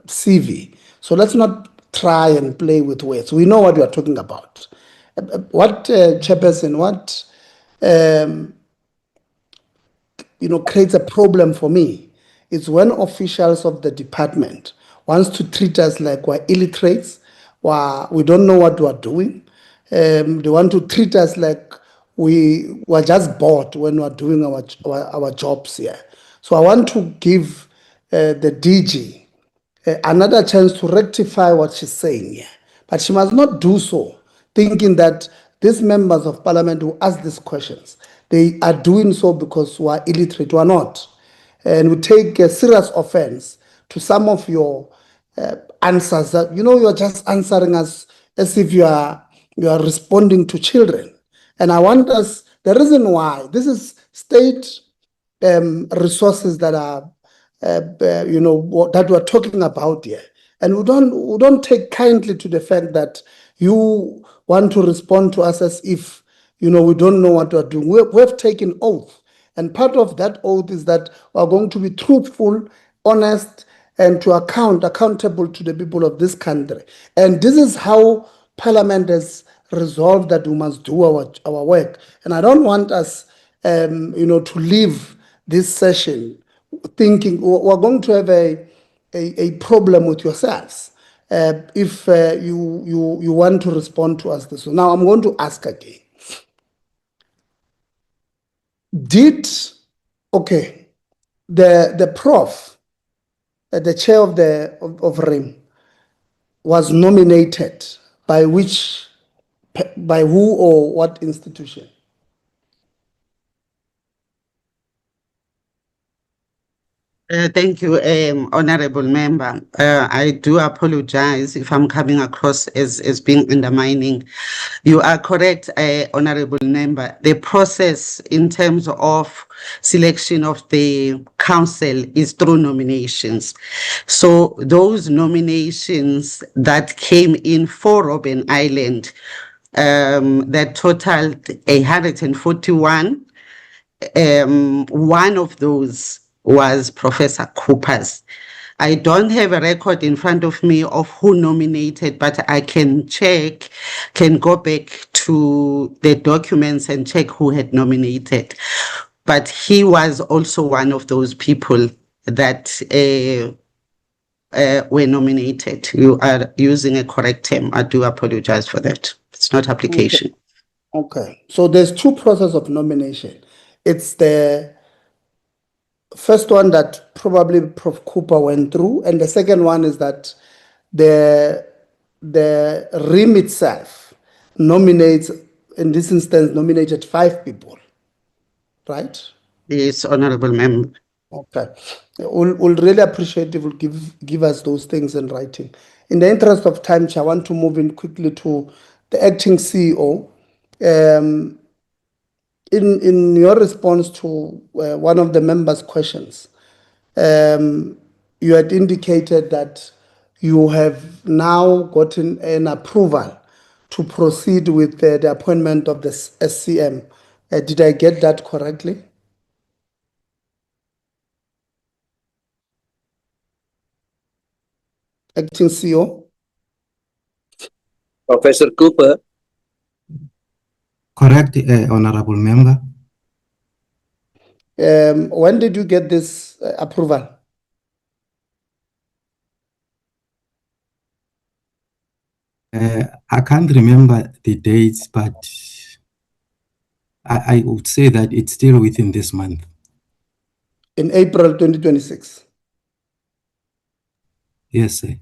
CV. So let's not try and play with words. We know what we are talking about. What Chairperson, what creates a problem for me is when officials of the department wants to treat us like we're illiterates, we don't know what we're doing. They want to treat us like we were just bored when we're doing our jobs here. So I want to give the DG another chance to rectify what she's saying here. But she must not do so thinking that these members of parliament who ask these questions, they are doing so because we are illiterate. We are not. And we take a serious offense to some of your answers that, you are just answering us as if you are responding to children. And I want us, the reason why, this is state resources that are, that we're talking about here. And we don't take kindly to the fact that you want to respond to us as if, we don't know what we're doing. We've taken oath. And part of that oath is that we're going to be truthful, honest, and accountable to the people of this country. And this is how Parliament has resolved that we must do our work. And I don't want us, to leave this session thinking we're going to have a problem with yourselves if you want to respond to us this way. Now I'm going to ask again. The prof, the chair of RIM, was nominated by who or what institution? Thank you, Honorable Member. I do apologize if I'm coming across as being undermining. You are correct, Honorable Member. The process in terms of selection of the council is through nominations. So those nominations that came in for Robben Island, that totaled 141. One of those was Professor Cooper's. I don't have a record in front of me of who nominated, but I can go back to the documents and check who had nominated. But he was also one of those people that were nominated. You are using a correct term. I do apologize for that. It's not application. Okay. So there's two processes of nomination. It's the first one that probably Prof. Cooper went through, and the second one is that the RIM itself nominates, in this instance, nominated 5 people, right? Yes, Honorable Member. Okay. We'll really appreciate if you give us those things in writing. In the interest of time, I want to move in quickly to the acting CEO. In your response to one of the members' questions, you had indicated that you have now gotten an approval to proceed with the appointment of the SCM. Did I get that correctly? acting CEO? Professor Cooper. Correct, Honorable Member. When did you get this approval? I can't remember the dates, but I would say that it's still within this month. In April 2026? Yes, sir.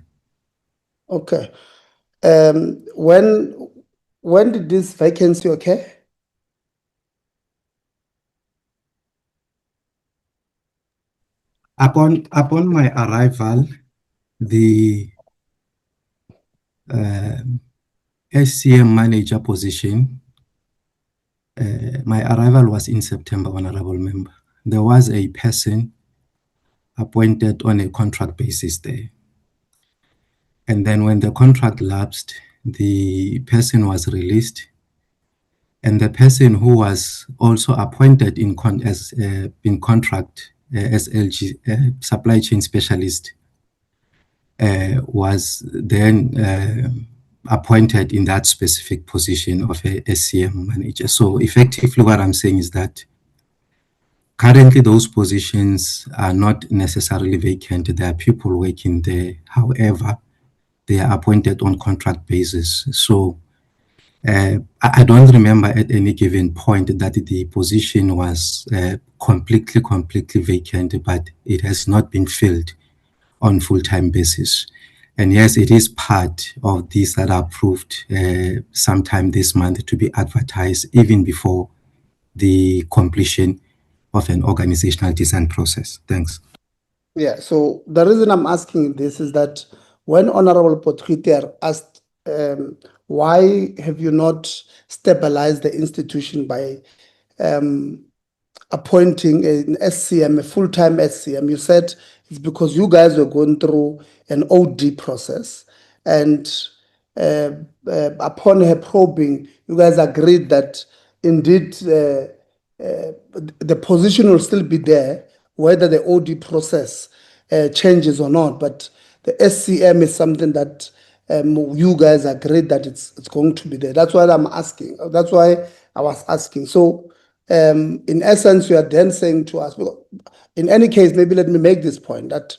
Okay. When did this vacancy occur? Upon my arrival, the SCM manager position, my arrival was in September, Honorable Member. There was a person appointed on a contract basis there. And then when the contract lapsed, the person was released. And the person who was also appointed in contract as LG supply chain specialist was then appointed in that specific position of a SCM manager. So effectively what I'm saying is that currently those positions are not necessarily vacant. There are people working there. However, they are appointed on contract basis. So I don't remember at any given point that the position was completely vacant, but it has not been filled on full-time basis. And yes, it is part of these that are approved sometime this month to be advertised even before the completion of an organizational design process. Thanks. Yeah, so the reason I'm asking this is that when Honorable Potgieter asked, why have you not stabilized the institution by appointing an SCM, a full-time SCM, you said it's because you guys were going through an OD process. And upon her probing, you guys agreed that indeed the position will still be there, whether the OD process changes or not. But the SCM is something that you guys agreed that it's going to be there. That's what I'm asking. That's why I was asking. So in essence, you are then saying to us, well, in any case, maybe let me make this point that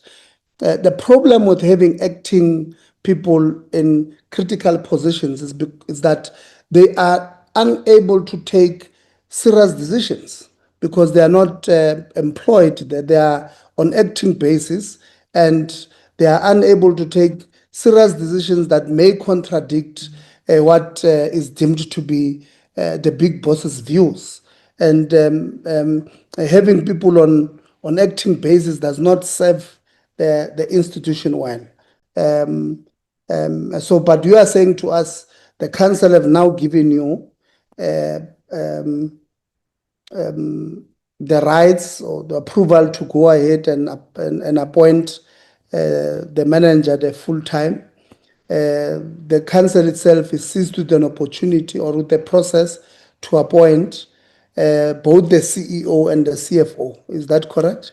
the problem with having acting people in critical positions is that they are unable to take serious decisions because they are not employed, they are on acting basis, and they are unable to take serious decisions that may contradict what is deemed to be the big boss's views. And having people on acting basis does not serve the institution well. But you are saying to us, the council have now given you the rights or the approval to go ahead and appoint the manager the full time. The council itself is seized with an opportunity or with the process to appoint both the CEO and the CFO. Is that correct?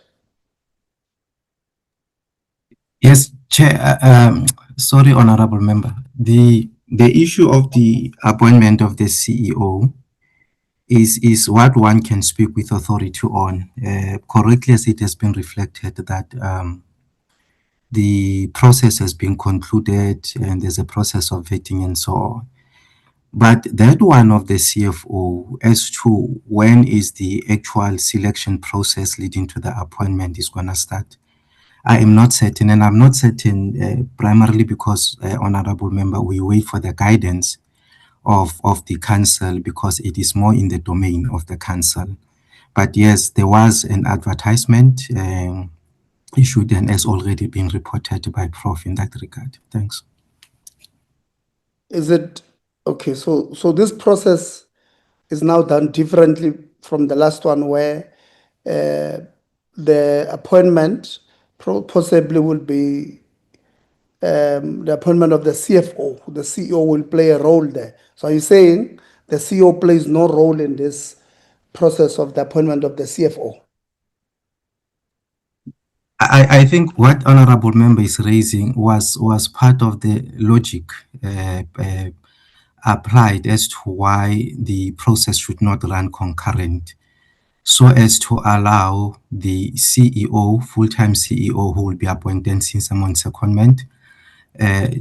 Yes, Chair. Sorry, Honorable Member. The issue of the appointment of the CEO is what one can speak with authority on. Correctly, as it has been reflected that the process has been concluded and there's a process of vetting and so on. But that one of the CFO as to when is the actual selection process leading to the appointment is going to start, I am not certain, and I'm not certain primarily because, Honorable Member, we wait for the guidance of the council because it is more in the domain of the council. But yes, there was an advertisement issued and has already been reported by Prof in that regard. Thanks. Is it okay? So this process is now done differently from the last one, where the appointment possibly will be the appointment of the CFO. The CEO will play a role there. So are you saying the CEO plays no role in this process of the appointment of the CFO? I think what honorable member is raising was part of the logic applied as to why the process should not run concurrent, so as to allow the CEO, full-time CEO who will be appointed since someone's secondment,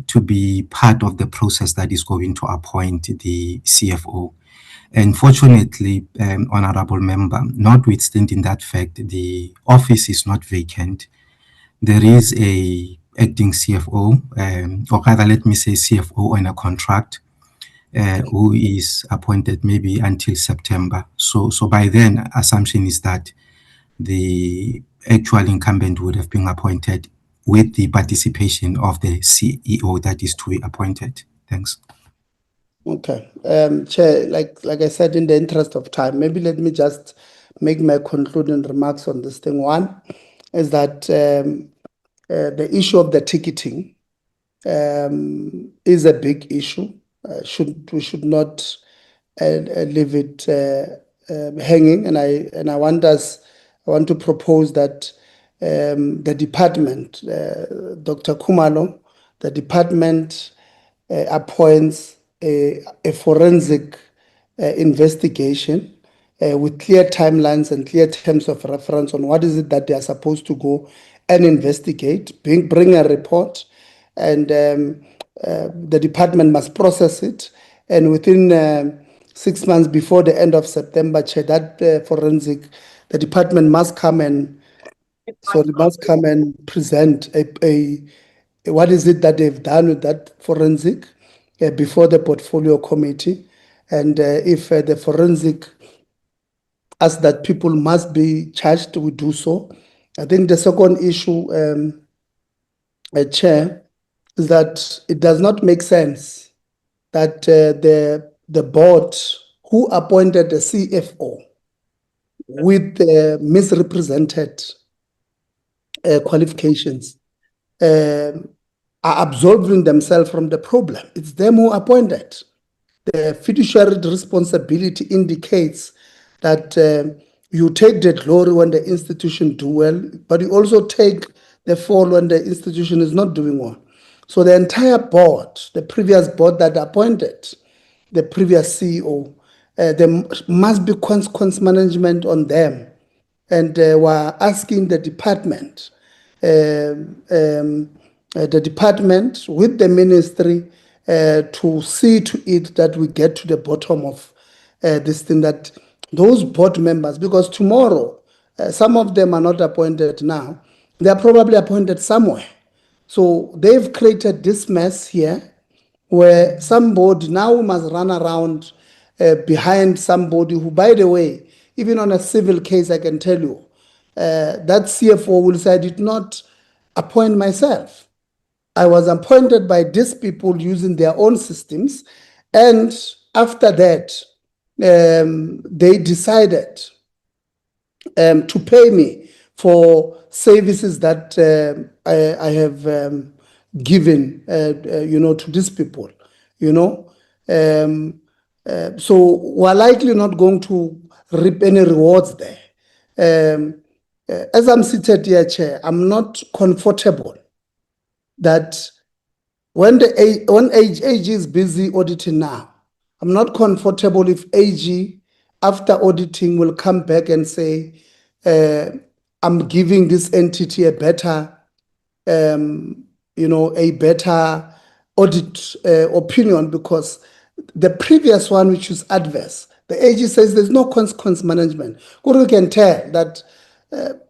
to be part of the process that is going to appoint the CFO. Unfortunately, honorable member, notwithstanding that fact, the office is not vacant. There is a acting CFO, or rather, let me say CFO on a contract, who is appointed maybe until September. So by then, assumption is that the actual incumbent would have been appointed with the participation of the CEO that is to be appointed. Thanks. Okay. Chair, like I said, in the interest of time, maybe let me just make my concluding remarks on this thing. One is that the issue of the ticketing is a big issue. We should not leave it hanging. And I want to propose that the department, Dr. Kumalo, the department appoints a forensic investigation with clear timelines and clear terms of reference on what is it that they are supposed to go and investigate, bring a report, and the department must process it. And within 6 months before the end of September, Chair, that the department must come and present what is it that they've done with that forensic before the portfolio committee. And if the forensic asks that people must be charged, we do so. I think the second issue, Chair, is that it does not make sense that the board who appointed the CFO with misrepresented qualifications are absolving themselves from the problem. It's them who appointed. The fiduciary responsibility indicates that you take the glory when the institution do well, but you also take the fall when the institution is not doing well. So the entire board, the previous board that appointed the previous CEO, there must be consequence management on them. And we're asking the department with the ministry to see to it that we get to the bottom of this thing, that those board members, because tomorrow, some of them are not appointed now, they are probably appointed somewhere. So they've created this mess here where somebody now must run around behind somebody who, by the way, even on a civil case, I can tell you, that CFO will say, I did not appoint myself. I was appointed by these people using their own systems. And after that, they decided to pay me for services that I have given, to these people, so we're likely not going to reap any rewards there. As I'm seated here, Chair, I'm not comfortable that when AG is busy auditing now, I'm not comfortable if AG, after auditing, will come back and say, I'm giving this entity a better, a better audit opinion, because the previous one, which is adverse, the AG says there's no consequence management. What we can tell that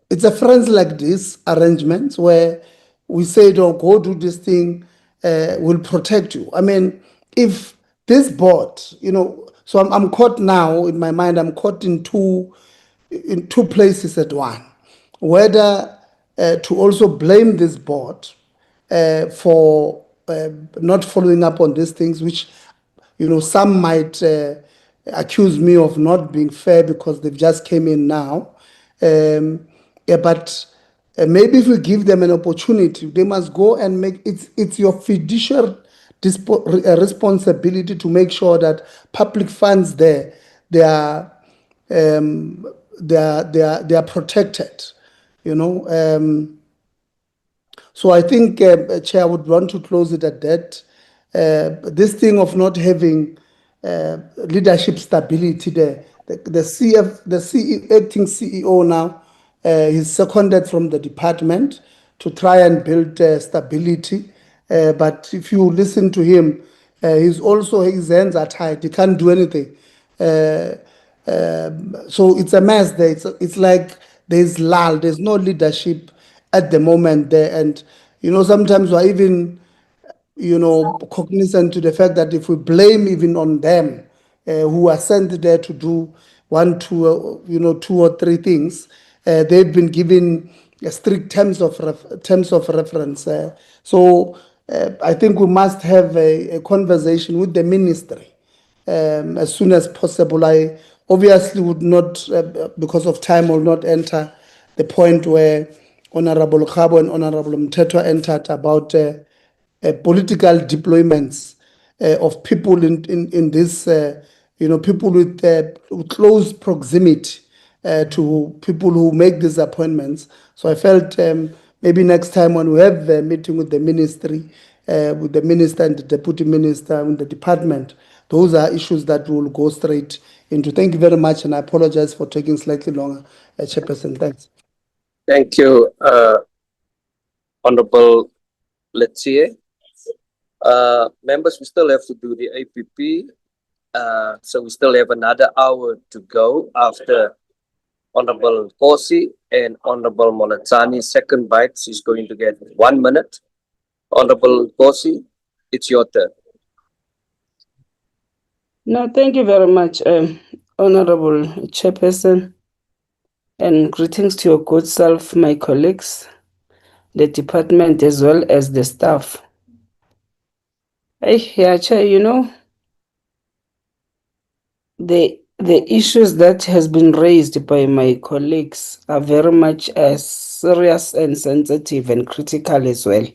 it's a friends like this arrangement where we say, don't go do this thing, will protect you. I mean, if this board, so I'm caught now in my mind, I'm caught in two places at one, whether to also blame this board for not following up on these things, which some might accuse me of not being fair because they've just came in now. But maybe if we give them an opportunity, they must go and make it's your fiduciary responsibility to make sure that public funds they are protected. So I think, Chair, I would want to close it at that. This thing of not having leadership stability there. The acting CEO now, he's seconded from the department to try and build stability. But if you listen to him, his hands are tied. He can't do anything. So it's a mess there. It's like there's lull. There's no leadership at the moment there, and sometimes we're even cognizant to the fact that if we blame even on them, who are sent there to do one, two, two or three things, they've been given strict terms of reference. So I think we must have a conversation with the ministry as soon as possible. I obviously would not, because of time, will not enter the point where Honorable Khabo and Honorable Mteto entered about political deployments of people in this, people with close proximity to people who make these appointments. So I felt maybe next time when we have a meeting with the ministry, with the minister and the deputy minister in the department, those are issues that we will go straight into. Thank you very much, and I apologize for taking slightly longer, Chairperson. Thanks. Thank you, Honorable Letsie. Members, we still have to do the APP. So we still have another hour to go after Honorable Kosi and Honorable Molatsani. Second bite, she's going to get 1 minute. Honorable Kosi, it's your turn. No, thank you very much, Honorable Chairperson, and greetings to your good self, my colleagues, the department, as well as the staff. Chair, the issues that has been raised by my colleagues are very much serious and sensitive and critical as well.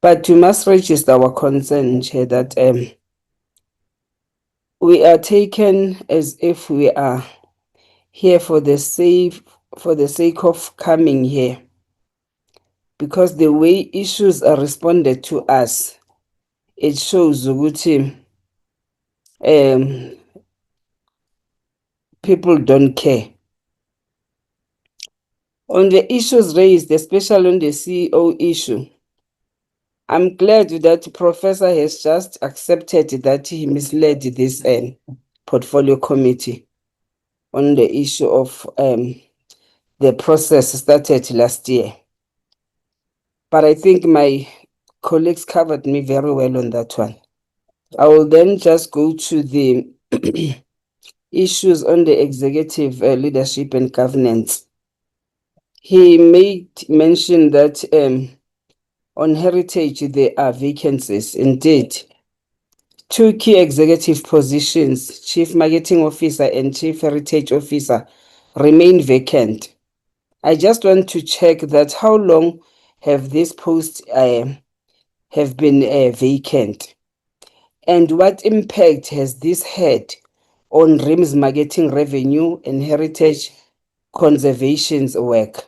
But we must register our concern, Chair, that we are taken as if we are here for the sake of coming here, because the way issues are responded to us, it shows that people don't care. On the issues raised, especially on the CEO issue, I'm glad that Professor has just accepted that he misled this portfolio committee on the issue of the process started last year. But I think my colleagues covered me very well on that one. I will then just go to the issues on the executive leadership and governance. He made mention that on heritage there are vacancies. Indeed, 2 key executive positions, Chief Marketing Officer and Chief Heritage Officer, remain vacant. I just want to check that how long have these posts have been vacant, and what impact has this had on RIM's marketing revenue and heritage conservation's work?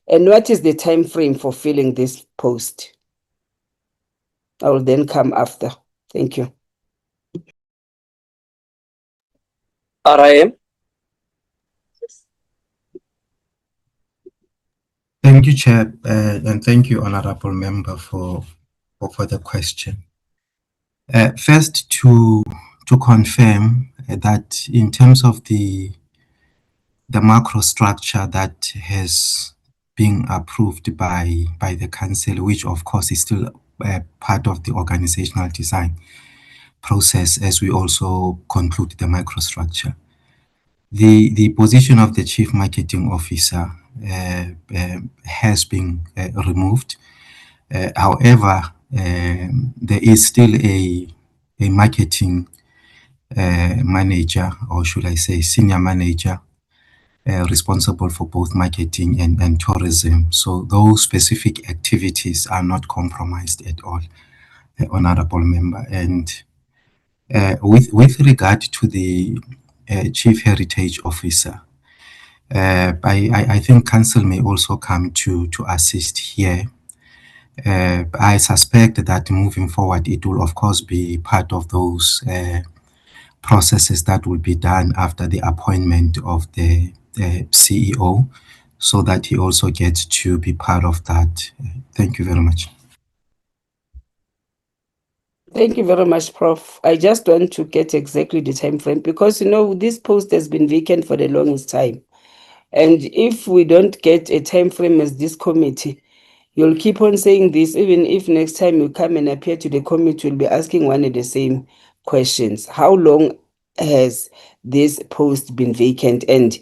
And what is the time frame for filling this post? I will then come after. Thank you. RIM. Thank you, Chair, and thank you, Honorable Member, for the question. First, to confirm that in terms of the macro structure that has been approved by the Council, which of course is still part of the organizational design process as we also conclude the microstructure. The position of the Chief Marketing Officer has been removed. However, there is still a marketing manager, or should I say senior manager, responsible for both marketing and tourism. So those specific activities are not compromised at all, Honorable Member. And with regard to the Chief Heritage Officer, I think Council may also come to assist here I suspect that moving forward, it will of course be part of those processes that will be done after the appointment of the CEO, so that he also gets to be part of that. Thank you very much. Thank you very much, Prof. I just want to get exactly the time frame because, you know, this post has been vacant for the longest time. And if we don't get a time frame as this committee, you'll keep on saying this, even if next time you come and appear to the committee, you'll be asking one and the same questions. How long has this post been vacant? And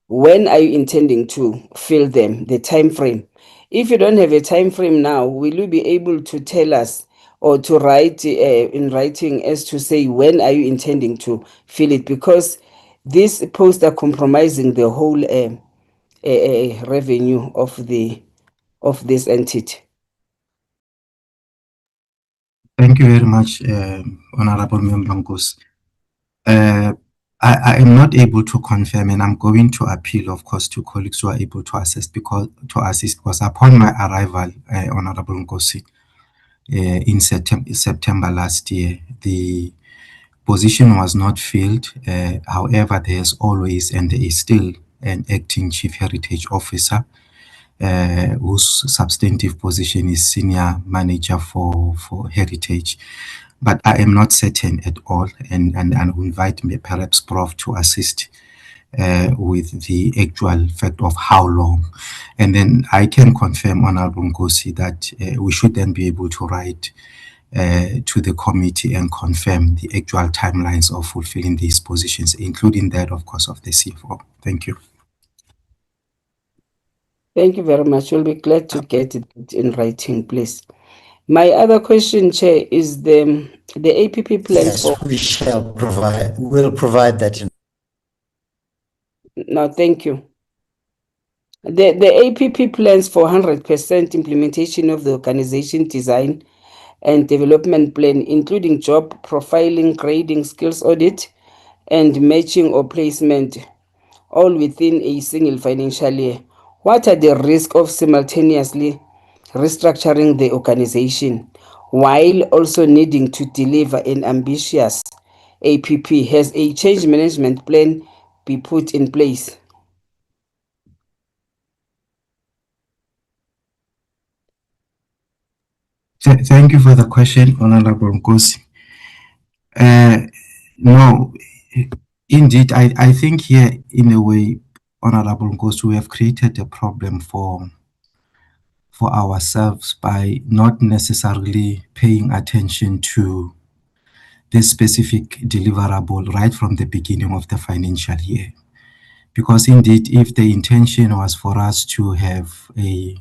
when are you intending to fill them, the time frame? If you don't have a time frame now, will you be able to tell us or to write in writing as to say when are you intending to fill it? Because these posts are compromising the whole revenue of this entity. Thank you very much, Honorable Member Nkosi. I am not able to confirm, and I'm going to appeal, of course, to colleagues who are able to assist because upon my arrival, Honorable Nkosi, in September last year, the position was not filled. However, there's always and there is still an acting chief heritage officer whose substantive position is senior manager for heritage. But I am not certain at all, and I will invite me, perhaps Prof, to assist with the actual fact of how long. And then I can confirm, Honorable Nkosi, that we should then be able to write to the committee and confirm the actual timelines of fulfilling these positions, including that, of course, of the CFO. Thank you. Thank you very much. We'll be glad to get it in writing, please. My other question, Chair, is the APP plans for... We'll provide that in. No, thank you. The APP plans for 100% implementation of the organization design and development plan, including job profiling, grading, skills audit, and matching or placement, all within a single financial year. What are the risks of simultaneously restructuring the organization while also needing to deliver an ambitious APP? Has a change management plan be put in place? Thank you for the question, Honorable Nkosi. No, indeed, I think here, in a way, Honorable Nkosi, we have created a problem for ourselves by not necessarily paying attention to this specific deliverable right from the beginning of the financial year. Because indeed, if the intention was for us to have a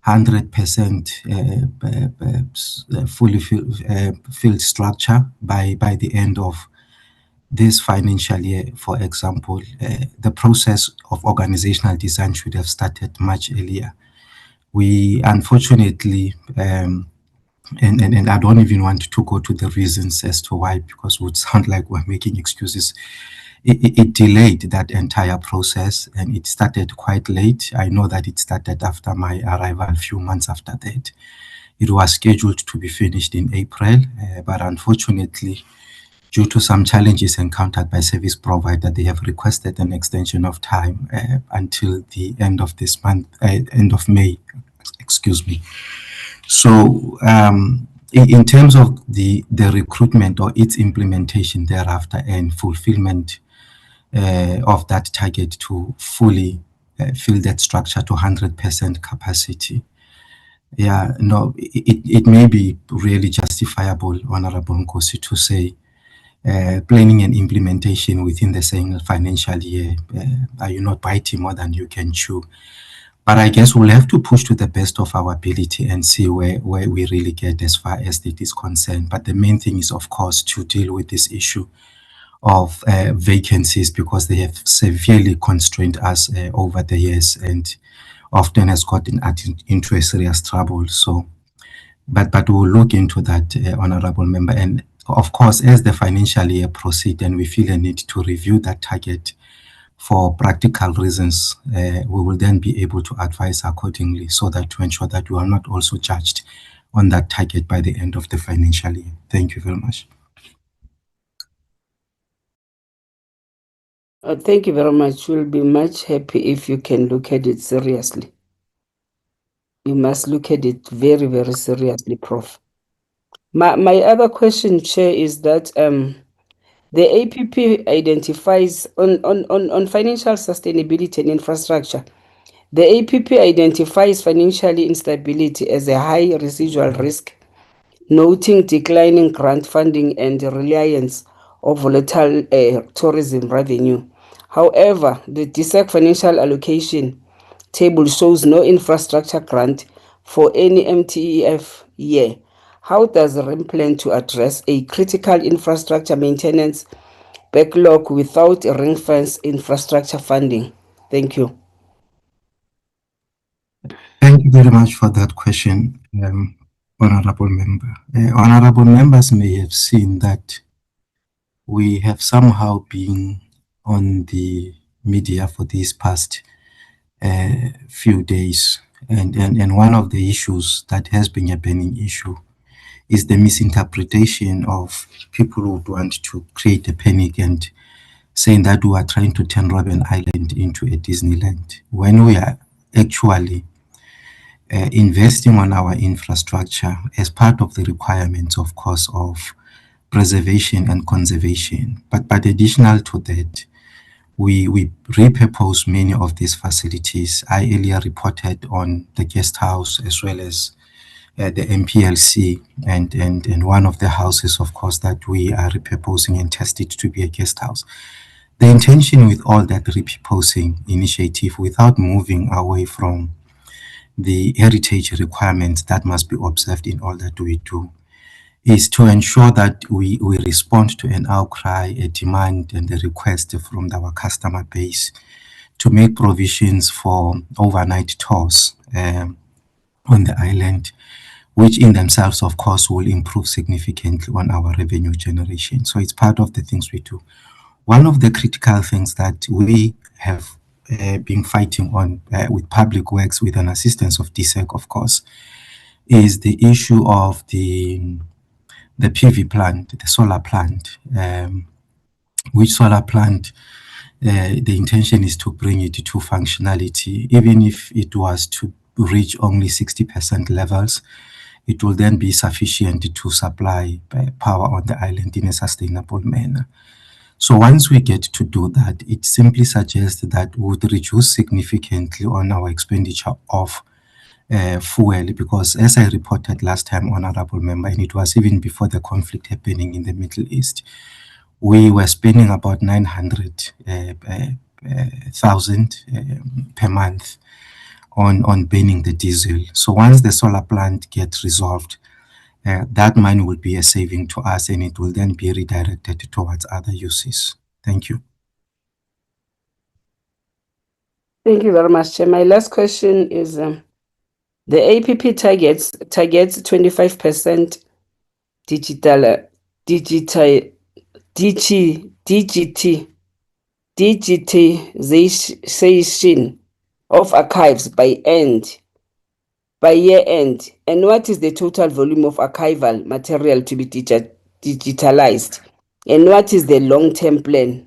100% fully filled structure by the end of this financial year, for example, the process of organizational design should have started much earlier. We unfortunately, and I don't even want to go to the reasons as to why, because it would sound like we're making excuses. It delayed that entire process, and it started quite late. I know that it started after my arrival, a few months after that. It was scheduled to be finished in April, but unfortunately, due to some challenges encountered by service provider, they have requested an extension of time until the end of this month, end of May, excuse me. So in terms of the recruitment or its implementation thereafter and fulfillment of that target to fully fill that structure to 100% capacity, yeah, no, it may be really justifiable, Honorable Nkosi, to say planning and implementation within the same financial year, are you not biting more than you can chew? But I guess we'll have to push to the best of our ability and see where we really get as far as it is concerned. But the main thing is, of course, to deal with this issue of vacancies, because they have severely constrained us over the years and often has gotten into a serious trouble. So, but we'll look into that, Honorable Member. And of course, as the financial year proceeds and we feel a need to review that target for practical reasons, we will then be able to advise accordingly so that to ensure that we are not also judged on that target by the end of the financial year. Thank you very much. Thank you very much. We'll be much happy if you can look at it seriously. You must look at it very, very seriously, Prof. My other question, Chair, is that the APP identifies on financial sustainability and infrastructure. The APP identifies financial instability as a high residual risk, noting declining grant funding and reliance of volatile tourism revenue. However, the DSEC financial allocation table shows no infrastructure grant for any MTEF year. How does RIM plan to address a critical infrastructure maintenance backlog without ring-fence infrastructure funding? Thank you. Thank you very much for that question, Honorable Member. Honorable members may have seen that we have somehow been on the media for these past few days, and one of the issues that has been a burning issue is the misinterpretation of people who want to create a panic and saying that we are trying to turn Robben Island into a Disneyland, when we are actually investing on our infrastructure as part of the requirements, of course, of preservation and conservation. But additional to that, we repurpose many of these facilities. I earlier reported on the guest house as well as the MPLC and one of the houses, of course, that we are repurposing and tested to be a guest house. The intention with all that repurposing initiative, without moving away from the heritage requirements that must be observed in all that we do, is to ensure that we respond to an outcry, a demand, and a request from our customer base to make provisions for overnight tours on the island, which in themselves, of course, will improve significantly on our revenue generation. So it's part of the things we do. One of the critical things that we have been fighting on with public works with an assistance of DSEC, of course, is the issue of the PV plant, the solar plant, which solar plant, the intention is to bring it to functionality. Even if it was to reach only 60% levels, it will then be sufficient to supply power on the island in a sustainable manner. So once we get to do that, it simply suggests that we would reduce significantly on our expenditure of fuel, because as I reported last time, Honorable Member, and it was even before the conflict happening in the Middle East, we were spending about 900,000 per month on burning the diesel. So once the solar plant gets resolved, that money will be a saving to us, and it will then be redirected towards other uses. Thank you. Thank you very much, Chair. My last question is the APP targets 25% digitization of archives by year end, and what is the total volume of archival material to be digitalized, and what is the long-term plan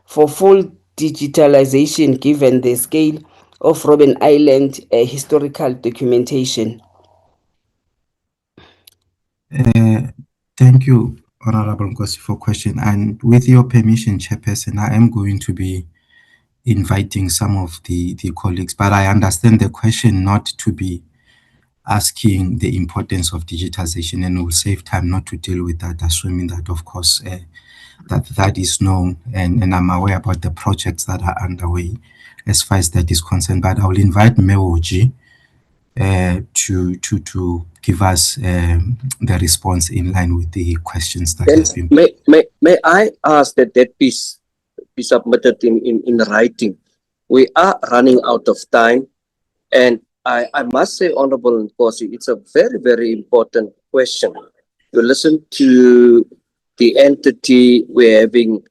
for full digitalization given the scale of Robben Island historical documentation? Thank you, Honorable Nkosi, for question. And with your permission, Chairperson, I am going to be inviting some of the colleagues, but I understand the question not to be asking the importance of digitization, and will save time not to deal with that, assuming that, of course, that is known, and I'm aware about the projects that are underway as far as that is concerned. But I will invite Mewoji to give us the response in line with the questions that have been. May I ask that piece be submitted in writing? We are running out of time, and I must say, Honorable Nkosi, it's a very, very important question. You listen to the entity, we're having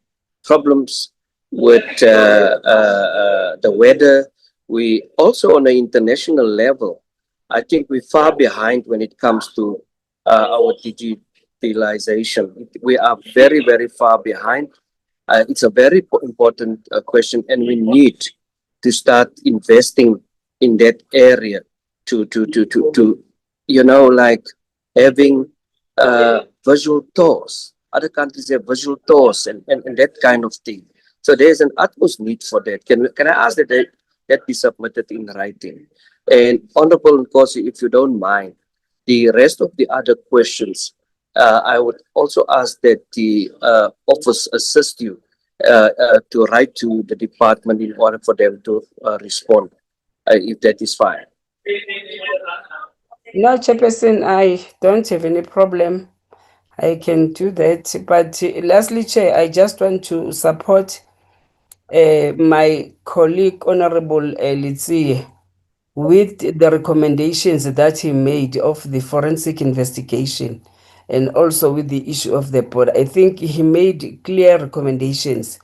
problems with the weather. We also on an international level, I think we're far behind when it comes to our digitalization. We are very, very far behind. It's a very important question, and we need to start investing in that area to like having visual tours. Other countries have visual tours and that kind of thing. So there's an utmost need for that. Can I ask that be submitted in writing? And Honorable Nkosi, if you don't mind, the rest of the other questions, I would also ask that the office assist you to write to the department in order for them to respond, if that is fine. No, Chairperson, I don't have any problem. I can do that. But lastly, Chair, I just want to support my colleague, Honorable Litsie, with the recommendations that he made of the forensic investigation and also with the issue of the board. I think he made clear recommendations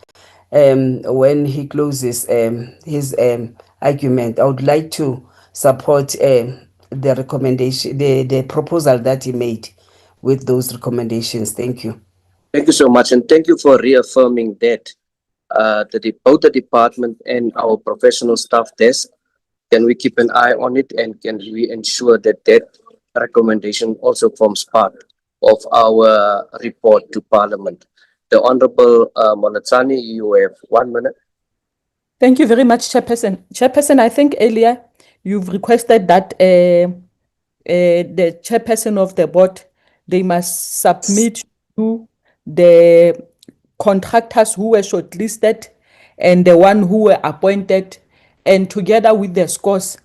when he closes his argument. I would like to support the recommendation, the proposal that he made with those recommendations. Thank you. Thank you so much, and thank you for reaffirming that both the department and our professional staff desk, can we keep an eye on it, and can we ensure that that recommendation also forms part of our report to Parliament? The Honorable Molatsani, you have 1 minute. Thank you very much, Chairperson. Chairperson, I think earlier you've requested that the chairperson of the board, they must submit to the contractors who were shortlisted and the one who were appointed, and together with the scores,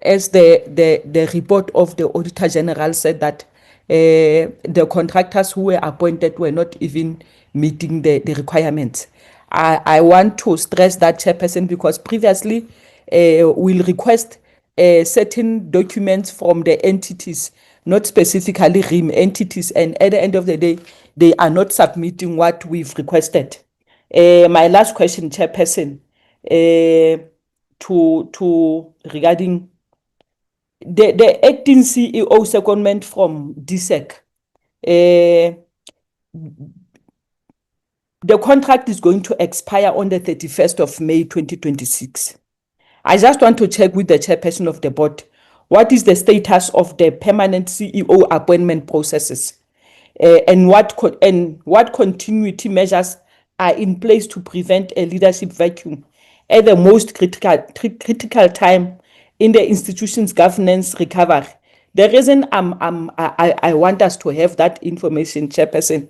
as the report of the Auditor General said that the contractors who were appointed were not even meeting the requirements. I want to stress that, Chairperson, because previously we'll request certain documents from the entities, not specifically RIM entities, and at the end of the day, they are not submitting what we've requested. My last question, Chairperson, to regarding the acting CEO secondment from DSEC. The contract is going to expire on the 31st of May 2026. I just want to check with the chairperson of the board, what is the status of the permanent CEO appointment processes, and what continuity measures are in place to prevent a leadership vacuum at the most critical time in the institution's governance recovery. The reason I want us to have that information, Chairperson,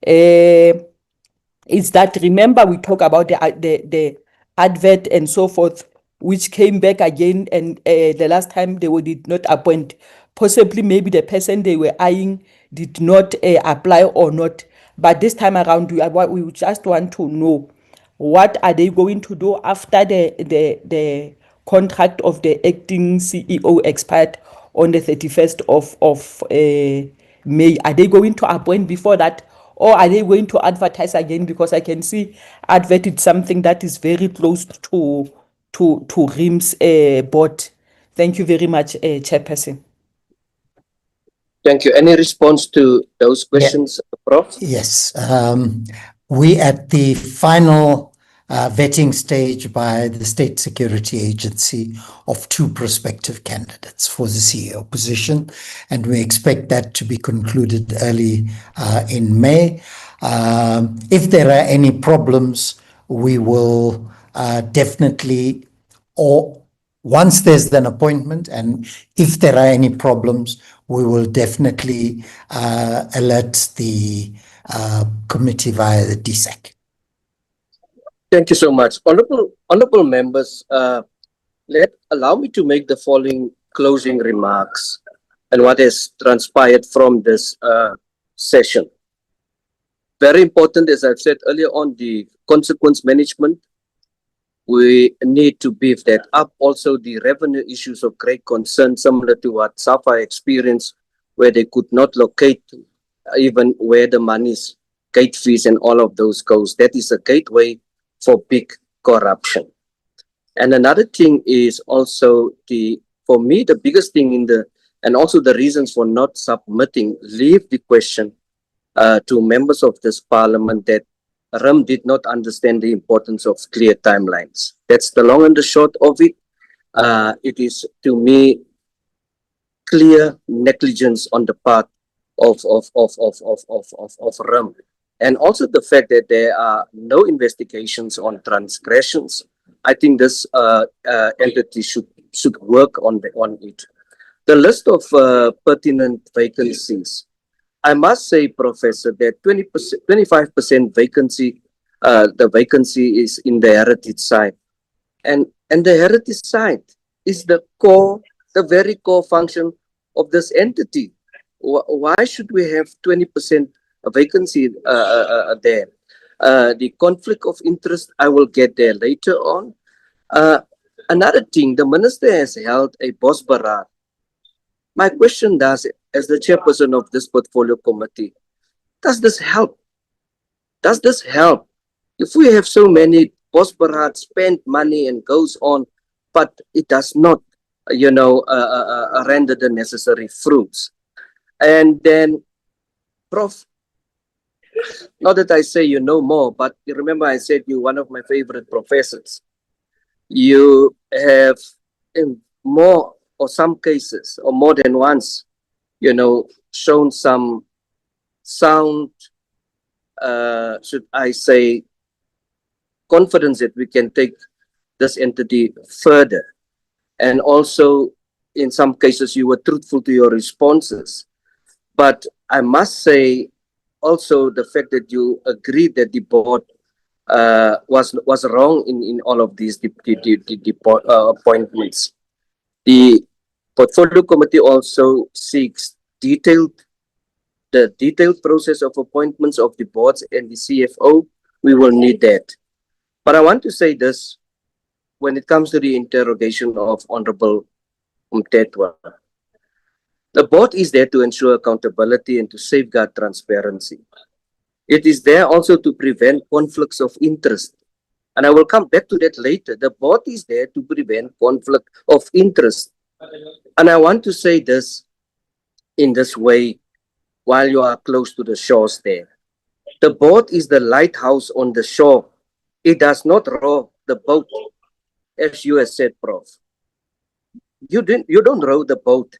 is that, remember, we talk about the advert and so forth, which came back again, and the last time they did not appoint. Possibly maybe the person they were eyeing did not apply or not. But this time around, we just want to know, what are they going to do after the contract of the acting CEO expired on the 31st of May? Are they going to appoint before that, or are they going to advertise again? Because I can see advert is something that is very close to RIM's board. Thank you very much, Chairperson. Thank you. Any response to those questions, Prof? Yes. We at the final vetting stage by the State Security Agency of 2 prospective candidates for the CEO position, and we expect that to be concluded early in May. If there are any problems, we will definitely, or once there's an appointment, and if there are any problems, we will definitely alert the committee via the DSEC. Thank you so much. Honorable members, allow me to make the following closing remarks and what has transpired from this session. Very important, as I've said earlier on, the consequence management. We need to beef that up. Also, the revenue issues of great concern, similar to what SAFA experienced, where they could not locate even where the money's gate fees and all of those goes. That is a gateway for big corruption. And another thing is also for me, the biggest thing and also the reasons for not submitting, leave the question to members of this parliament that RIM did not understand the importance of clear timelines. That's the long and the short of it. It is, to me, clear negligence on the part of RIM. And also the fact that there are no investigations on transgressions. I think this entity should work on it. The list of pertinent vacancies. I must say, Professor, that 25% vacancy, the vacancy is in the heritage side. And the heritage side is the very core function of this entity. Why should we have 20% vacancy there? The conflict of interest, I will get there later on. Another thing, the minister has held a boss baraat. My question as the chairperson of this portfolio committee, does this help? Does this help? If we have so many boss baraat spend money and goes on, but it does not, render the necessary fruits. And then, Prof, not that I say you know more, but you remember I said you're one of my favorite professors. You have in more or some cases, or more than once, shown some sound, should I say, confidence that we can take this entity further. And also, in some cases, you were truthful to your responses. But I must say, also, the fact that you agreed that the board was wrong in all of these appointments. The portfolio committee also seeks the detailed process of appointments of the boards and the CFO. We will need that. But I want to say this when it comes to the interrogation of Honorable Mthethwa. The board is there to ensure accountability and to safeguard transparency. It is there also to prevent conflicts of interest. And I will come back to that later. The board is there to prevent conflict of interest. And I want to say this in this way while you are close to the shores there. The board is the lighthouse on the shore. It does not row the boat, as you have said, Prof. You don't row the boat,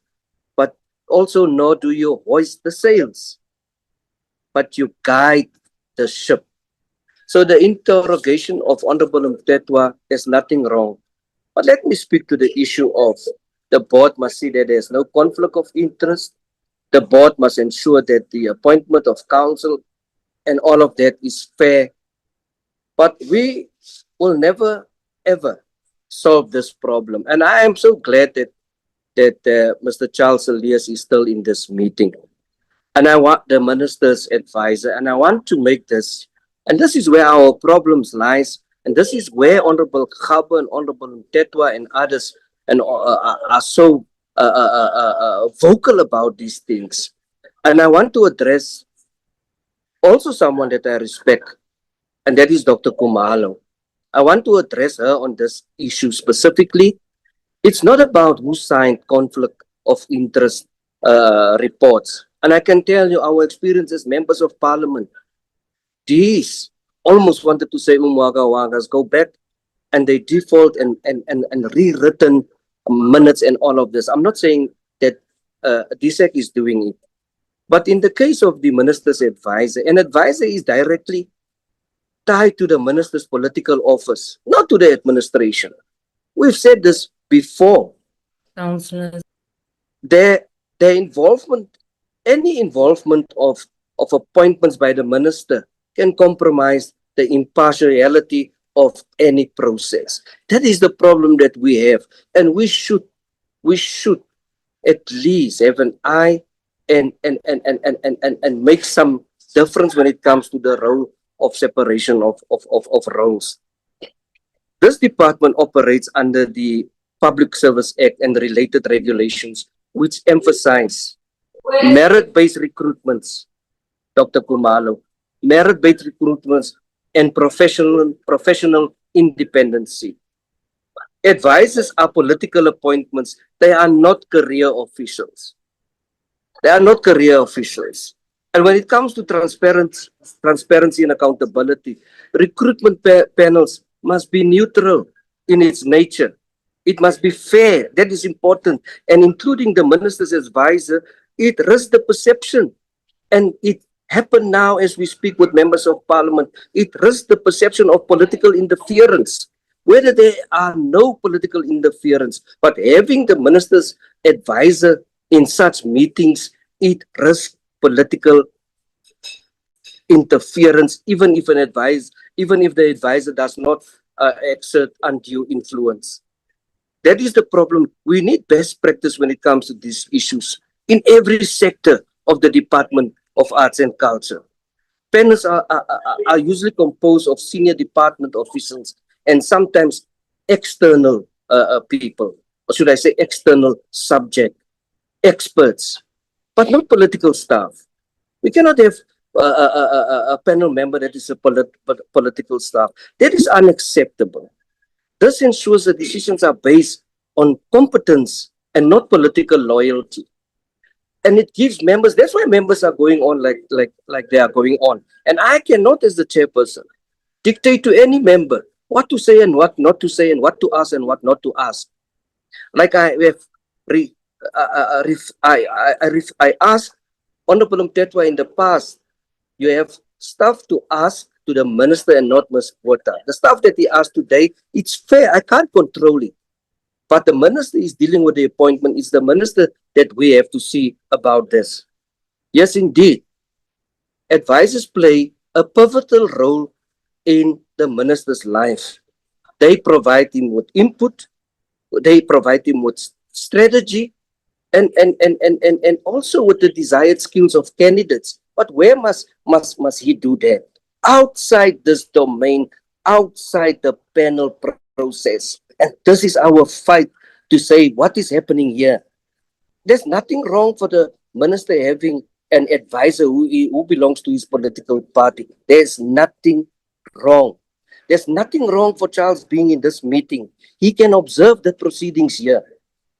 but also nor do you hoist the sails, but you guide the ship. So the interrogation of Honorable Mthethwa, there's nothing wrong. But let me speak to the issue of the board must see that there's no conflict of interest. The board must ensure that the appointment of counsel and all of that is fair. But we will never, ever solve this problem. And I am so glad that Mr. Charles Elias is still in this meeting. And I want the minister's advisor, and I want to make this, and this is where our problems lies, and this is where Honorable Robben and Honorable Mthethwa and others are so vocal about these things. And I want to address also someone that I respect, and that is Dr. Khumalo. I want to address her on this issue specifically. It's not about who signed conflict of interest reports. And I can tell you our experience as members of parliament, these almost wanted to say wagas, go back, and they default and rewritten minutes and all of this. I'm not saying that DSEC is doing it. But in the case of the minister's advisor, an advisor is directly tied to the minister's political office, not to the administration. We've said this before. Councillors. Their involvement, any involvement of appointments by the minister can compromise the impartiality of any process. That is the problem that we have. And we should at least have an eye and make some difference when it comes to the role of separation of roles. This department operates under the Public Service Act and related regulations, which emphasize merit-based recruitments, Dr. Khumalo, merit-based recruitments and professional independency. Advisors are political appointments. They are not career officials. They are not career officials. And when it comes to transparency and accountability, recruitment panels must be neutral in its nature. It must be fair. That is important. And including the minister's advisor, it risks the perception. And it happened now as we speak with members of parliament. It risks the perception of political interference. Whether there are no political interference, but having the minister's advisor in such meetings, it risks political interference, even if the advisor does not exert undue influence. That is the problem. We need best practice when it comes to these issues in every sector of the Department of Arts and Culture. Panels are usually composed of senior department officials and sometimes external people, or should I say external subject experts, but not political staff. We cannot have a panel member that is a political staff. That is unacceptable. This ensures that decisions are based on competence and not political loyalty. And it gives members, that's why members are going on like they are going on. And I cannot, as the chairperson, dictate to any member what to say and what not to say and what to ask and what not to ask. Like I asked Honorable Mtetwa in the past, you have stuff to ask to the minister and not Ms. Quota. The stuff that he asked today, it's fair. I can't control it. But the minister is dealing with the appointment. It's the minister that we have to see about this. Yes, indeed. Advisors play a pivotal role in the minister's life. They provide him with input. They provide him with strategy and also with the desired skills of candidates. But where must he do that? Outside this domain, outside the panel process. And this is our fight to say what is happening here. There's nothing wrong for the minister having an advisor who belongs to his political party. There's nothing wrong. There's nothing wrong for Charles being in this meeting. He can observe the proceedings here.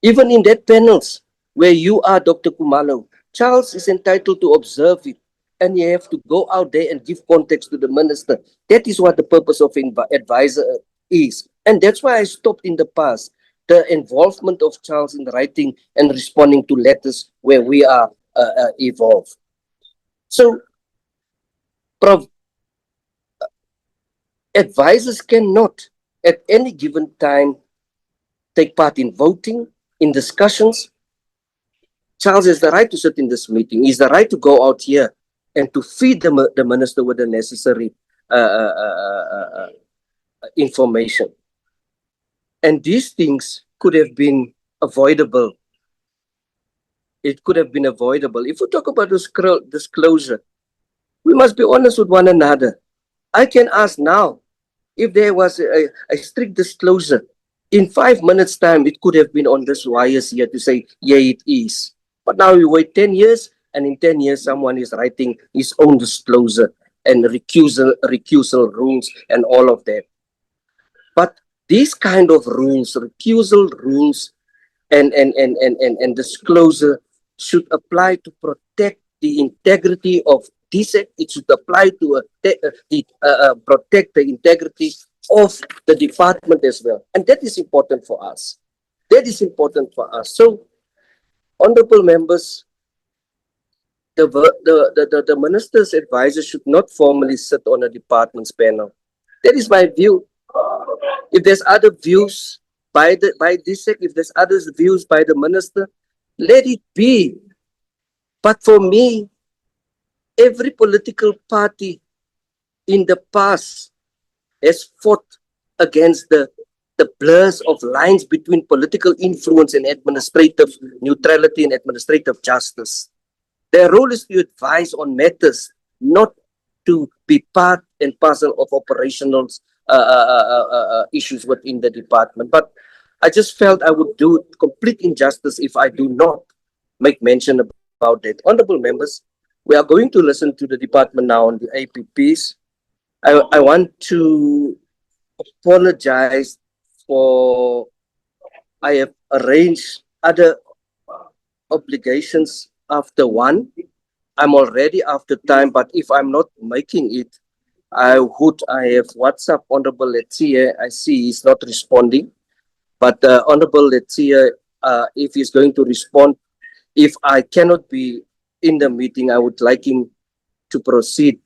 Even in that panels where you are, Dr. Kumalo, Charles is entitled to observe it. And you have to go out there and give context to the minister. That is what the purpose of advisor is. And that's why I stopped in the past the involvement of Charles in writing and responding to letters where we are involved. So, advisors cannot at any given time take part in voting, in discussions. Charles has the right to sit in this meeting. He has the right to go out here and to feed the minister with the necessary information. And these things could have been avoidable. It could have been avoidable. If we talk about disclosure, we must be honest with one another. I can ask now, if there was a strict disclosure, in 5 minutes' time, it could have been on this wires here to say, yeah, it is. But now we wait 10 years, and in 10 years, someone is writing his own disclosure and recusal rules and all of that. But these kind of rules, recusal rules and disclosure should apply to protect the integrity of DSEC. It should apply to protect the integrity of the department as well. And that is important for us. That is important for us. So, honorable members, the minister's advisor should not formally sit on a department's panel. That is my view. If there's other views by DSEC, if there's other views by the minister, let it be. But for me, every political party in the past has fought against the blurs of lines between political influence and administrative neutrality and administrative justice. Their role is to advise on matters, not to be part and parcel of operational issues within the department. But I just felt I would do complete injustice if I do not make mention about that. Honorable members, we are going to listen to the department now on the APPs. I want to apologize for I have arranged other obligations after one. I'm already after time, but if I'm not making it, I have WhatsApp Honorable Letia. I see he's not responding, but Honorable Letia, if he's going to respond, if I cannot be in the meeting, I would like him to proceed,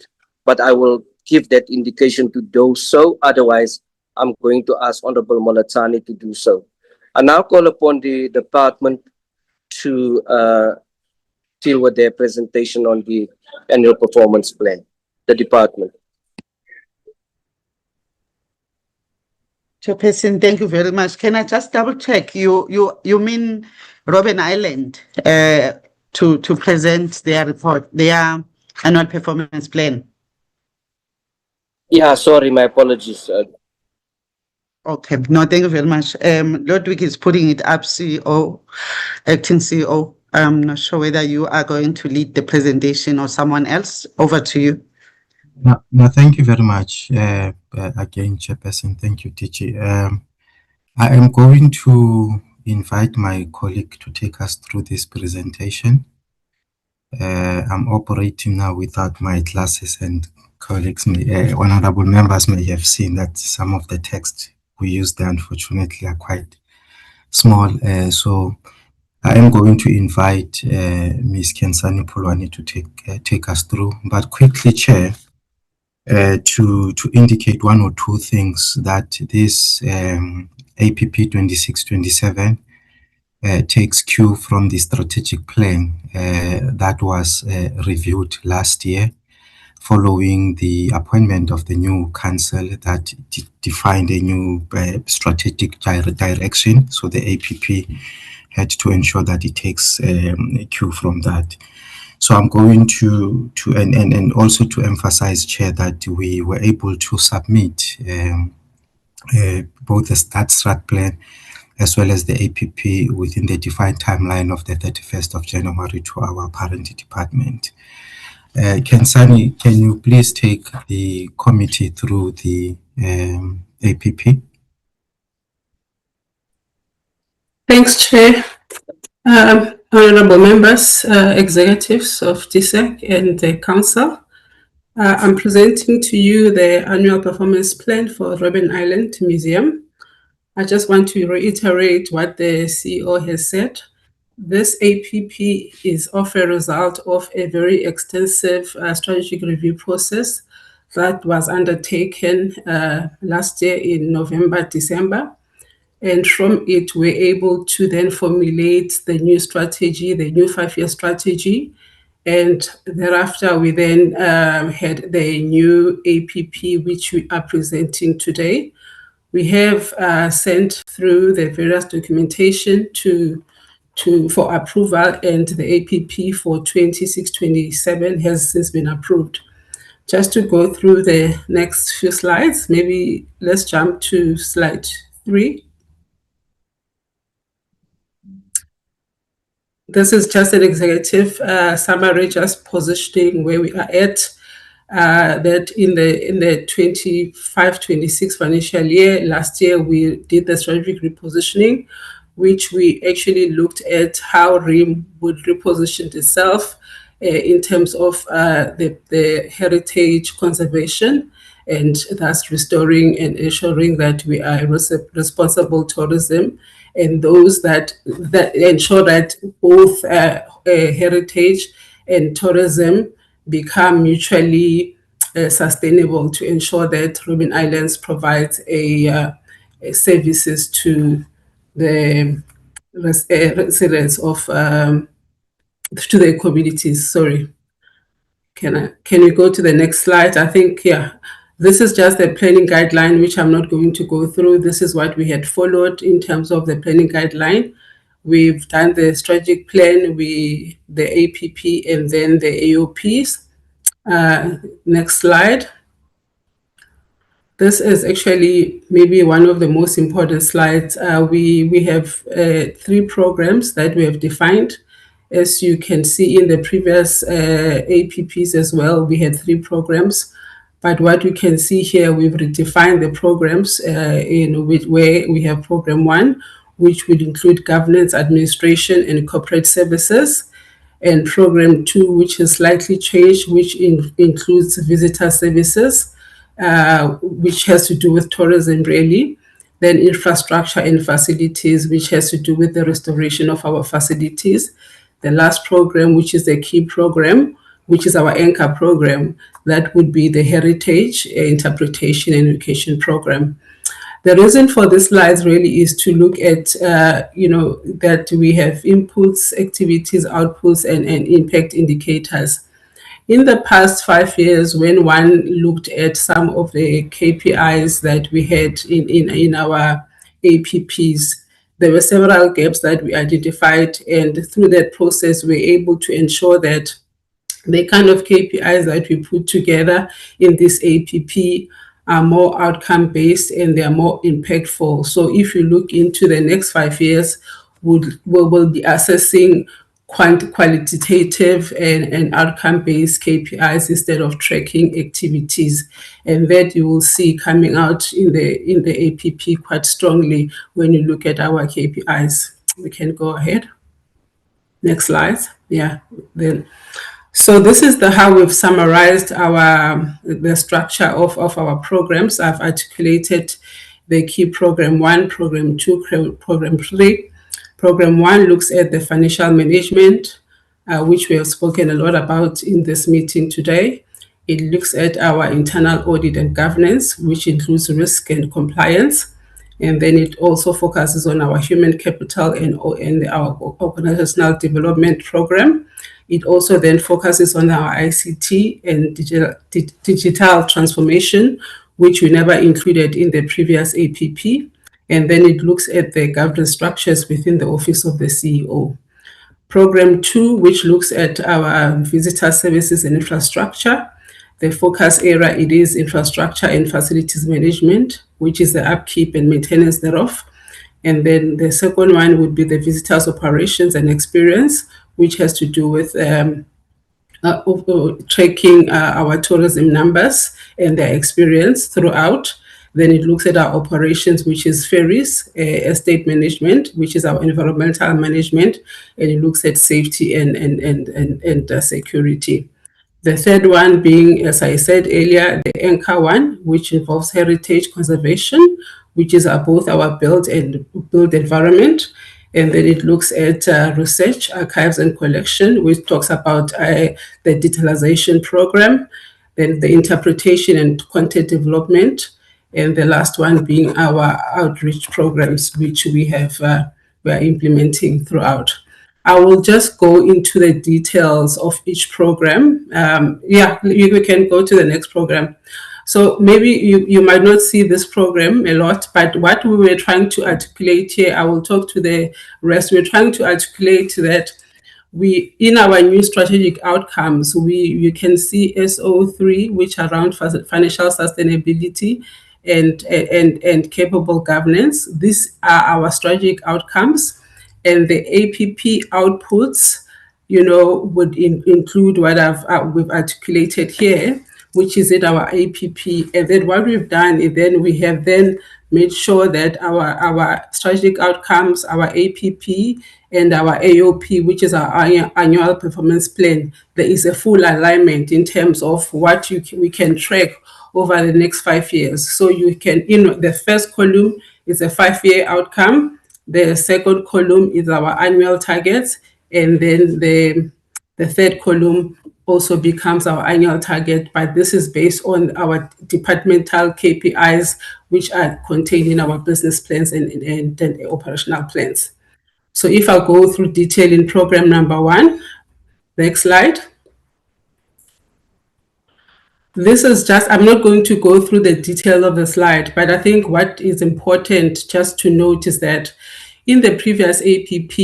but I will give that indication to do so. Otherwise, I'm going to ask Honorable Molatani to do so. I now call upon the department to deal with their presentation on the annual performance plan. The department. Chairperson, thank you very much. Can I just double check? You mean Robben Island to present their report, their annual performance plan? Yeah, sorry, my apologies. Okay, no, thank you very much. Ludwig is putting it up, CEO, acting CEO. I'm not sure whether you are going to lead the presentation or someone else. Over to you. No, thank you very much. Again, Chairperson, thank you, TG. I am going to invite my colleague to take us through this presentation. I'm operating now without my glasses, and colleagues, honorable members may have seen that some of the text we use there, unfortunately, are quite small. So I am going to invite Ms. Kensani Pulwani to take us through. But quickly, Chair, to indicate one or two things that this APP 2627 takes cue from the strategic plan that was reviewed last year following the appointment of the new council that defined a new strategic direction. So the APP had to ensure that it takes a cue from that. So I'm going to and also to emphasize, Chair, that we were able to submit both the strat plan as well as the APP within the defined timeline of the 31st of January to our parent department. Kensani, can you please take the committee through the APP? Thanks, Chair. Honorable members, executives of TSEC and the Council, I'm presenting to you the annual performance plan for Robben Island Museum. I just want to reiterate what the CEO has said. This APP is of a result of a very extensive strategic review process that was undertaken last year in November, December. And from it, we're able to then formulate the new strategy, the new 5-year strategy. And thereafter, we then had the new APP, which we are presenting today. We have sent through the various documentation for approval, and the APP for 26-27 has since been approved. Just to go through the next few slides, maybe let's jump to slide 3. This is just an executive summary, just positioning where we are at. That in the 25-26 financial year, last year we did the strategic repositioning, which we actually looked at how RIM would reposition itself in terms of the heritage conservation, and thus restoring and ensuring that we are responsible tourism, and those that ensure that both heritage and tourism become mutually sustainable, to ensure that Robben Islands provides services to the residents of to the communities. Sorry. Can you go to the next slide? I think, yeah, this is just a planning guideline, which I'm not going to go through. This is what we had followed in terms of the planning guideline. We've done the strategic plan, the APP, and then the AOPs. Next slide. This is actually maybe one of the most important slides. We have 3 programs that we have defined. As you can see in the previous APPs as well, we had 3 programs. But what you can see here, we've redefined the programs where we have program 1, which will include governance, administration, and corporate services, and program 2, which is slightly changed, which includes visitor services, which has to do with tourism really, then infrastructure and facilities, which has to do with the restoration of our facilities. The last program, which is the key program, which is our anchor program, that would be the heritage, interpretation, and education program. The reason for this slides really is to look at, that we have inputs, activities, outputs, and impact indicators. In the past 5 years, when one looked at some of the KPIs that we had in our APPs, there were several gaps that we identified, and through that process, we're able to ensure that the kind of KPIs that we put together in this APP are more outcome-based and they are more impactful. So if you look into the next 5 years, we'll be assessing qualitative and outcome-based KPIs instead of tracking activities, and that you will see coming out in the APP quite strongly when you look at our KPIs. We can go ahead. Next slide. Yeah. Then. So this is how we've summarized the structure of our programs. I've articulated the key program 1, program 2, program 3. Program 1 looks at the financial management, which we have spoken a lot about in this meeting today. It looks at our internal audit and governance, which includes risk and compliance. And then it also focuses on our human capital and our organizational development program. It also then focuses on our ICT and digital transformation, which we never included in the previous APP. And then it looks at the governance structures within the Office of the CEO. Program 2, which looks at our visitor services and infrastructure. The focus area, it is infrastructure and facilities management, which is the upkeep and maintenance thereof. And then the second one would be the visitors operations and experience, which has to do with tracking our tourism numbers and their experience throughout. Then it looks at our operations, which is ferries, estate management, which is our environmental management, and it looks at safety and security. The third one being, as I said earlier, the anchor one, which involves heritage conservation, which is both our built environment. And then it looks at research, archives, and collection, which talks about the digitalization program, then the interpretation and content development, and the last one being our outreach programs, which we are implementing throughout. I will just go into the details of each program. We can go to the next program. So maybe you might not see this program a lot, but what we were trying to articulate here, I will talk to the rest. We're trying to articulate that in our new strategic outcomes, you can see SO3, which are around financial sustainability and capable governance. These are our strategic outcomes, and the APP outputs, would include what we've articulated here, which is in our APP. And then what we've done is then we have then made sure that our strategic outcomes, our APP, and our AOP, which is our annual performance plan, there is a full alignment in terms of what we can track over the next 5 years. So you can, the first column is a 5-year outcome. The second column is our annual targets. And then the third column also becomes our annual target, but this is based on our departmental KPIs, which are contained in our business plans and operational plans. So if I go through detail in program number 1, next slide. This is just, I'm not going to go through the detail of the slide, but I think what is important just to note is that in the previous APP,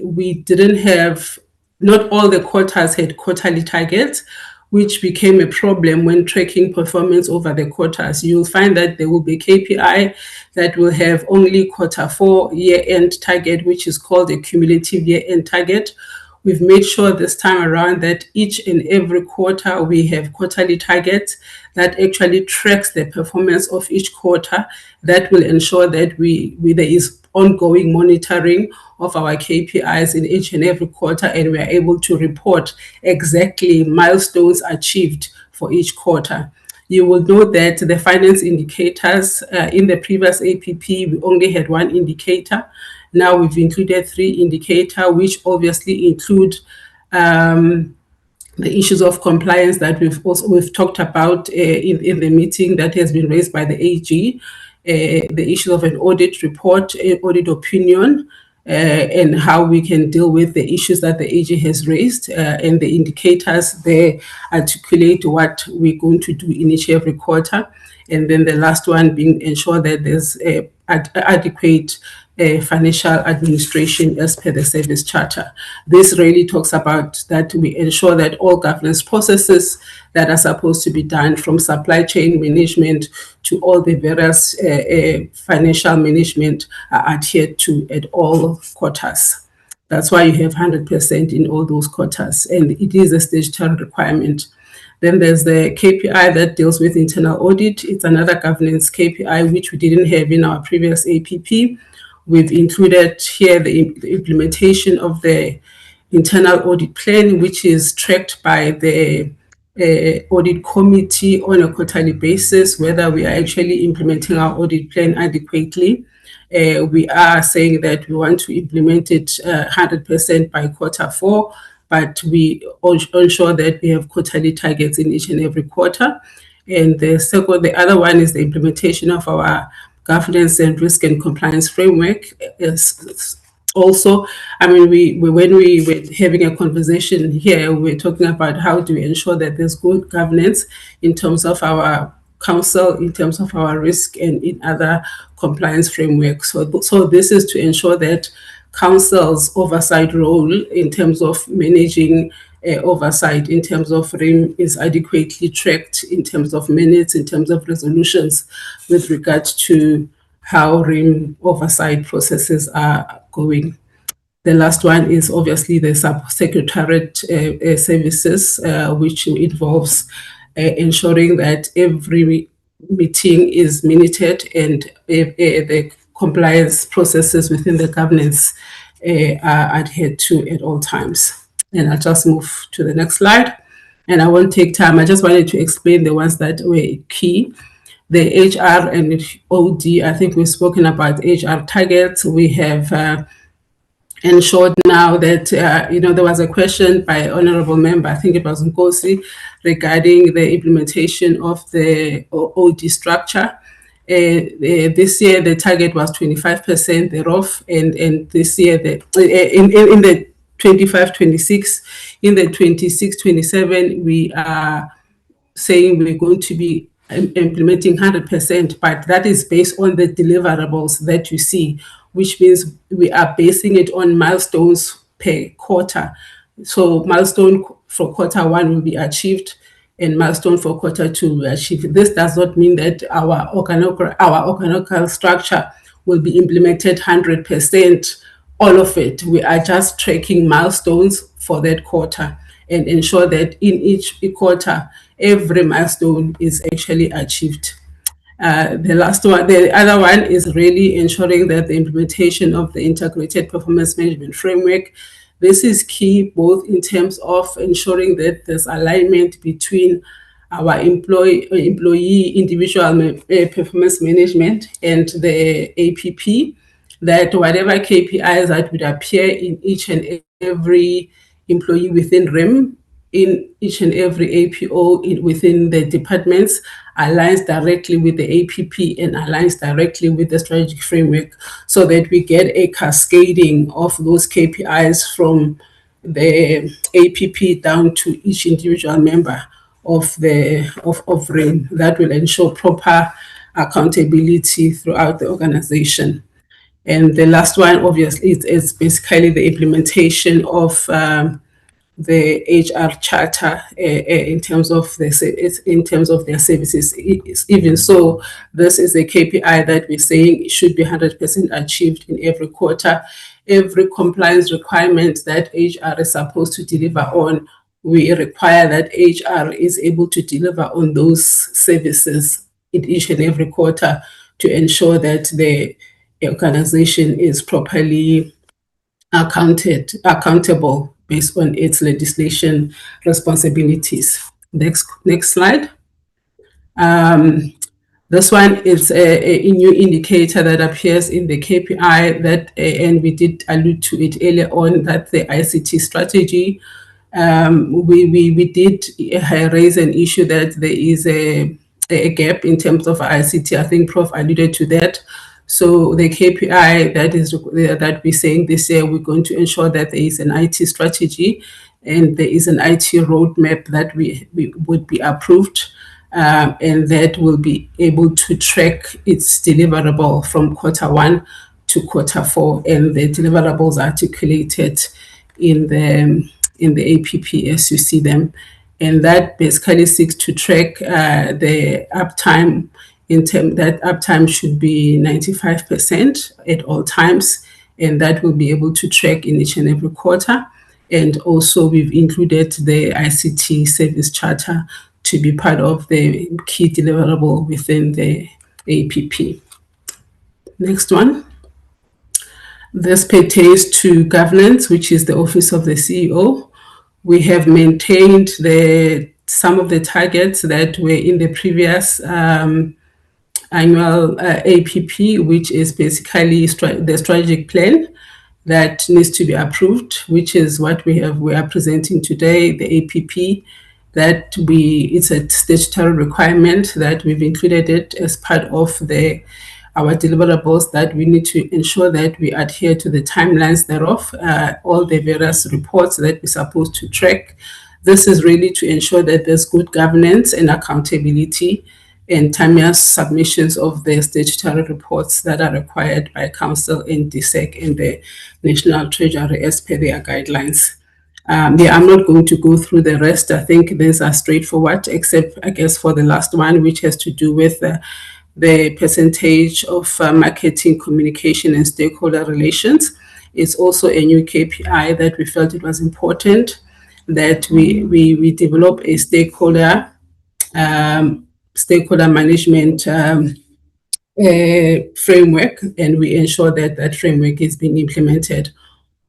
we didn't have, not all the quarters had quarterly targets, which became a problem when tracking performance over the quarters. You'll find that there will be KPI that will have only Q4 year-end target, which is called a cumulative year-end target, we've made sure this time around that each and every quarter we have quarterly targets that actually tracks the performance of each quarter. That will ensure that there is ongoing monitoring of our KPIs in each and every quarter, and we are able to report exactly milestones achieved for each quarter. You will note that the finance indicators in the previous APP, we only had one indicator. Now we've included 3 indicators, which obviously include the issues of compliance that we've talked about in the meeting that has been raised by the AG, the issue of an audit report, audit opinion, and how we can deal with the issues that the AG has raised, and the indicators there articulate what we're going to do in each every quarter. And then the last one being ensure that there's adequate financial administration as per the service charter. This really talks about that we ensure that all governance processes that are supposed to be done, from supply chain management to all the various financial management, are adhered to at all quarters. That's why you have 100% in all those quarters, and it is a statutory requirement. Then there's the KPI that deals with internal audit. It's another governance KPI which we didn't have in our previous APP. We've included here the implementation of the internal audit plan, which is tracked by the audit committee on a quarterly basis, whether we are actually implementing our audit plan adequately. We are saying that we want to implement it 100% by Q4, but we ensure that we have quarterly targets in each and every quarter. And the other one is the implementation of our governance and risk and compliance framework. Also, I mean, when we were having a conversation here, we're talking about how do we ensure that there's good governance in terms of our council, in terms of our risk, and in other compliance frameworks. So this is to ensure that council's oversight role in terms of managing oversight, in terms of RIM, is adequately tracked in terms of minutes, in terms of resolutions, with regard to how RIM oversight processes are going. The last one is obviously the sub-secretariat services, which involves ensuring that every meeting is minuted and the compliance processes within the governance are adhered to at all times. And I'll just move to the next slide. And I won't take time. I just wanted to explain the ones that were key. The HR and OD, I think we've spoken about HR targets. We have ensured now that, there was a question by honorable member, I think it was Nkosi, regarding the implementation of the OD structure. This year, the target was 25% thereof, and this year, in the 25-26, in the 26-27, we are saying we're going to be implementing 100%, but that is based on the deliverables that you see, which means we are basing it on milestones per quarter. So milestone for Q1 will be achieved, and milestone for Q2 will be achieved. This does not mean that our organizational structure will be implemented 100%, all of it. We are just tracking milestones for that quarter and ensure that in each quarter, every milestone is actually achieved. The other one is really ensuring that the implementation of the integrated performance management framework. This is key both in terms of ensuring that there's alignment between our employee individual performance management and the APP, that whatever KPIs that would appear in each and every employee within RIM, in each and every APO within the departments, aligns directly with the APP and aligns directly with the strategic framework, so that we get a cascading of those KPIs from the APP down to each individual member of RIM. That will ensure proper accountability throughout the organization. And the last one, obviously, is basically the implementation of the HR charter in terms of their services. Even so, this is a KPI that we're saying should be 100% achieved in every quarter, every compliance requirement that HR is supposed to deliver on, we require that HR is able to deliver on those services in each and every quarter to ensure that the organization is properly accountable based on its legislation responsibilities. Next slide. This one is a new indicator that appears in the KPI that, and we did allude to it earlier on, that the ICT strategy, we did raise an issue that there is a gap in terms of ICT. I think Prof alluded to that. So the KPI that we're saying this year, we're going to ensure that there is an IT strategy and there is an IT roadmap that we would be approved. And that will be able to track its deliverable from Q1 to Q4, and the deliverables articulated in the APP as you see them, and that basically seeks to track the uptime. That uptime should be 95% at all times, and that will be able to track in each and every quarter. And also we've included the ICT service charter to be part of the key deliverable within the APP. Next one. This pertains to governance, which is the Office of the CEO. We have maintained some of the targets that were in the previous annual APP, which is basically the strategic plan that needs to be approved, which is what we are presenting today, the APP. It's a statutory requirement that we've included it as part of our deliverables, that we need to ensure that we adhere to the timelines thereof, all the various reports that we're supposed to track. This is really to ensure that there's good governance and accountability and timely submissions of the statutory reports that are required by Council and DSEC and the National Treasury as per their guidelines. I'm not going to go through the rest. I think these are straightforward, except I guess for the last one, which has to do with the percentage of marketing, communication, and stakeholder relations. It's also a new KPI that we felt it was important that we develop a stakeholder management framework, and we ensure that that framework is being implemented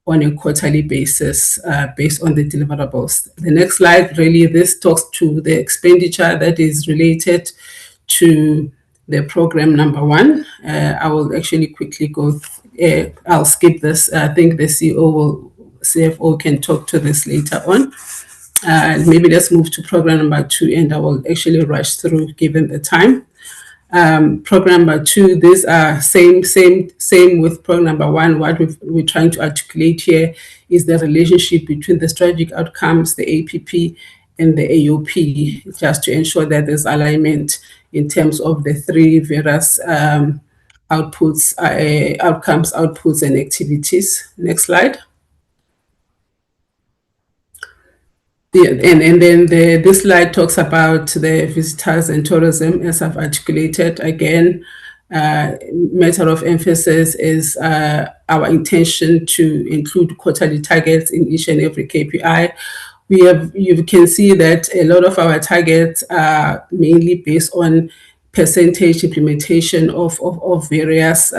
on a quarterly basis based on the deliverables. The next slide, really, this talks to the expenditure that is related to the program number 1. I will actually quickly go, I'll skip this. I think the CFO can talk to this later on. Maybe let's move to program number 2, and I will actually rush through given the time. Program number 2, these are same with program number 1. What we're trying to articulate here is the relationship between the strategic outcomes, the APP, and the AOP, just to ensure that there's alignment in terms of the 3 various outputs, outcomes, outputs, and activities. Next slide. And then this slide talks about the visitors and tourism, as I've articulated. Again, matter of emphasis is our intention to include quarterly targets in each and every KPI. You can see that a lot of our targets are mainly based on percentage implementation of various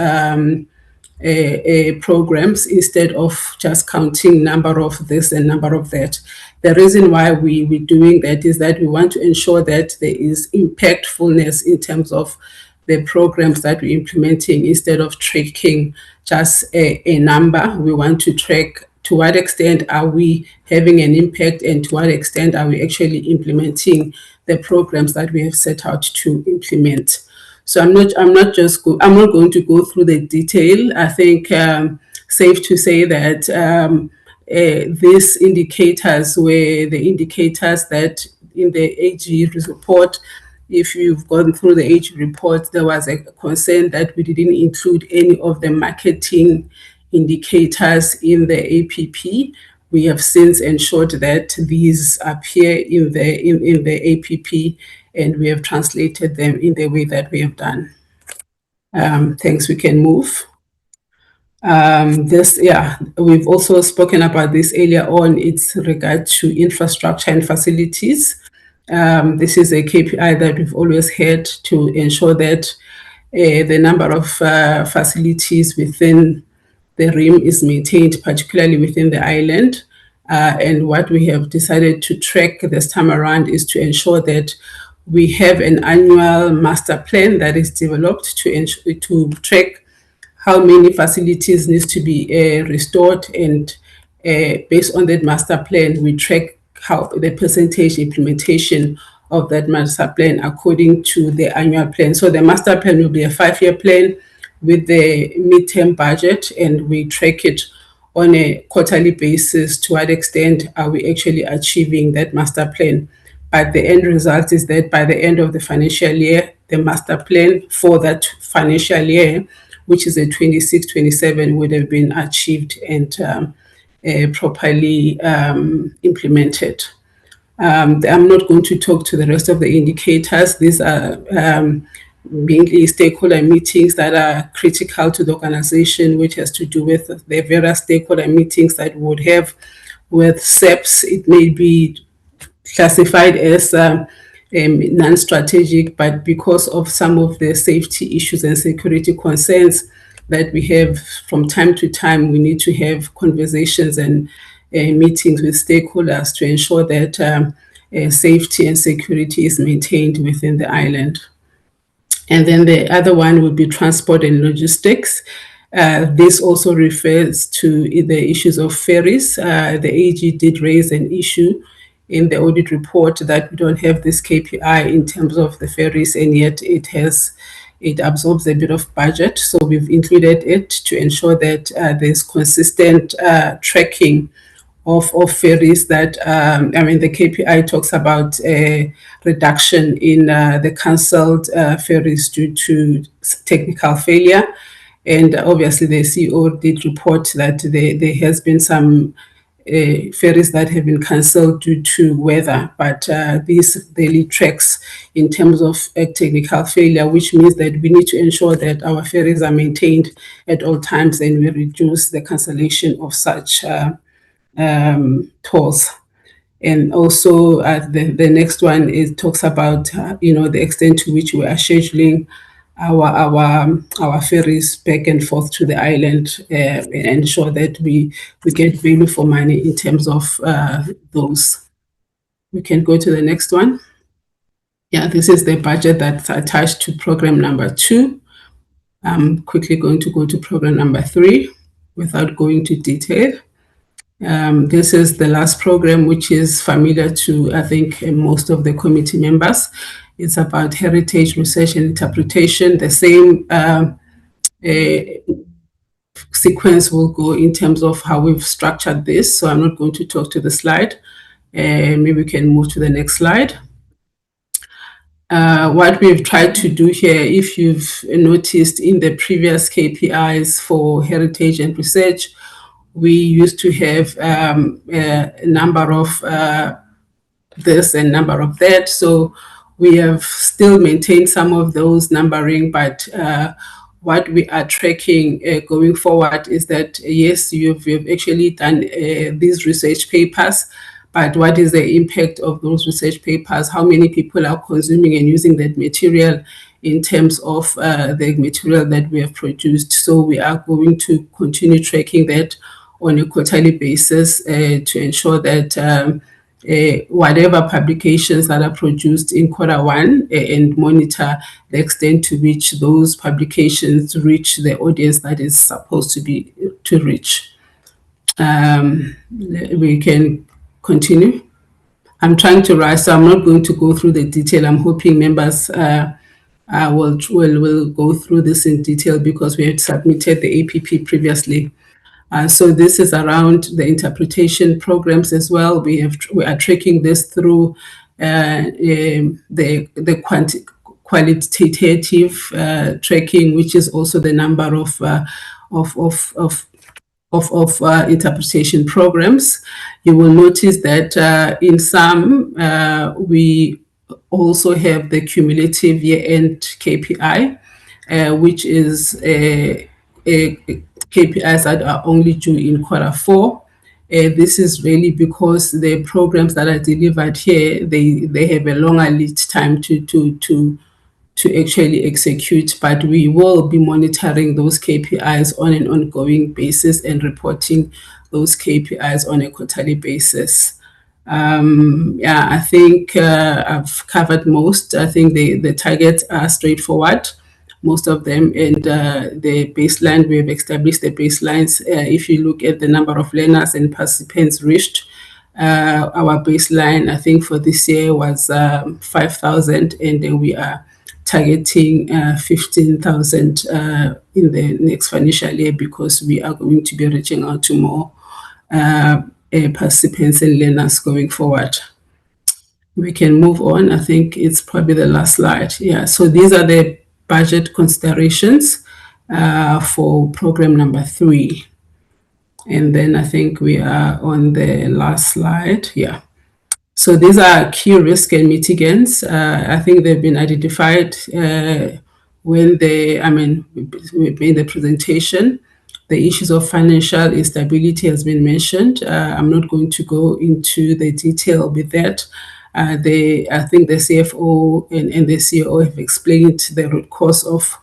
programs, instead of just counting number of this and number of that. The reason why we're doing that is that we want to ensure that there is impactfulness in terms of the programs that we're implementing, instead of tracking just a number. We want to track to what extent are we having an impact, and to what extent are we actually implementing the programs that we have set out to implement. So I'm not going to go through the detail. I think safe to say that these indicators were the indicators that in the AG report, if you've gone through the AG report, there was a concern that we didn't include any of the marketing indicators in the APP. We have since ensured that these appear in the APP, and we have translated them in the way that we have done. Thanks, we can move. We've also spoken about this earlier on. It's regard to infrastructure and facilities. This is a KPI that we've always had to ensure that the number of facilities within the rim is maintained, particularly within the island. And what we have decided to track this time around is to ensure that we have an annual master plan that is developed to track how many facilities needs to be restored, and based on that master plan, we track how the percentage implementation of that master plan according to the annual plan. So the master plan will be a 5-year plan with the midterm budget, and we track it on a quarterly basis to what extent are we actually achieving that master plan. But the end result is that by the end of the financial year, the master plan for that financial year, which is a 26-27, would have been achieved and properly implemented. I'm not going to talk to the rest of the indicators. These are mainly stakeholder meetings that are critical to the organization, which has to do with the various stakeholder meetings that we would have with SEPs. It may be classified as non-strategic, but because of some of the safety issues and security concerns that we have from time to time, we need to have conversations and meetings with stakeholders to ensure that safety and security is maintained within the island. And then the other one would be transport and logistics. This also refers to the issues of ferries. The AG did raise an issue in the audit report that we don't have this KPI in terms of the ferries, and yet it absorbs a bit of budget. So we've included it to ensure that there's consistent tracking of ferries that, the KPI talks about a reduction in the cancelled ferries due to technical failure. And obviously the CEO did report that there has been some ferries that have been cancelled due to weather, but this daily tracks in terms of technical failure, which means that we need to ensure that our ferries are maintained at all times and we reduce the cancellation of such tolls. And also the next one talks about the extent to which we are scheduling our ferries back and forth to the island and ensure that we get value for money in terms of those. We can go to the next one. Yeah, this is the budget that's attached to program number 2. I'm quickly going to go to program number 3 without going to detail. This is the last program, which is familiar to, I think, most of the committee members. It's about heritage research and interpretation. The same sequence will go in terms of how we've structured this. So I'm not going to talk to the slide. Maybe we can move to the next slide. What we've tried to do here, if you've noticed in the previous KPIs for heritage and research, we used to have a number of this and number of that. So we have still maintained some of those numbering, but what we are tracking going forward is that, yes, you've actually done these research papers, but what is the impact of those research papers? How many people are consuming and using that material in terms of the material that we have produced? So we are going to continue tracking that on a quarterly basis to ensure that whatever publications that are produced in Q1 and monitor the extent to which those publications reach the audience that is supposed to reach. We can continue. I'm trying to write, so I'm not going to go through the detail. I'm hoping members will go through this in detail because we had submitted the APP previously. So this is around the interpretation programs as well. We are tracking this through the qualitative tracking, which is also the number of interpretation programs. You will notice that in some we also have the cumulative year-end KPI, which is KPIs that are only due in Q4. This is really because the programs that are delivered here, they have a longer lead time to actually execute, but we will be monitoring those KPIs on an ongoing basis and reporting those KPIs on a quarterly basis. Yeah, I think I've covered most. I think the targets are straightforward, most of them, and the baseline, we've established the baselines. If you look at the number of learners and participants reached, our baseline, I think, for this year was 5,000, and then we are targeting 15,000 in the next financial year, because we are going to be reaching out to more participants and learners going forward. We can move on. I think it's probably the last slide. Yeah, so these are the budget considerations for program number 3. And then I think we are on the last slide. Yeah. So these are key risk and mitigants. I think they've been identified when we made the presentation. The issues of financial instability has been mentioned. I'm not going to go into the detail with that. I think the CFO and the CEO have explained the root cause of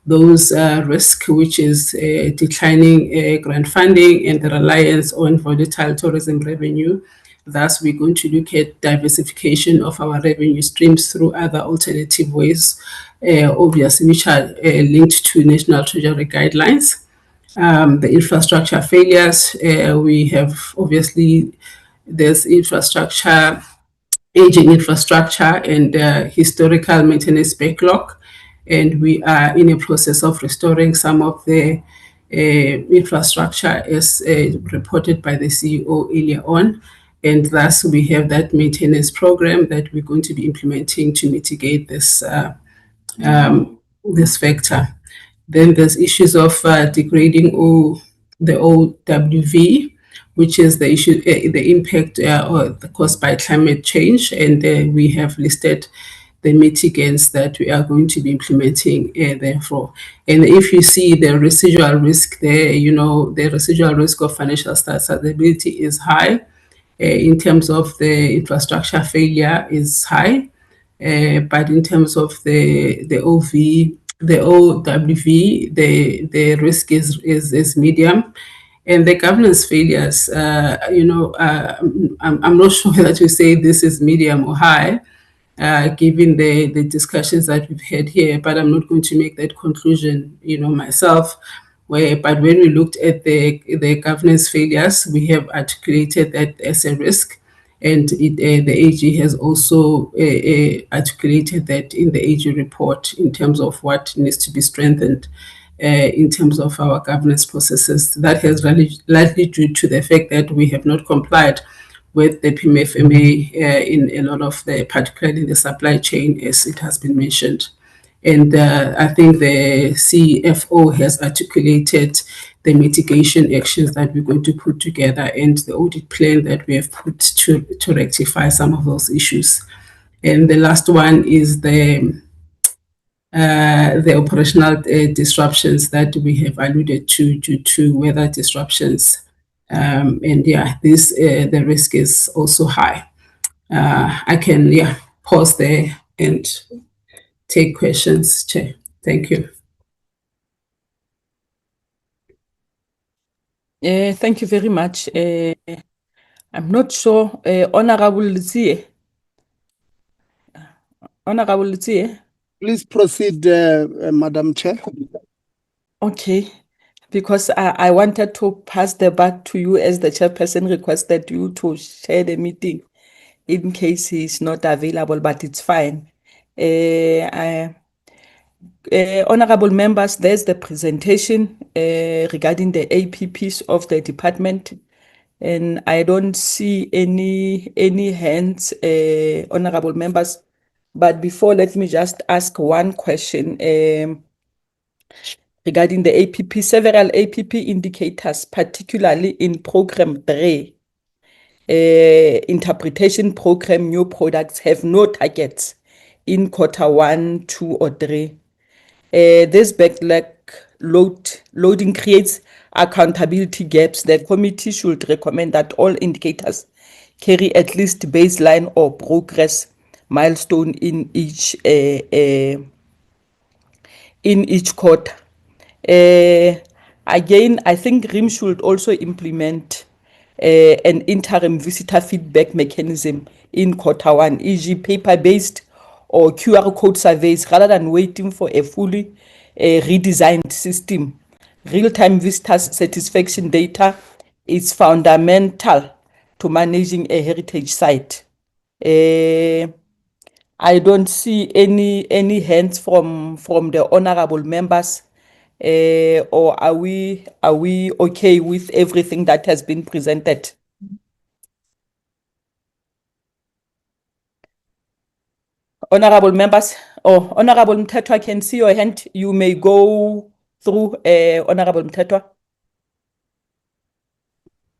those risks, which is declining grant funding and the reliance on volatile tourism revenue. Thus, we're going to look at diversification of our revenue streams through other alternative ways, obviously, which are linked to National Treasury guidelines. The infrastructure failures, we have obviously, there's infrastructure, aging infrastructure, and historical maintenance backlog. And we are in a process of restoring some of the infrastructure as reported by the CEO earlier on. And thus, we have that maintenance program that we're going to be implementing to mitigate this, this factor. Then there's issues of degrading the OWV, which is the issue, the impact caused by climate change. And we have listed the mitigants that we are going to be implementing therefore. And if you see the residual risk there, the residual risk of financial sustainability is high. In terms of the infrastructure failure is high. But in terms of the OWV, the risk is medium. And the governance failures, I'm not sure that you say this is medium or high, given the discussions that we've had here, but I'm not going to make that conclusion, myself. But when we looked at the governance failures, we have articulated that as a risk. And the AG has also articulated that in the AG report in terms of what needs to be strengthened in terms of our governance processes. That has largely due to the fact that we have not complied with the PMFMA in a lot of the, particularly in the supply chain, as it has been mentioned. And I think the CFO has articulated the mitigation actions that we're going to put together and the audit plan that we have put to rectify some of those issues. And the last one is the operational disruptions that we have alluded to due to weather disruptions. And yeah, the risk is also high. I can pause there and take questions, Chair. Thank you. Thank you very much. I'm not sure, Honorable Lutie. Honorable Lutie. Please proceed, Madam Chair. Okay, because I wanted to pass the back to you as the chairperson requested you to share the meeting in case he's not available, but it's fine. Honorable members, there's the presentation regarding the APPs of the department, and I don't see any hands, honorable members. But before, let me just ask one question regarding the APP. Several APP indicators, particularly in Program 3, interpretation program, new products, have no targets in Q1, 2, or 3. This backlog loading creates accountability gaps, the committee should recommend that all indicators carry at least baseline or progress milestone in each quarter. Again, I think RIM should also implement an interim visitor feedback mechanism in quarter one, e.g. paper-based or QR code surveys, rather than waiting for a fully redesigned system. Real-time visitors satisfaction data is fundamental to managing a heritage site. I don't see any hands from the honorable members, or are we okay with everything that has been presented? Honorable members, or Honorable Mthethwa, I can see your hand. You may go through, Honorable Mthethwa.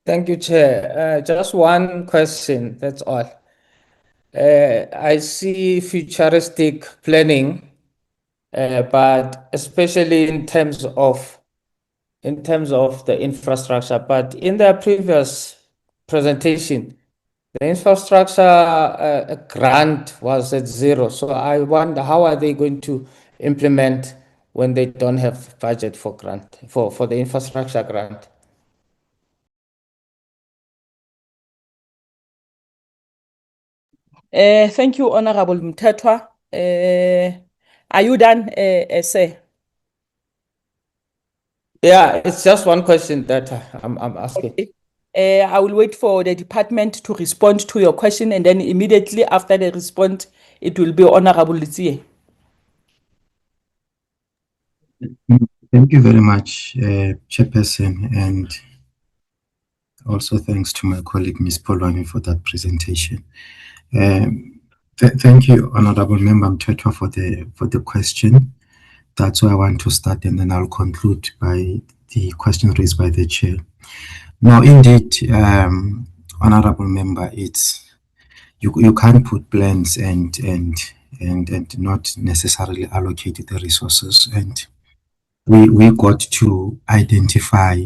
Thank you, Chair. Just one question, that's all. I see futuristic planning, but especially in terms of the infrastructure. But in the previous presentation, the infrastructure grant was at 0. So I wonder, how are they going to implement when they don't have budget for grant, for the infrastructure grant? Thank you, Honorable Mthethwa. Are you done, sir? Yeah, it's just one question that I'm asking. Okay. I will wait for the department to respond to your question, and then immediately after the response, it will be Honorable Litsie. Thank you very much, Chairperson, and also thanks to my colleague, Ms. Polwani, for that presentation. Thank you, Honorable Member Mthethwa, for the question. That's where I want to start, and then I'll conclude by the question raised by the Chair. Now, indeed, Honorable Member, it's you can't put plans and not necessarily allocate the resources, and we got to identify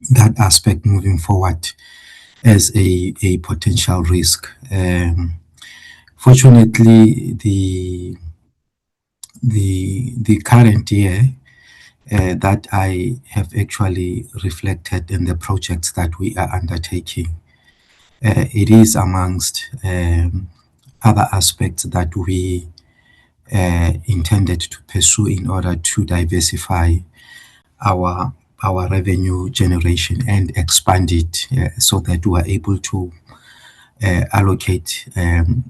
that aspect moving forward as a potential risk. Fortunately, the current year that I have actually reflected in the projects that we are undertaking, it is amongst other aspects that we intended to pursue in order to diversify our revenue generation and expand it, so that we are able to allocate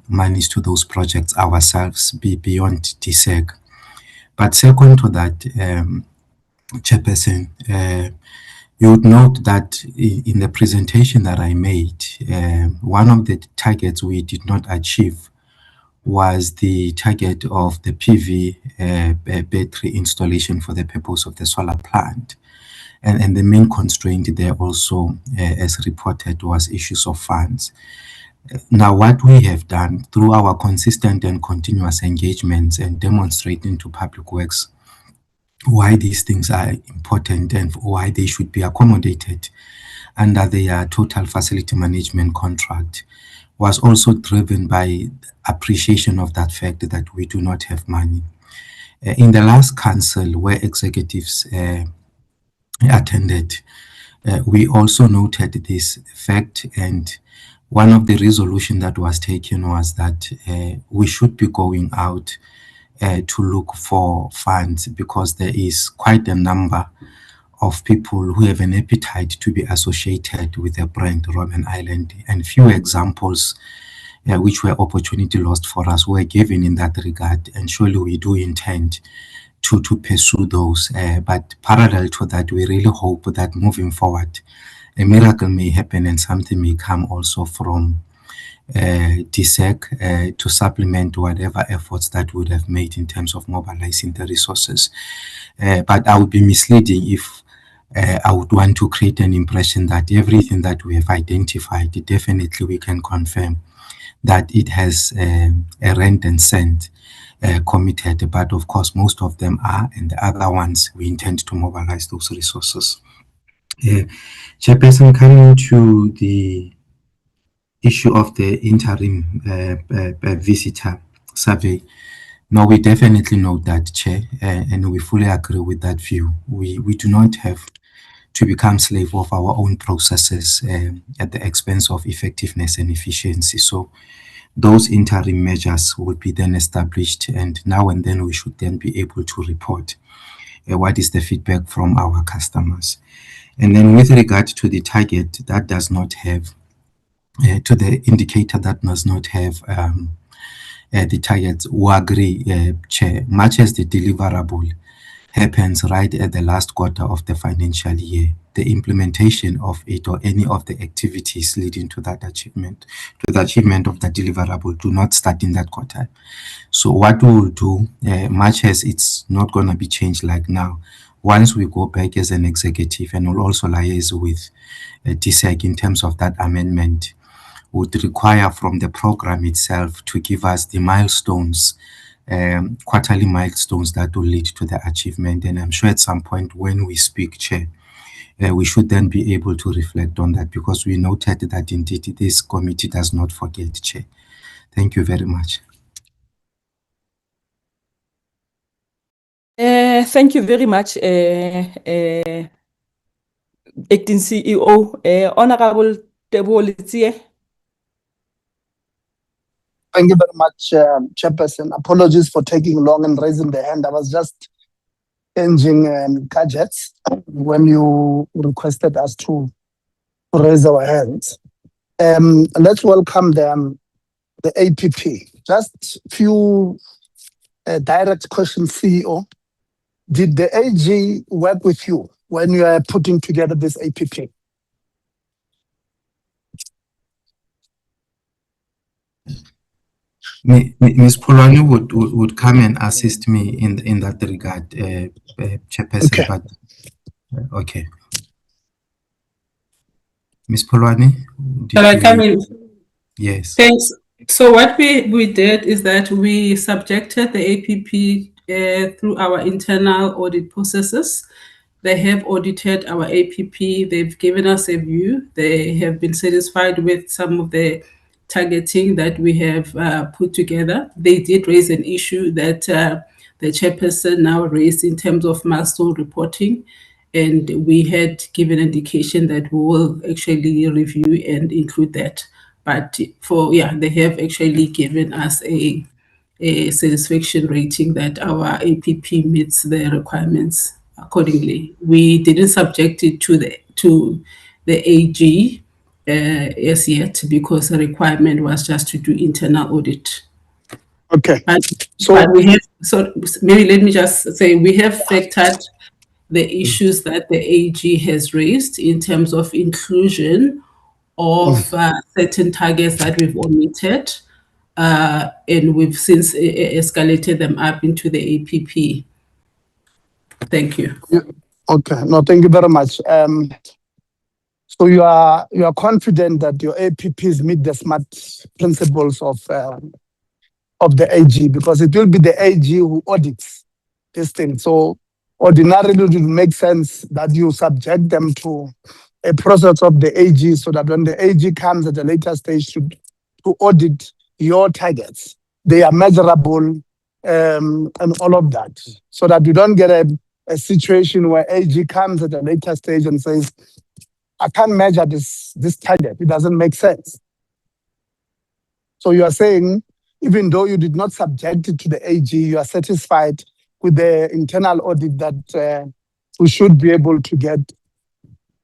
monies to those projects ourselves beyond DSEC. But second to that, Chairperson, you would note that in the presentation that I made, one of the targets we did not achieve was the target of the PV battery installation for the purpose of the solar plant. And the main constraint there also, as reported, was issues of funds. Now, what we have done through our consistent and continuous engagements and demonstrating to Public Works why these things are important and why they should be accommodated under their total facility management contract, was also driven by appreciation of that fact that we do not have money. In the last council where executives attended, we also noted this fact, and one of the resolutions that was taken was that we should be going out to look for funds, because there is quite a number of people who have an appetite to be associated with the brand Robben Island, and few examples which were opportunity lost for us were given in that regard, and surely we do intend to pursue those. But parallel to that, we really hope that moving forward, a miracle may happen and something may come also from DSEC to supplement whatever efforts that would have made in terms of mobilizing the resources. But I would be misleading if I would want to create an impression that everything that we have identified, definitely we can confirm that it has a rent and cent committed, but of course most of them are, and the other ones we intend to mobilize those resources. Chairperson, coming to the issue of the interim visitor survey, no, we definitely note that, Chair, and we fully agree with that view. We do not have to become slave of our own processes at the expense of effectiveness and efficiency. So those interim measures will be then established, and now and then we should then be able to report what is the feedback from our customers. And then with regard to the target that does not have, to the indicator that does not have the targets, we agree, Chair, much as the deliverable happens right at the last quarter of the financial year, the implementation of it or any of the activities leading to that achievement, to the achievement of the deliverable, do not start in that quarter. So what we will do, much as it's not going to be changed like now, once we go back as an executive, and we'll also liaise with DSEC in terms of that amendment, would require from the program itself to give us the milestones, quarterly milestones that will lead to the achievement. And I'm sure at some point when we speak, Chair, we should then be able to reflect on that, because we noted that indeed this committee does not forget, Chair. Thank you very much. Thank you very much, Acting CEO. Honorable Teboho Letsie. Thank you very much, Chairperson. Apologies for taking long and raising the hand. I was just changing gadgets when you requested us to raise our hands. Let's welcome the APP. Just few direct questions, CEO. Did the AG work with you when you are putting together this APP? Ms. Pulani would come and assist me in that regard, Chairperson. Okay. But okay. Ms. Pulani, Shall I come in? Yes. Thanks. So what we did is that we subjected the APP through our internal audit processes. They have audited our APP. They've given us a view. They have been satisfied with some of the targeting that we have put together. They did raise an issue that the chairperson now raised in terms of milestone reporting. And we had given indication that we will actually review and include that. But they have actually given us a satisfaction rating that our APP meets the requirements accordingly. We didn't subject it to the AG as yet, because the requirement was just to do internal audit. Okay. But we have, so maybe let me just say, we have factored the issues that the AG has raised in terms of inclusion of certain targets that we've omitted, and we've since escalated them up into the APP. Thank you. Okay. No, thank you very much. So you are confident that your APPs meet the SMART principles of the AG, because it will be the AG who audits this thing. So ordinarily it will make sense that you subject them to a process of the AG, so that when the AG comes at a later stage to audit your targets, they are measurable, and all of that, so that you don't get a situation where AG comes at a later stage and says, I can't measure this target. It doesn't make sense. So you are saying, even though you did not subject it to the AG, you are satisfied with the internal audit that we should be able to get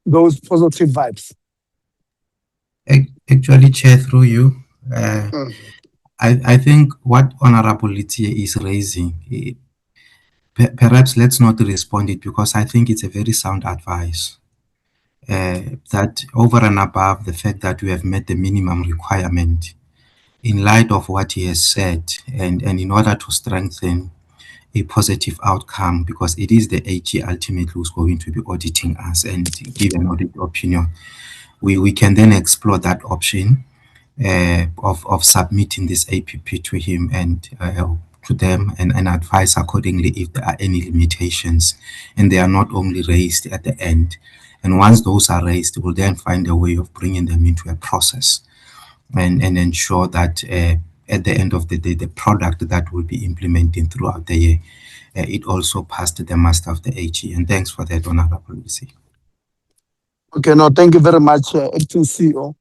those positive vibes. Actually, Chair, through you, I think what Honorable Letsie is raising, perhaps let's not respond it, because I think it's a very sound advice. That over and above the fact that we have met the minimum requirement, in light of what he has said, and in order to strengthen a positive outcome, because it is the AG ultimately who's going to be auditing us and give an audit opinion, we can then explore that option of submitting this APP to him and to them and advise accordingly if there are any limitations, and they are not only raised at the end. And once those are raised, we'll then find a way of bringing them into a process and ensure that at the end of the day, the product that we'll be implementing throughout the year, it also passed the muster of the AG. And thanks for that, Honorable Lucy. Okay, no, thank you very much, Acting CEO.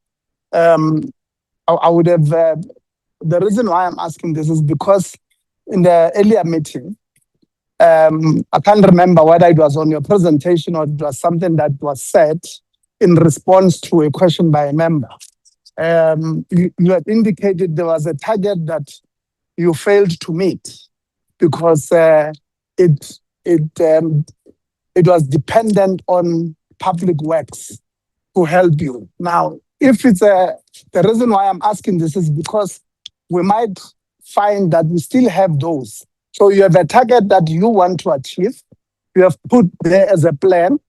I would have, the reason why I'm asking this is because in the earlier meeting, I can't remember whether it was on your presentation or it was something that was said in response to a question by a member. You had indicated there was a target that you failed to meet because it was dependent on public works to help you. Now, if it's the reason why I'm asking this is because we might find that we still have those. So you have a target that you want to achieve, you have put there as a plan,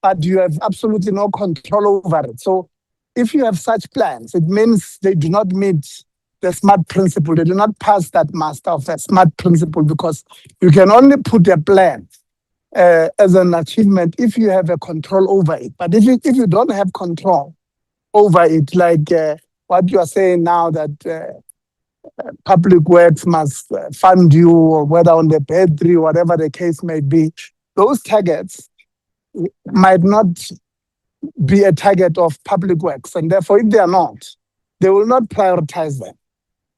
but you have absolutely no control over it. So if you have such plans, it means they do not meet the SMART principle. They do not pass that muster of the SMART principle because you can only put a plan as an achievement if you have a control over it. But if you don't have control over it, like what you are saying now that public works must fund you, or whether on the bedroom, whatever the case may be, those targets might not be a target of public works. And therefore, if they are not, they will not prioritize them.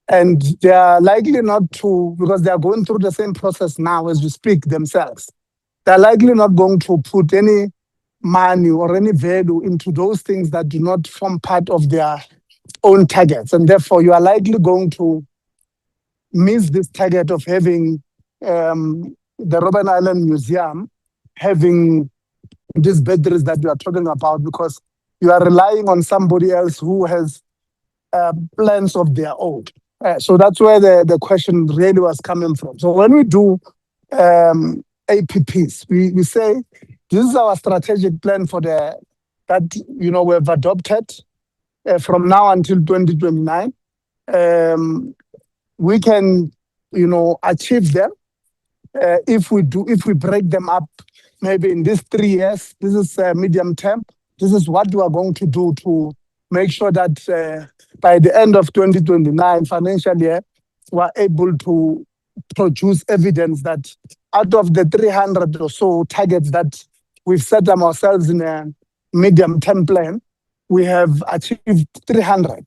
And they are likely not to, because they are going through the same process now as we speak themselves. They're likely not going to put any money or any value into those things that do not form part of their own targets. And therefore, you are likely going to miss this target of having the Robben Island Museum having these batteries that you are talking about, because you are relying on somebody else who has plans of their own. So that's where the question really was coming from. So when we do APPs, we say this is our strategic plan for that we've adopted from now until 2029. We can achieve them if we break them up maybe in these 3 years. This is medium term. This is what we are going to do to make sure that by the end of 2029 financial year, we're able to produce evidence that out of the 300 or so targets that we've set them ourselves in a medium-term plan, we have achieved 300.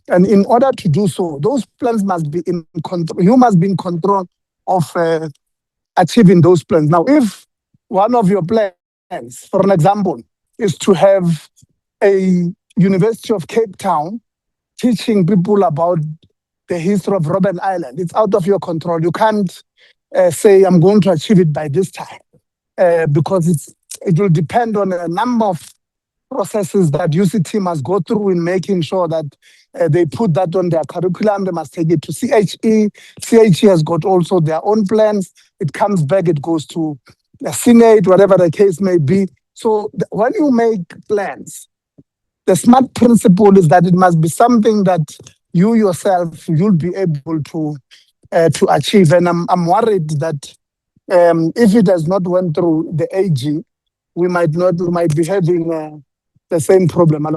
And in order to do so, those plans must be in control. You must be in control of achieving those plans. Now, if one of your plans, for an example, is to have a University of Cape Town teaching people about the history of Robben Island, it's out of your control. You can't say, I'm going to achieve it by this time, because it will depend on a number of processes that UCT must go through in making sure that they put that on their curriculum. They must take it to CHE. CHE has got also their own plans. It comes back, it goes to the Senate, whatever the case may be. So when you make plans, the SMART principle is that it must be something that you yourself, you'll be able to achieve. And I'm worried that if it has not went through the AG, we might be having the same problem.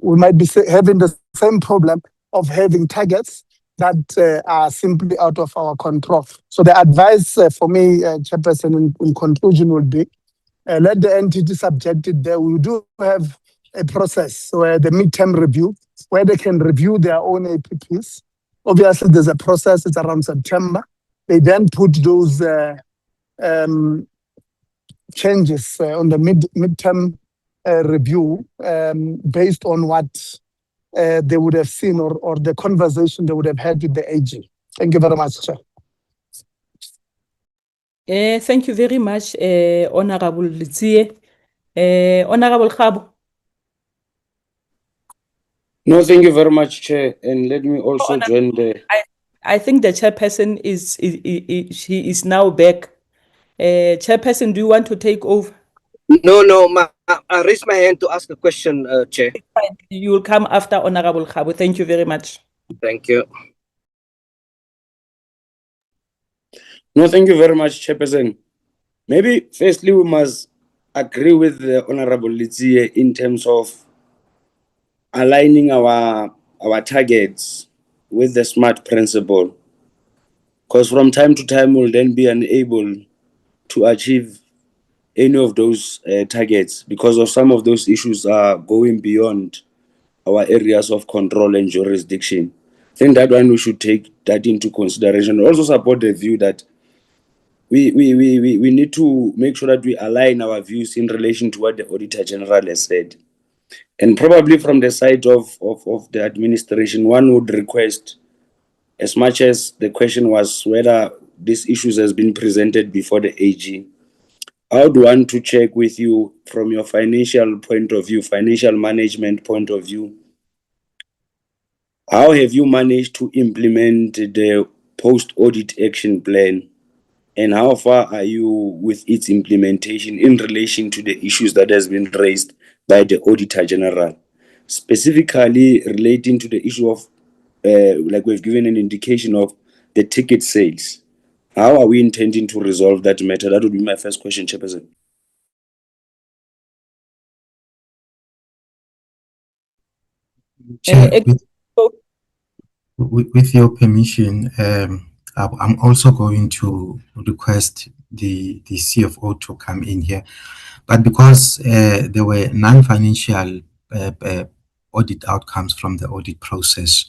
We might be having the same problem of having targets that are simply out of our control. So the advice for me, Chairperson, in conclusion would be, let the entity subject it there. We do have a process where the midterm review, where they can review their own APPs. Obviously, there's a process, it's around September. They then put those changes on the midterm review based on what they would have seen or the conversation they would have had with the AG. Thank you very much, Chair. Thank you very much, Honorable Litsie. Honorable Khabo. No, thank you very much, Chair. And let me also join the... I think the chairperson she is now back. Chairperson, do you want to take over? No, I raised my hand to ask a question, Chair. You will come after Honorable Khabo. Thank you very much. Thank you. No, thank you very much, Chairperson. Maybe firstly we must agree with the Honorable Litsie in terms of aligning our targets with the SMART principle. Because from time to time we'll then be unable to achieve any of those targets because of some of those issues are going beyond our areas of control and jurisdiction. I think that one we should take that into consideration. Also support the view that we need to make sure that we align our views in relation to what the Auditor General has said. And probably from the side of the administration, one would request, as much as the question was whether these issues has been presented before the AG, I would want to check with you from your financial point of view, financial management point of view. How have you managed to implement the post-audit action plan? And how far are you with its implementation in relation to the issues that has been raised by the Auditor General? Specifically relating to the issue of, like we've given an indication of the ticket sales. How are we intending to resolve that matter? That would be my first question, Chairperson. Chair, with your permission, I'm also going to request the CFO to come in here. But because there were non-financial audit outcomes from the audit process,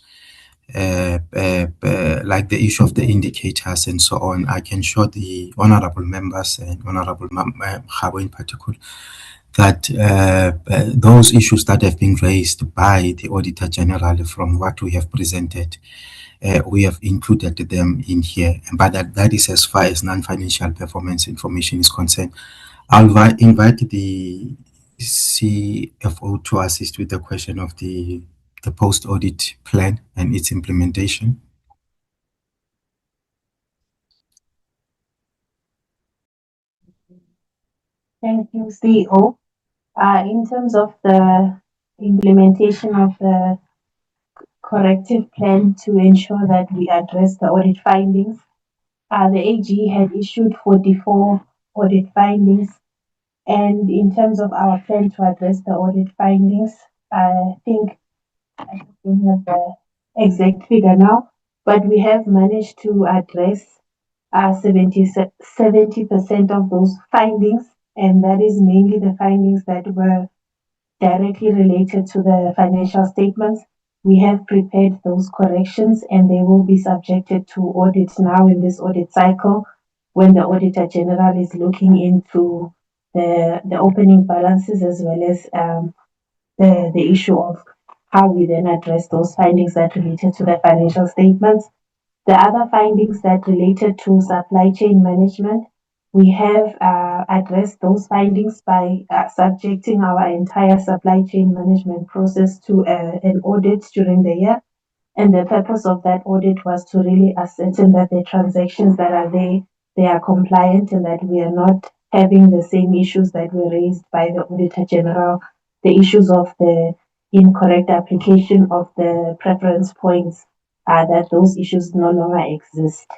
like the issue of the indicators and so on, I can show the honorable members and Honorable Khabo in particular that those issues that have been raised by the Auditor General from what we have presented, we have included them in here. But that is as far as non-financial performance information is concerned. I'll invite the CFO to assist with the question of the post-audit plan and its implementation. Thank you, CEO. In terms of the implementation of the corrective plan to ensure that we address the audit findings, the AG had issued 44 audit findings. And in terms of our plan to address the audit findings, I think I don't have the exact figure now, but we have managed to address 70% of those findings, and that is mainly the findings that were directly related to the financial statements. We have prepared those corrections and they will be subjected to audit now in this audit cycle when the Auditor General is looking into the opening balances as well as the issue of how we then address those findings that related to the financial statements. The other findings that related to supply chain management, we have addressed those findings by subjecting our entire supply chain management process to an audit during the year. And the purpose of that audit was to really ascertain that the transactions that are there, they are compliant and that we are not having the same issues that were raised by the Auditor General, the issues of the incorrect application of the preference points, that those issues no longer exist.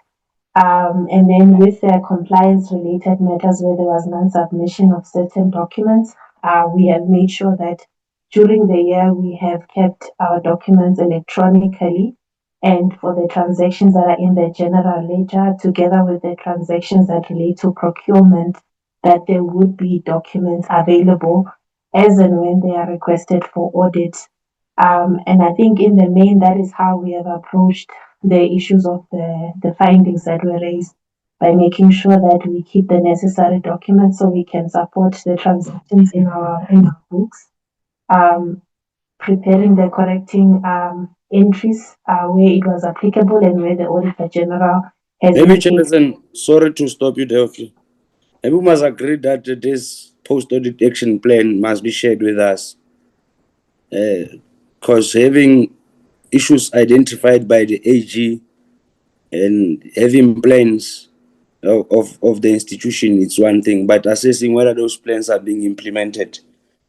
And then with the compliance related matters where there was non-submission of certain documents, we have made sure that during the year we have kept our documents electronically, and for the transactions that are in the general ledger together with the transactions that relate to procurement, that there would be documents available as and when they are requested for audit. And I think in the main, that is how we have approached the issues of the findings that were raised, by making sure that we keep the necessary documents so we can support the transactions in our books, preparing the correcting entries where it was applicable and where the Auditor General has Maybe, Chairperson, sorry to stop you there. Maybe we must agree that this post-audit action plan must be shared with us. Because having issues identified by the AG and having plans of the institution, it's one thing, but assessing whether those plans are being implemented.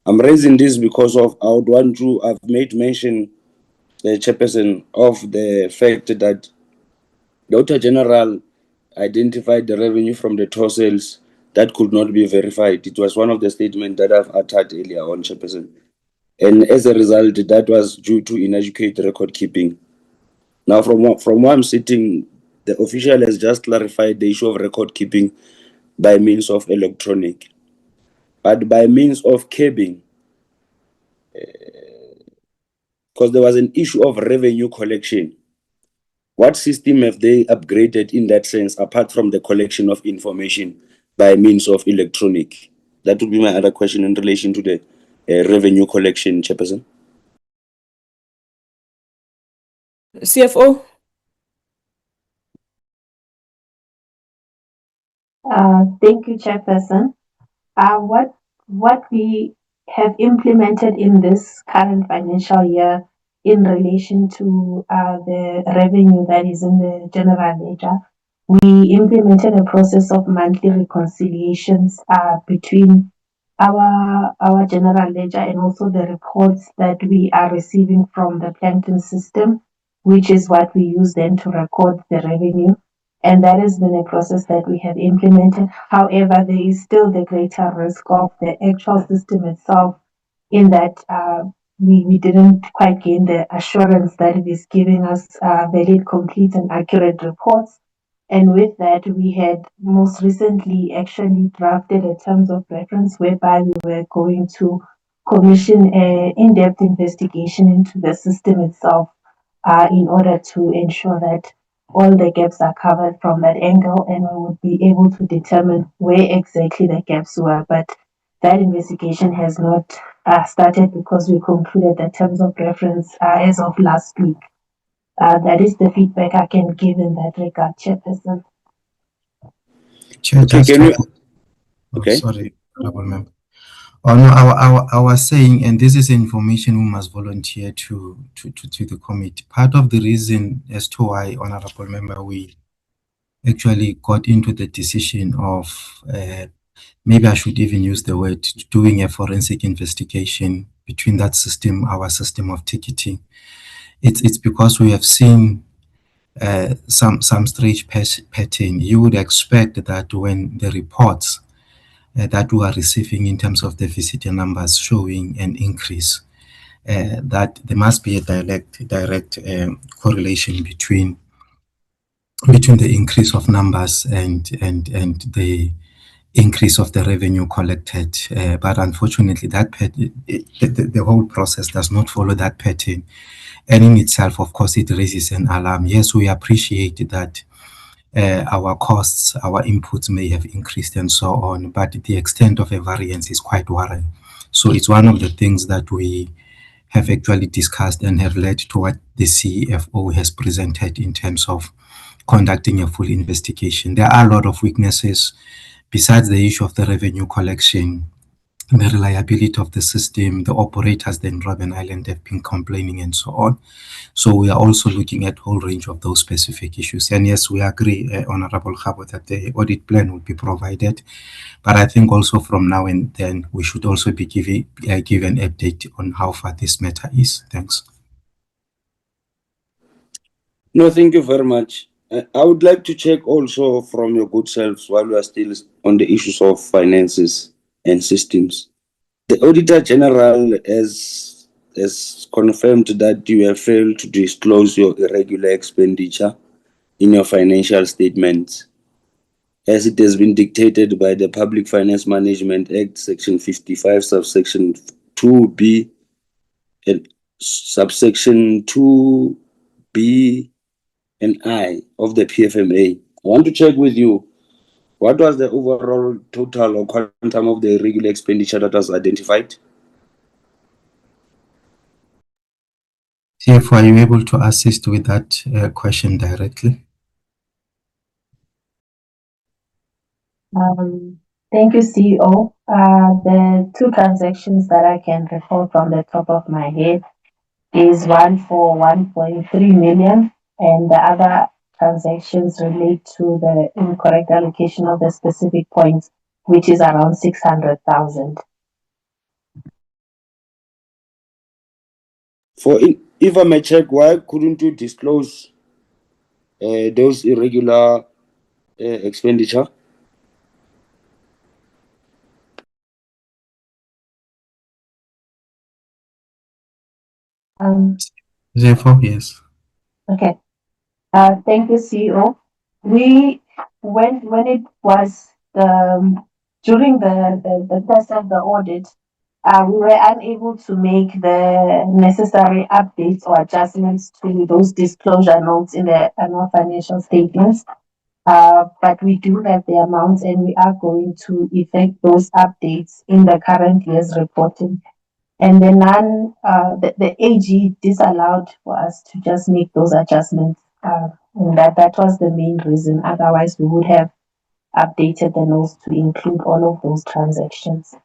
I'm raising this because I've made mention, Chairperson, of the fact that the Auditor General identified the revenue from the toll sales that could not be verified. It was one of the statements that I've uttered earlier on, Chairperson. And as a result, that was due to inadequate record keeping. Now, from where I'm sitting, the official has just clarified the issue of record keeping by means of electronic. But by means of cabing, because there was an issue of revenue collection. What system have they upgraded in that sense, apart from the collection of information by means of electronic? That would be my other question in relation to the revenue collection, Chairperson. CFO? Thank you, Chairperson. What we have implemented in this current financial year in relation to the revenue that is in the general ledger, we implemented a process of monthly reconciliations between our general ledger and also the reports that we are receiving from the plankton system, which is what we use then to record the revenue. And that has been a process that we have implemented. However, there is still the greater risk of the actual system itself, in that we didn't quite gain the assurance that it is giving us valid, complete, and accurate reports. And with that, we had most recently actually drafted a terms of reference whereby we were going to commission an in-depth investigation into the system itself in order to ensure that all the gaps are covered from that angle, and we would be able to determine where exactly the gaps were. But that investigation has not started because we concluded the terms of reference as of last week. That is the feedback I can give in that regard, Chairperson. Chair, just sorry, Honorable Member. Oh no, I was saying, and this is information we must volunteer to the committee. Part of the reason as to why, Honorable Member, we actually got into the decision of maybe I should even use the word doing a forensic investigation between that system, our system of ticketing. It's because we have seen some strange pattern. You would expect that when the reports that we are receiving in terms of the visitor numbers showing an increase, that there must be a direct correlation between the increase of numbers and the increase of the revenue collected. But unfortunately, that the whole process does not follow that pattern. And in itself, of course, it raises an alarm. Yes, we appreciate that our costs, our inputs may have increased and so on, but the extent of a variance is quite worrying. So it's one of the things that we have actually discussed and have led to what the CFO has presented in terms of conducting a full investigation. There are a lot of weaknesses besides the issue of the revenue collection, the reliability of the system, the operators in Robben Island have been complaining and so on. So we are also looking at a whole range of those specific issues. And yes, we agree, Honorable Khabo, that the audit plan will be provided. But I think also from now and then, we should also be given an update on how far this matter is. Thanks. No, thank you very much. I would like to check also from your good selves while we are still on the issues of finances and systems. The Auditor General has confirmed that you have failed to disclose your irregular expenditure in your financial statements, as it has been dictated by the Public Finance Management Act, Section 55, subsection 2B, and subsection 2B and I of the PFMA. I want to check with you, what was the overall total or quantum of the irregular expenditure that was identified? CFO, are you able to assist with that question directly? Thank you, CEO. The two transactions that I can recall from the top of my head is one for 1.3 million and the other transactions relate to the incorrect allocation of the specific points, which is around 600,000. If I may check, why couldn't you disclose those irregular expenditure? Therefore, yes. Okay. Thank you, CEO. When it was during the test of the audit, we were unable to make the necessary updates or adjustments to those disclosure notes in the annual financial statements. But we do have the amounts and we are going to effect those updates in the current year's reporting. And the AG disallowed for us to just make those adjustments. And that was the main reason. Otherwise, we would have updated the notes to include all of those transactions.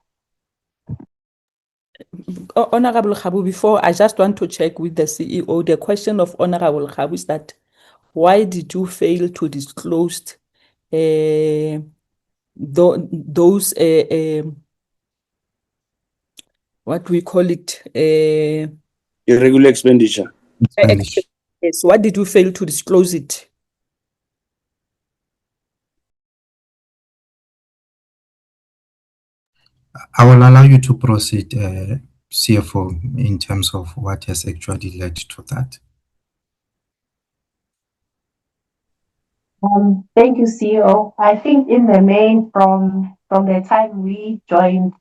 Honorable Khabu, before I just want to check with the CEO, the question of Honorable Khabu is that why did you fail to disclose those what we call it Irregular expenditure. Yes, why did you fail to disclose it? I will allow you to proceed, CFO, in terms of what has actually led to that. Thank you, CEO. I think in the main, from the time we joined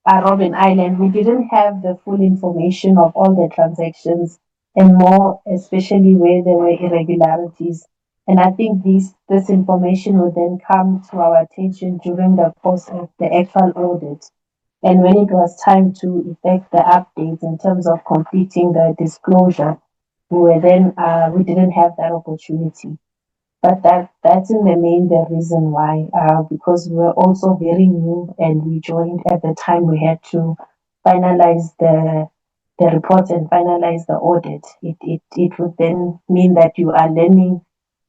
Robben Island, we didn't have the full information of all the transactions and more, especially where there were irregularities. And I think this information would then come to our attention during the course of the actual audit. And when it was time to effect the updates in terms of completing the disclosure, we didn't have that opportunity. But that's in the main the reason why, because we were also very new and we joined at the time we had to finalize the reports and finalize the audit. It would then mean that you are learning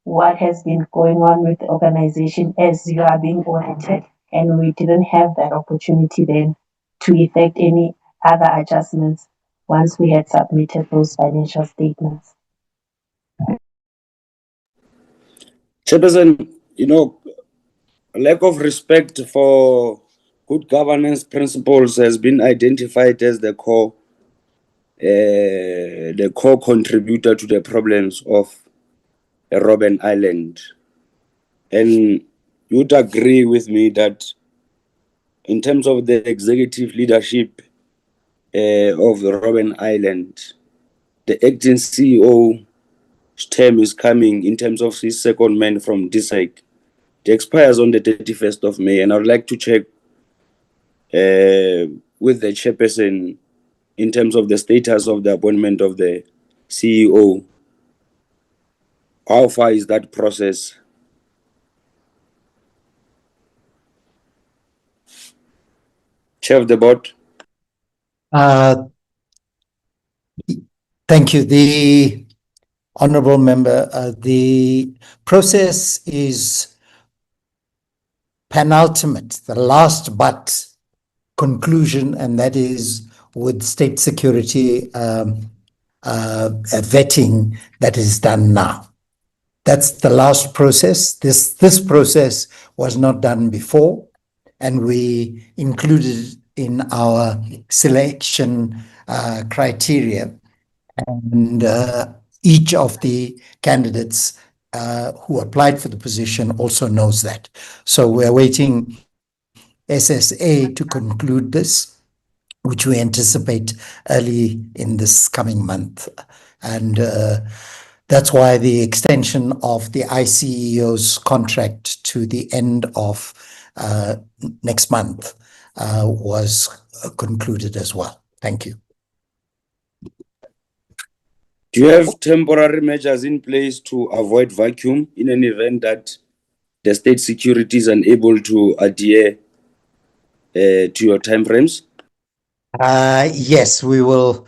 what has been going on with the organization as you are being audited. And we didn't have that opportunity then to effect any other adjustments once we had submitted those financial statements. Chairperson, lack of respect for good governance principles has been identified as the core contributor to the problems of Robben Island. And you'd agree with me that in terms of the executive leadership of the Robben Island, the acting CEO's term is coming in terms of his secondment from DSEC. It expires on the 31st of May, and I would like to check with the chairperson in terms of the status of the appointment of the CEO. How far is that process? Chair of the board. Thank you. The honorable member, the process is penultimate, the last but conclusion, and that is with state security vetting that is done now. That's the last process. This process was not done before, and we included in our selection criteria. And each of the candidates who applied for the position also knows that. So we're waiting SSA to conclude this, which we anticipate early in this coming month. And that's why the extension of the ICEO's contract to the end of next month was concluded as well. Thank you. Do you have temporary measures in place to avoid vacuum in an event that the state security is unable to adhere to your timeframes? Yes, we will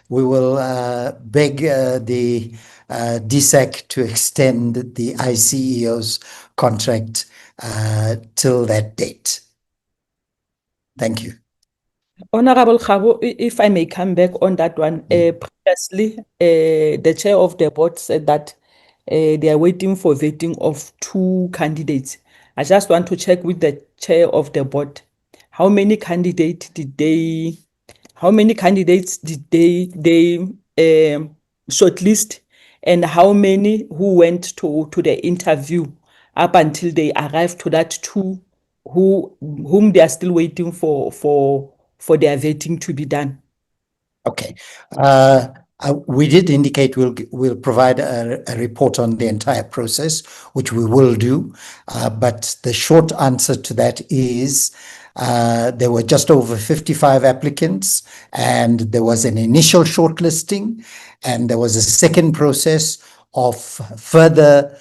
beg the DSEC to extend the ICEO's contract till that date. Thank you. Honorable Khabo, if I may come back on that one, previously, the chair of the board said that they are waiting for vetting of 2 candidates. I just want to check with the chair of the board. How many candidates did they shortlist, and how many who went to the interview up until they arrived to that 2 whom they are still waiting for their vetting to be done? Okay. We did indicate we'll provide a report on the entire process, which we will do. But the short answer to that is there were just over 55 applicants, and there was an initial shortlisting, and there was a second process of further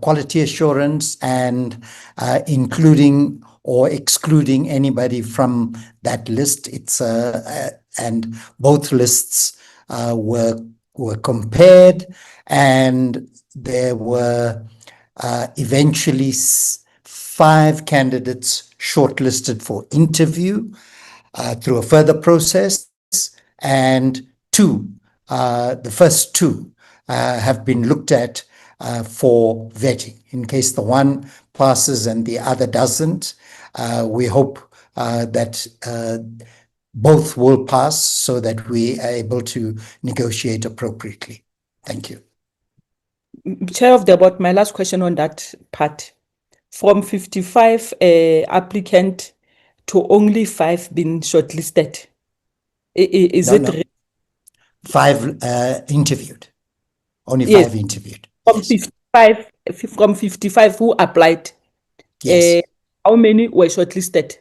quality assurance and including or excluding anybody from that list. And both lists were compared, and there were eventually 5 candidates shortlisted for interview through a further process, and 2, the first 2 have been looked at for vetting. In case the one passes and the other doesn't, we hope that both will pass so that we are able to negotiate appropriately. Thank you. Chair of the board, my last question on that part. From 55 applicants to only 5 being shortlisted. Is No, it? no. 5 interviewed. Only Yes. 5 interviewed. From Yes. 55 who applied, Yes. how many were shortlisted?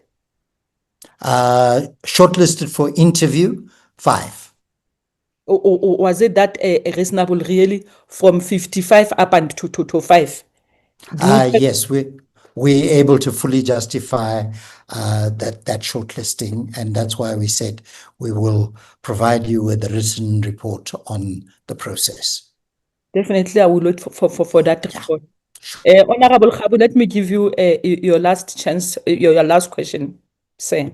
Shortlisted for interview, 5. Or was it that reasonable really from 55 up and to 5? Yes, we're able to fully justify that shortlisting, and that's why we said we will provide you with a written report on the process. Definitely, I will look for that report. Honorable Khabu, let me give you your last chance, your last question, sir.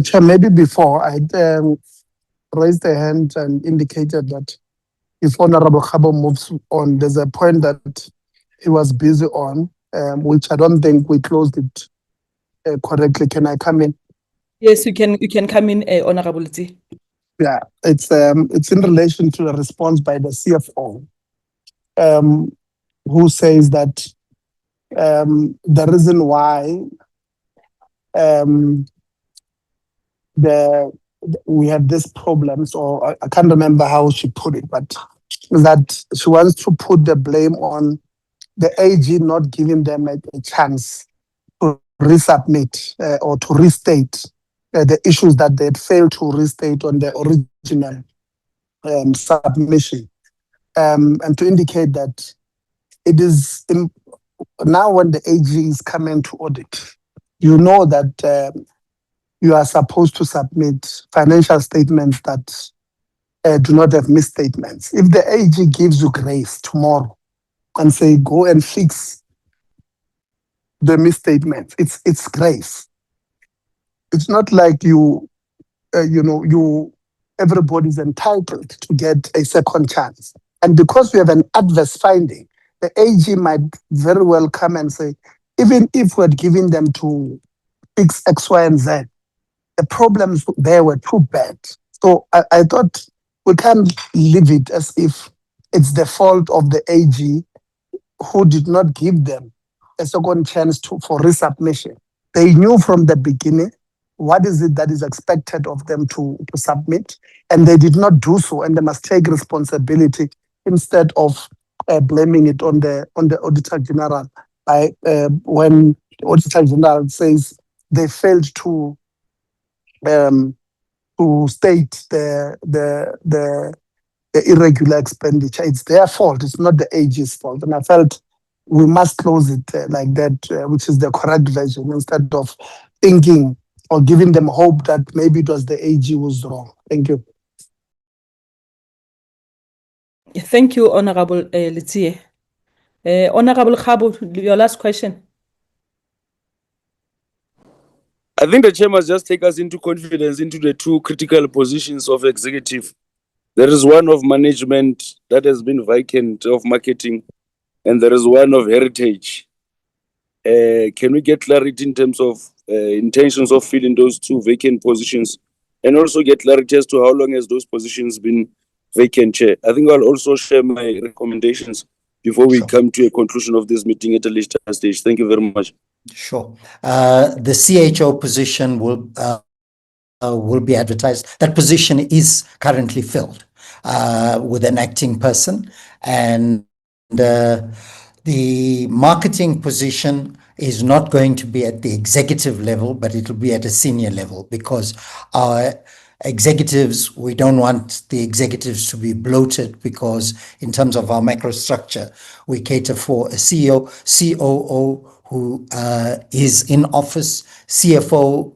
Chair, maybe before I raised a hand and indicated that if Honorable Khabo moves on, there's a point that he was busy on, which I don't think we closed it correctly. Can I come in? Yes, you can come in, Honorable T. Yeah, it's in relation to a response by the CFO, who says that the reason why we have these problems, or I can't remember how she put it, but that she wants to put the blame on the AG not giving them a chance to resubmit or to restate the issues that they had failed to restate on the original submission, and to indicate that it is now when the AG is coming to audit, you know that you are supposed to submit financial statements that do not have misstatements. If the AG gives you grace tomorrow and say, go and fix the misstatements, it's grace. It's not like everybody's entitled to get a second chance. And because we have an adverse finding, the AG might very well come and say, even if we had given them to fix X, Y, and Z, the problems there were too bad. So I thought we can't leave it as if it's the fault of the AG who did not give them a second chance for resubmission. They knew from the beginning what is it that is expected of them to submit, and they did not do so, and they must take responsibility instead of blaming it on the Auditor General by when the Auditor General says they failed to state the irregular expenditure. It's their fault. It's not the AG's fault. And I felt we must close it like that, which is the correct version, instead of thinking or giving them hope that maybe it was the AG was wrong. Thank you. Thank you, Honorable Letsie. Honorable Khabu, your last question. I think the chair must just take us into confidence into the two critical positions of executive. There is one of management that has been vacant of marketing, and there is one of heritage. Can we get clarity in terms of intentions of filling those two vacant positions, and also get clarity as to how long has those positions been vacant, Chair? I think I'll also share my recommendations before we come to a conclusion of this meeting at a later stage. Thank you very much. Sure. The CHO position will be advertised. That position is currently filled with an acting person, and the marketing position is not going to be at the executive level, but it will be at a senior level, because our executives, we don't want the executives to be bloated, because in terms of our macro structure, we cater for a CEO, COO who is in office, CFO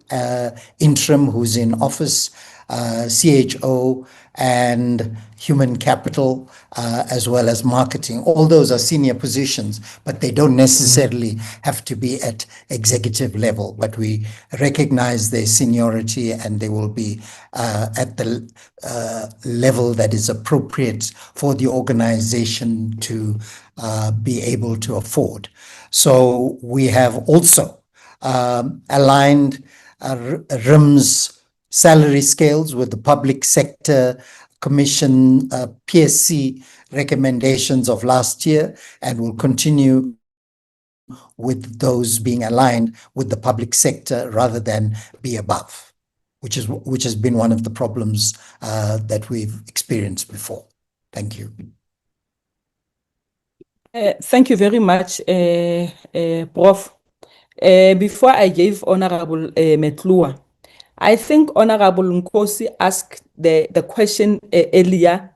interim who's in office, CHO, and human capital, as well as marketing. All those are senior positions, but they don't necessarily have to be at executive level. But we recognize their seniority, and they will be at the level that is appropriate for the organization to be able to afford. So we have also aligned RIM's salary scales with the public sector commission PSC recommendations of last year, and will continue with those being aligned with the public sector rather than be above, which has been one of the problems that we've experienced before. Thank you. Thank you very much, Prof. Before I gave Honorable Metlua, I think Honorable Nkosi asked the question earlier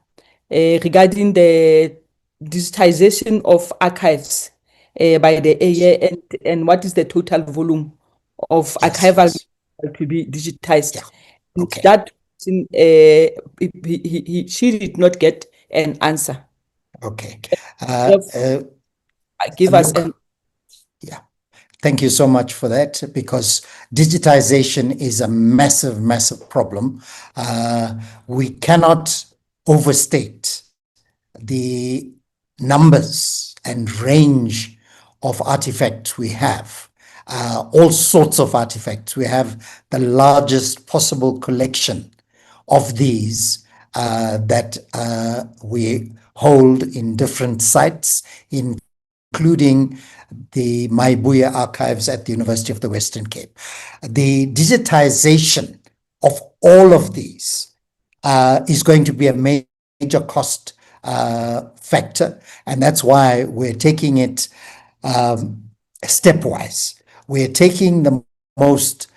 regarding the digitization of archives by the year, and what is the total volume of archival to be digitized. Yeah. Okay. That she did not get an answer. Okay. Give us an... Yeah. Thank you so much for that, because digitization is a massive, massive problem. We cannot overstate the numbers and range of artifacts we have. All sorts of artifacts. We have the largest possible collection of these that we hold in different sites, including the Maibuya archives at the University of the Western Cape. The digitization of all of these is going to be a major cost factor, and that's why we're taking it stepwise. We're taking the most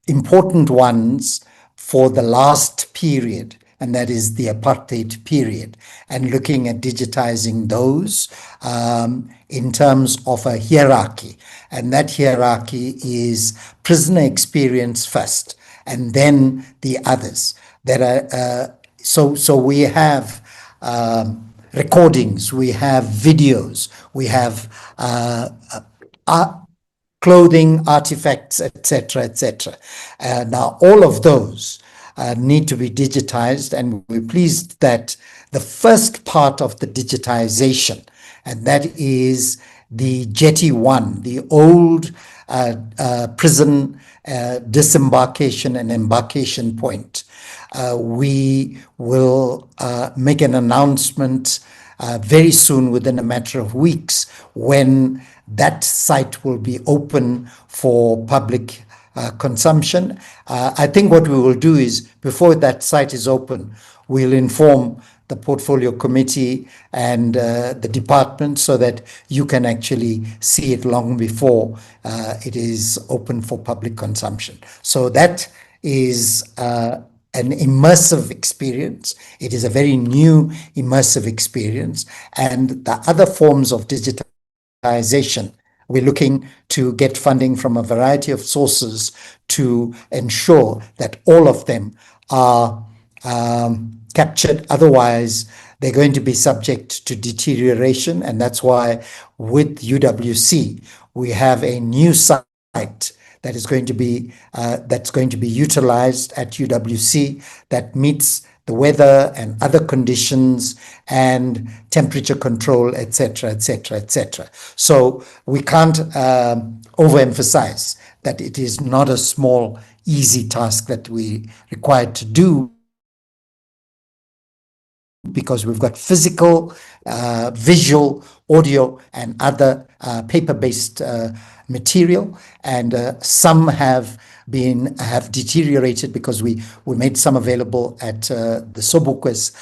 important ones for the last period, and that is the apartheid period, and looking at digitizing those in terms of a hierarchy. And that hierarchy is prisoner experience first, and then the others. So we have recordings, we have videos, we have clothing artifacts, etc., etc. Now, all of those need to be digitized, and we're pleased that the first part of the digitization, and that is the Jetty 1, the old prison disembarkation and embarkation point. We will make an announcement very soon, within a matter of weeks, when that site will be open for public consumption. I think what we will do is, before that site is open, we'll inform the portfolio committee and the department, so that you can actually see it long before it is open for public consumption. So that is an immersive experience. It is a very new immersive experience. And the other forms of digitization, we're looking to get funding from a variety of sources to ensure that all of them are captured. Otherwise, they're going to be subject to deterioration. And that's why with UWC, we have a new site that is going to be utilized at UWC that meets the weather and other conditions and temperature control, etc., etc., etc. So we can't overemphasize that it is not a small, easy task that we required to do, because we've got physical, visual, audio, and other paper-based material, and some have deteriorated because we made some available at the Sobukwe's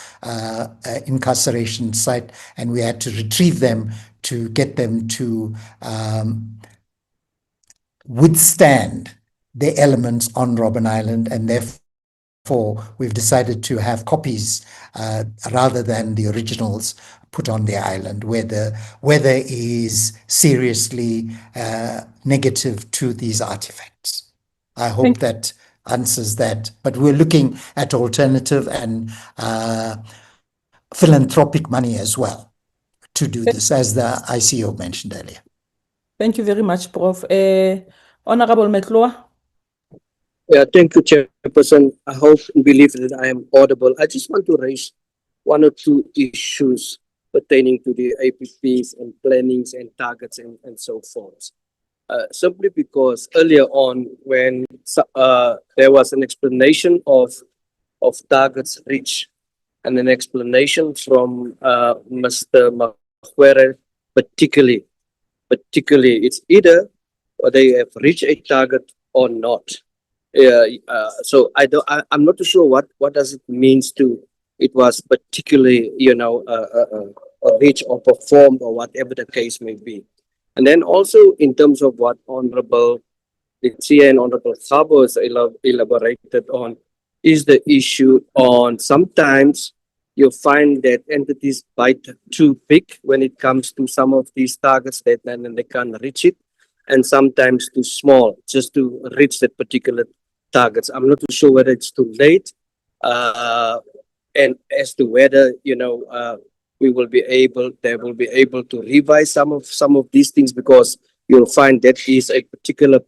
incarceration site, and we had to retrieve them to get them to withstand the elements on Robben Island, and therefore we've decided to have copies rather than the originals put on the island, where the weather is seriously negative to these artifacts. I hope that answers that. But we're looking at alternative and philanthropic money as well to do this, as the ICO mentioned earlier. Thank you very much, Prof. Honorable Metloa. Yeah, thank you, Chairperson. I hope and believe that I am audible. I just want to raise one or two issues pertaining to the APPs and plannings and targets and so forth. Simply because earlier on, when there was an explanation of targets reached and an explanation from Mr. Magwere, particularly, it's either they have reached a target or not. So I'm not too sure what does it means to it was particularly reached or performed or whatever the case may be. And then also in terms of what Honorable Litsia and Honorable Sabo has elaborated on is the issue on sometimes you'll find that entities bite too big when it comes to some of these targets that then they can't reach it, and sometimes too small just to reach that particular targets. I'm not too sure whether it's too late and as to whether they will be able to revise some of these things, because you'll find that is a particular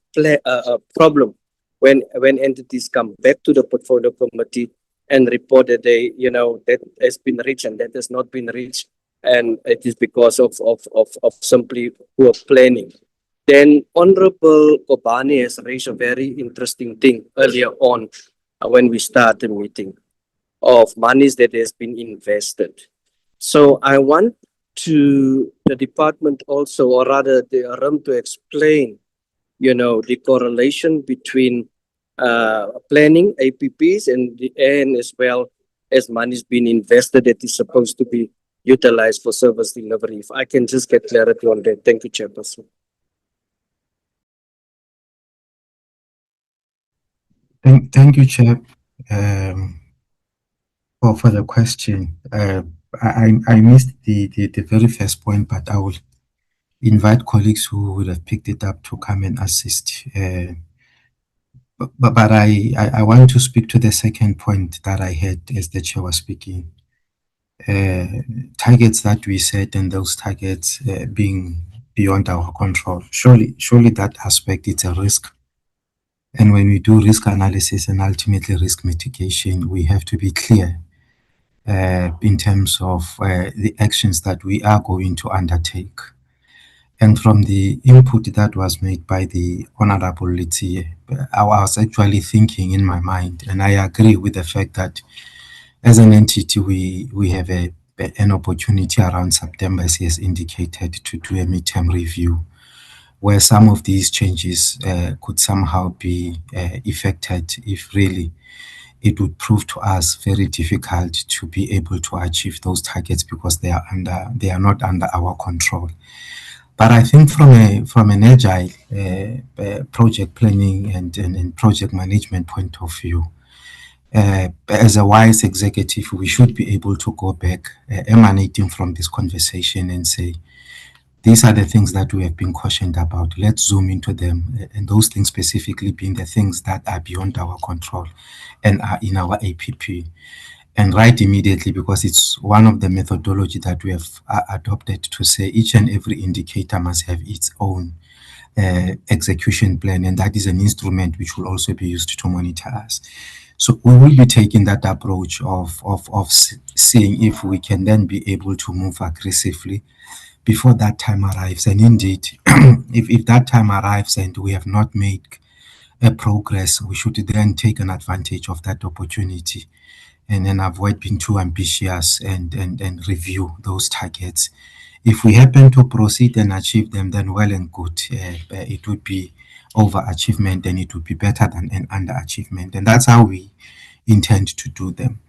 problem when entities come back to the portfolio committee and report that that has been reached and that has not been reached, and it is because of simply poor planning. Then Honorable Kobane has raised a very interesting thing earlier on when we started the meeting of monies that has been invested. So I want the department also, or rather the RM, to explain, the correlation between planning APPs and as well as monies being invested that is supposed to be utilized for service delivery. If I can just get clarity on that. Thank you, Chairperson. Thank you, Chair, for the question. I missed the very first point, but I will invite colleagues who would have picked it up to come and assist. But I want to speak to the second point that I had as the Chair was speaking. Targets that we set and those targets being beyond our control. Surely that aspect is a risk. And when we do risk analysis and ultimately risk mitigation, we have to be clear in terms of the actions that we are going to undertake. And from the input that was made by the Honorable Litsie, I was actually thinking in my mind, and I agree with the fact that as an entity, we have an opportunity around September, as he has indicated, to do a midterm review, where some of these changes could somehow be effected if really it would prove to us very difficult to be able to achieve those targets because they are not under our control. But I think from an agile project planning and project management point of view, as a wise executive, we should be able to go back, emanating from this conversation, and say, These are the things that we have been cautioned about. Let's zoom into them, and those things specifically being the things that are beyond our control and are in our APP. And right immediately, because it's one of the methodology that we have adopted to say each and every indicator must have its own execution plan, and that is an instrument which will also be used to monitor us. So we will be taking that approach of seeing if we can then be able to move aggressively before that time arrives. And indeed, if that time arrives and we have not made a progress, we should then take an advantage of that opportunity and then avoid being too ambitious and review those targets. If we happen to proceed and achieve them, then well and good. It would be overachievement and it would be better than an underachievement. And that's how we intend to do them.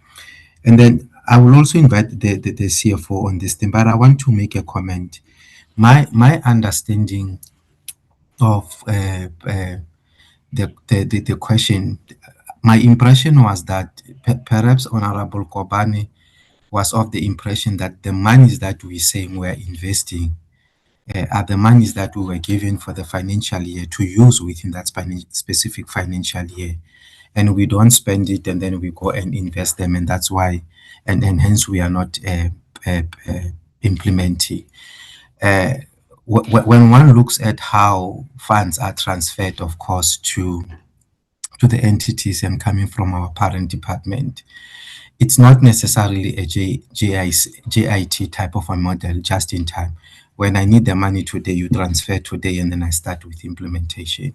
And then I will also invite the CFO on this thing, but I want to make a comment. My understanding of the question, my impression was that perhaps Honorable Kobani was of the impression that the monies that we say we're investing are the monies that we were given for the financial year to use within that specific financial year. And we don't spend it and then we go and invest them. And that's why, and hence we are not implementing. When one looks at how funds are transferred, of course, to the entities and coming from our parent department, it's not necessarily a JIT type of a model just in time. When I need the money today, you transfer today, and then I start with implementation.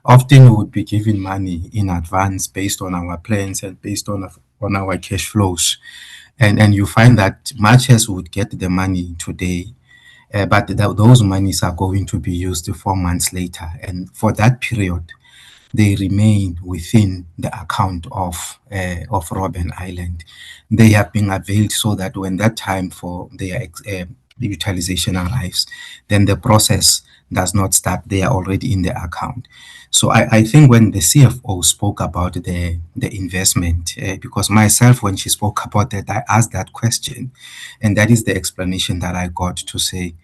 Often we would be given money in advance based on our plans and based on our cash flows. And you find that much as we would get the money today, but those monies are going to be used 4 months later. And for that period, they remain within the account of Robben Island. They have been availed so that when that time for their utilization arrives, then the process does not start. They are already in the account. So I think when the CFO spoke about the investment, because myself, when she spoke about that, I asked that question, and that is the explanation that I got to say,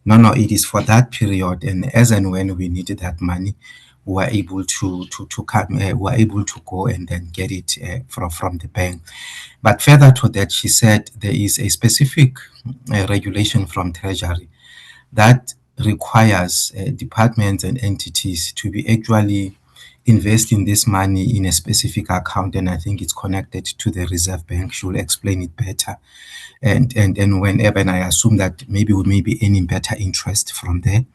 no, it is for that period, and as and when we needed that money, we are able to come, we are able to go and then get it from the bank. But further to that, she said there is a specific regulation from Treasury that requires departments and entities to be actually investing this money in a specific account, and I think it's connected to the Reserve Bank. She will explain it better. And whenever, and I assume that maybe we may be earning better interest from there.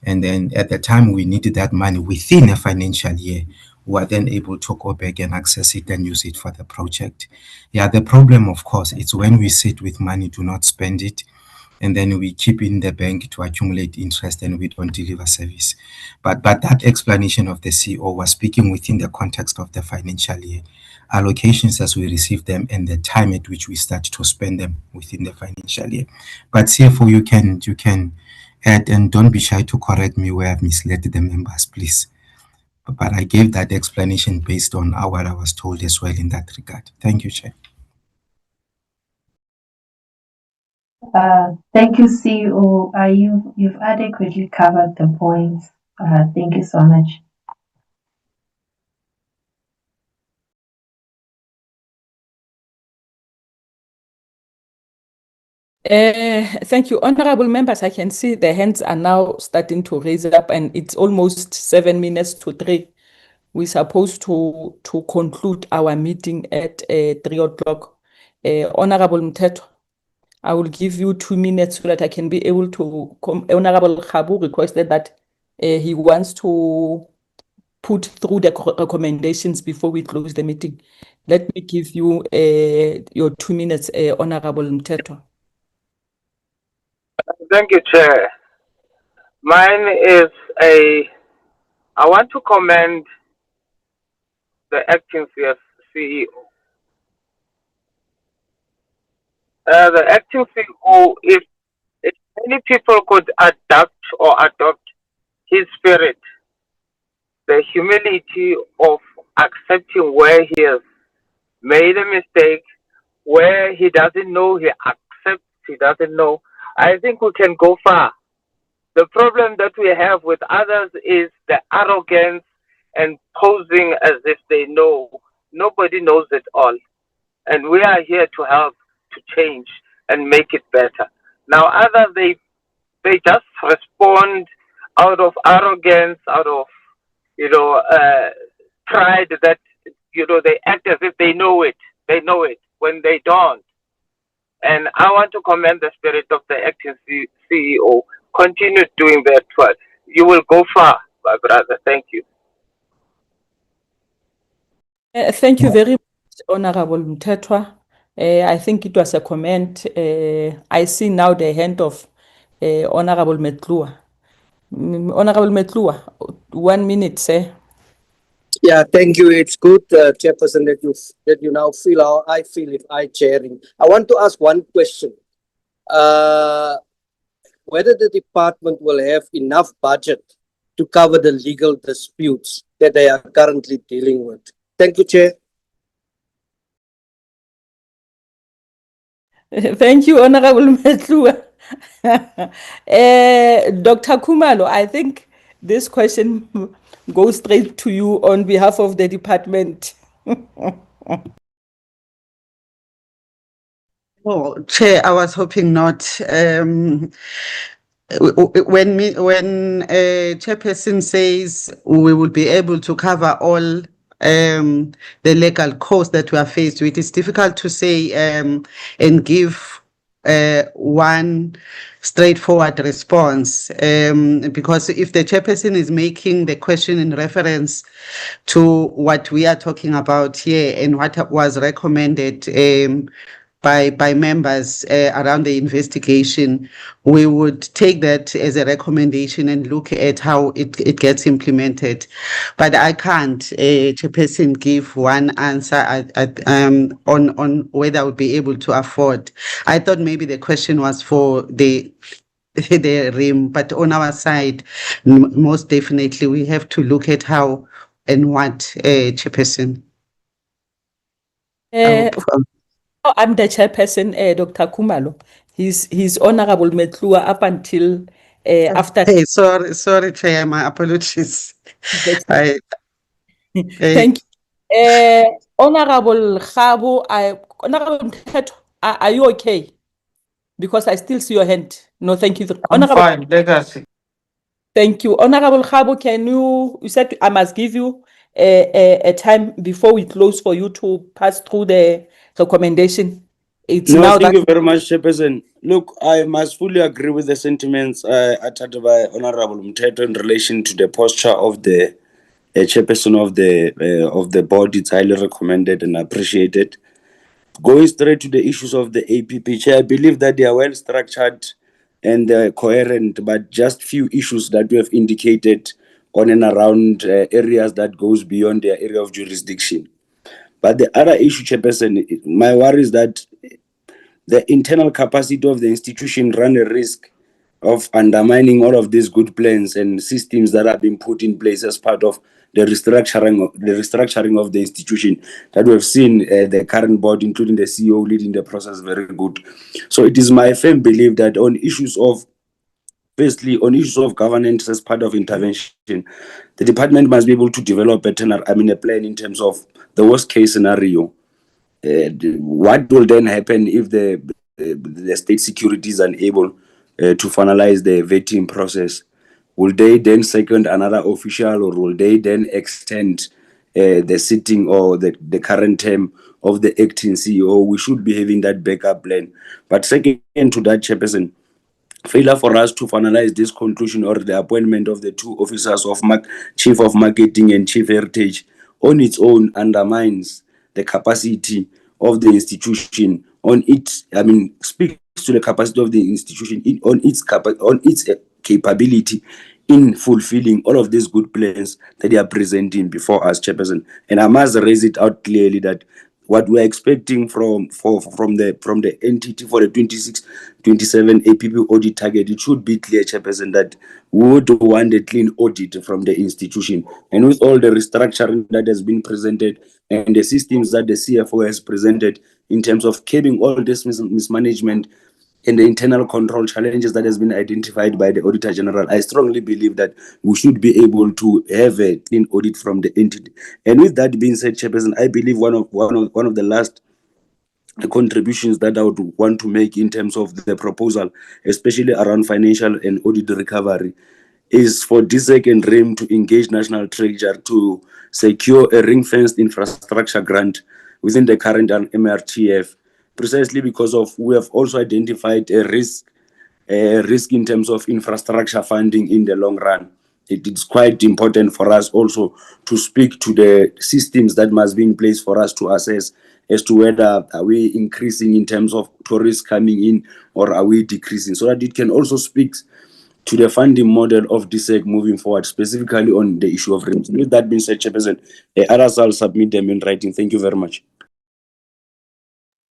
And then at the time we needed that money within a financial year, we are then able to go back and access it and use it for the project. Yeah, the problem, of course, it's when we sit with money, do not spend it, and then we keep in the bank to accumulate interest and we don't deliver service. But that explanation of the CEO was speaking within the context of the financial year, allocations as we receive them and the time at which we start to spend them within the financial year. But CFO, you can add, and don't be shy to correct me where I've misled the members, please. But I gave that explanation based on what I was told as well in that regard. Thank you, Chair. Thank you, CEO. You've adequately covered the points. Thank you so much. Thank you, honorable members. I can see the hands are now starting to raise up, and it's almost 7 minutes to 3. We're supposed to conclude our meeting at 3 o'clock. Honorable Mteto, I will give you 2 minutes so that I can be able to. Honorable Khabu requested that he wants to put through the recommendations before we close the meeting. Let me give you your 2 minutes, Honorable Mteto. Thank you, Chair. Mine is I want to commend the acting CEO. The acting CEO, if many people could adapt or adopt his spirit, the humility of accepting where he has made a mistake, where he doesn't know, he accepts he doesn't know, I think we can go far The problem that we have with others is the arrogance and posing as if they know. Nobody knows it all. And we are here to help to change and make it better. Now others, they just respond out of arrogance, out of, pride that, they act as if they know it. They know it when they don't. And I want to commend the spirit of the acting CEO. Continue doing that work. You will go far, my brother. Thank you. Thank you very much, Honorable Mthethwa. I think it was a comment. I see now the hand of Honorable Metlua. Honorable Metlua, 1 minute, sir. Yeah, thank you. It's good, Chairperson, that you now feel how I feel if I chairing. I want to ask one question. Whether the department will have enough budget to cover the legal disputes that they are currently dealing with. Thank you, Chair. Thank you, Honorable Metlua. Dr. Kumalo, I think this question goes straight to you on behalf of the department. Oh, Chair, I was hoping not. When Chairperson says we will be able to cover all the legal costs that we are faced with, it's difficult to say and give one straightforward response because if the Chairperson is making the question in reference to what we are talking about here and what was recommended by members around the investigation, we would take that as a recommendation and look at how it gets implemented. But I can't, Chairperson, give one answer on whether I would be able to afford. I thought maybe the question was for the RIM, but on our side, most definitely we have to look at how and what, Chairperson. I'm the chairperson, Dr. Kumalo. He's Honorable Metlua up until after. Hey, sorry, Chair. My apologies. Thank you. Honorable Khabo, Honorable Mthethwa, are you okay? Because I still see your hand. No, thank you. I'm fine. Legacy. Thank you. Honorable Khabo, you said I must give you a time before we close for you to pass through the recommendation. It's No, now thank that you very much, Chairperson. Look, I must fully agree with the sentiments uttered by Honorable Mthethwa in relation to the posture of the chairperson of the board. It's highly recommended and appreciated. Going straight to the issues of the APP, Chair, I believe that they are well structured and coherent, but just few issues that we have indicated on and around areas that goes beyond their area of jurisdiction. But the other issue, Chairperson, my worry is that the internal capacity of the institution run a risk of undermining all of these good plans and systems that have been put in place as part of the restructuring of the institution that we have seen the current board, including the CEO, leading the process very good. So it is my firm belief that on issues of governance as part of intervention, the department must be able to develop a plan in terms of the worst case scenario. What will then happen if the state security is unable to finalize the vetting process? Will they then second another official, or will they then extend the sitting or the current term of the acting CEO? We should be having that backup plan. But second to that, Chairperson, failure for us to finalize this conclusion or the appointment of the two officers of Chief of Marketing and Chief Heritage on its own undermines the capacity of the institution on its, speaks to the capacity of the institution on its capability in fulfilling all of these good plans that they are presenting before us, Chairperson. And I must raise it out clearly that what we're expecting from the entity for the 26-27 APP audit target, it should be clear, Chairperson, that we would want a clean audit from the institution. And with all the restructuring that has been presented and the systems that the CFO has presented in terms of curbing all this mismanagement, and the internal control challenges that has been identified by the Auditor General, I strongly believe that we should be able to have a clean audit from the entity. And with that being said, Chairperson, I believe one of the last contributions that I would want to make in terms of the proposal, especially around financial and audit recovery, is for DSEC and RIM to engage National Treasury to secure a ring-fenced infrastructure grant within the current MRTF, precisely because of we have also identified a risk in terms of infrastructure funding in the long run. It is quite important for us also to speak to the systems that must be in place for us to assess as to whether are we increasing in terms of tourists coming in or are we decreasing, so that it can also speak to the funding model of DSEC moving forward, specifically on the issue of RIMS. With that being said, Chairperson, others I'll submit them in writing. Thank you very much.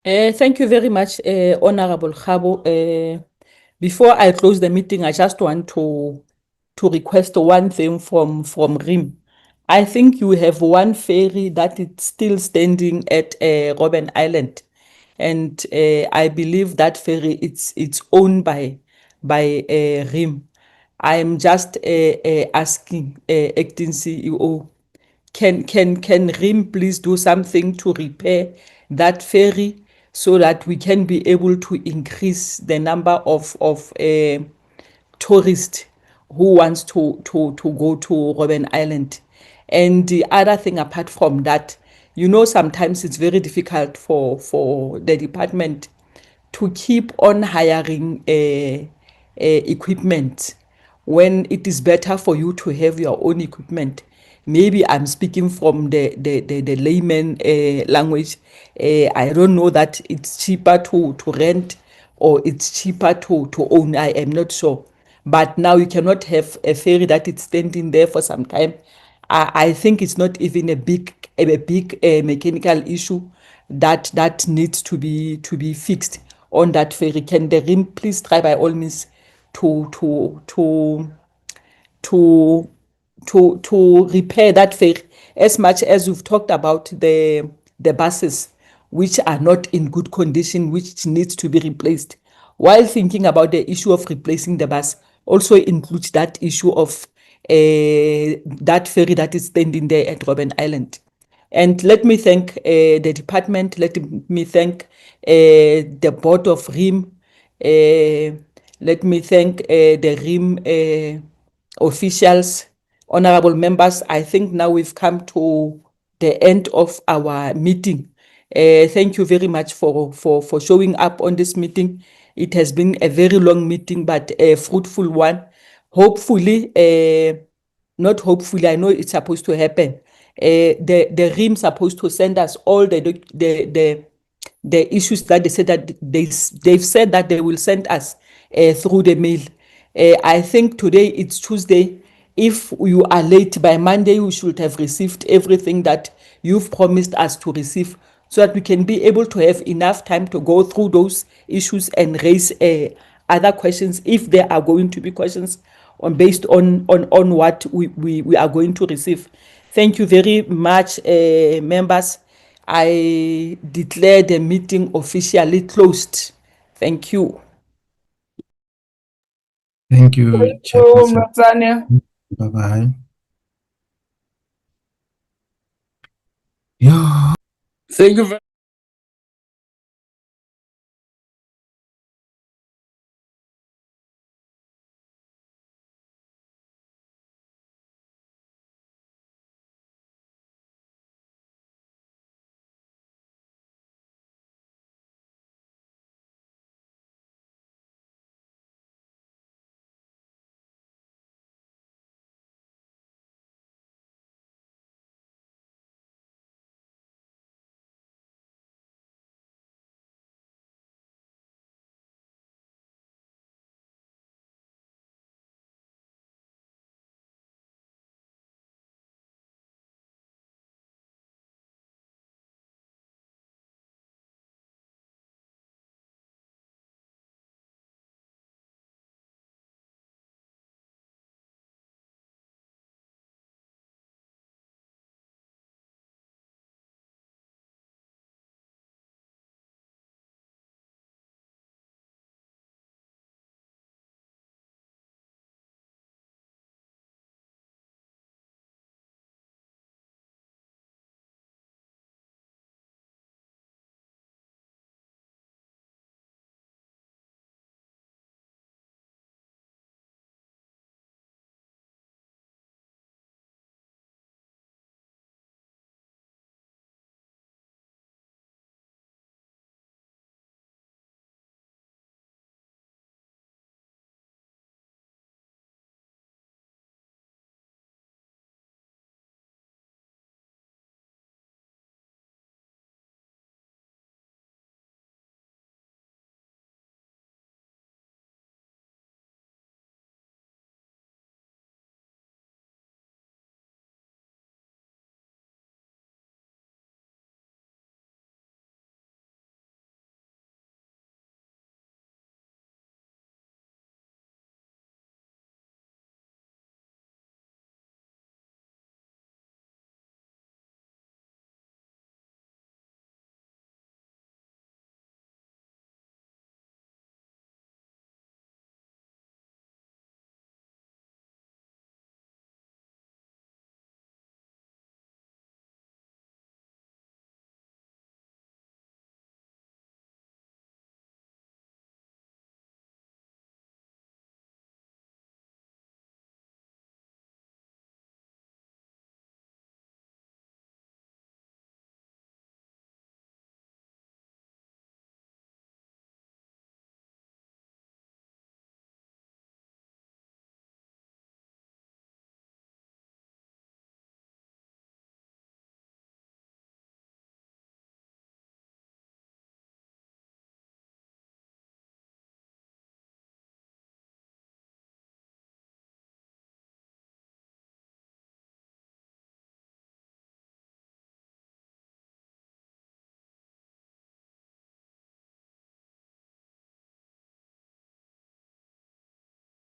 Thank you very much, Honorable Khabo. Before I close the meeting, I just want to request one thing from RIM. I think you have one ferry that is still standing at Robben Island, and I believe that ferry it's owned by RIM. I am just asking acting CEO, can RIM please do something to repair that ferry so that we can be able to increase the number of tourists who wants to go to Robben Island. And the other thing apart from that, you know, sometimes it's very difficult for the department to keep on hiring equipment when it is better for you to have your own equipment. Maybe I'm speaking from the layman language. I don't know that it's cheaper to rent or it's cheaper to own. I am not sure. But now you cannot have a ferry that is standing there for some time. I think it's not even a big mechanical issue that needs to be fixed on that ferry. Can the RIM please try by all means to repair that ferry, as much as we've talked about the buses which are not in good condition, which needs to be replaced. While thinking about the issue of replacing the bus, also includes that issue of that ferry that is standing there at Robben Island. And let me thank the department, let me thank the board of RIM, let me thank the RIM officials, honorable members. I think now we've come to the end of our meeting. Thank you very much for showing up on this meeting. It has been a very long meeting, but a fruitful one. Hopefully, not hopefully, I know it's supposed to happen. The RIM supposed to send us all the issues that they said that they've said that they will send us through the mail. I think today it's Tuesday. If you are late by Monday, we should have received everything that you've promised us to receive, so that we can be able to have enough time to go through those issues and raise other questions if there are going to be questions based on what we are going to receive. Thank you very much, members. I declare the meeting officially closed. Thank you. Thank you, Chairperson. Bye-bye. Yeah. Thank you very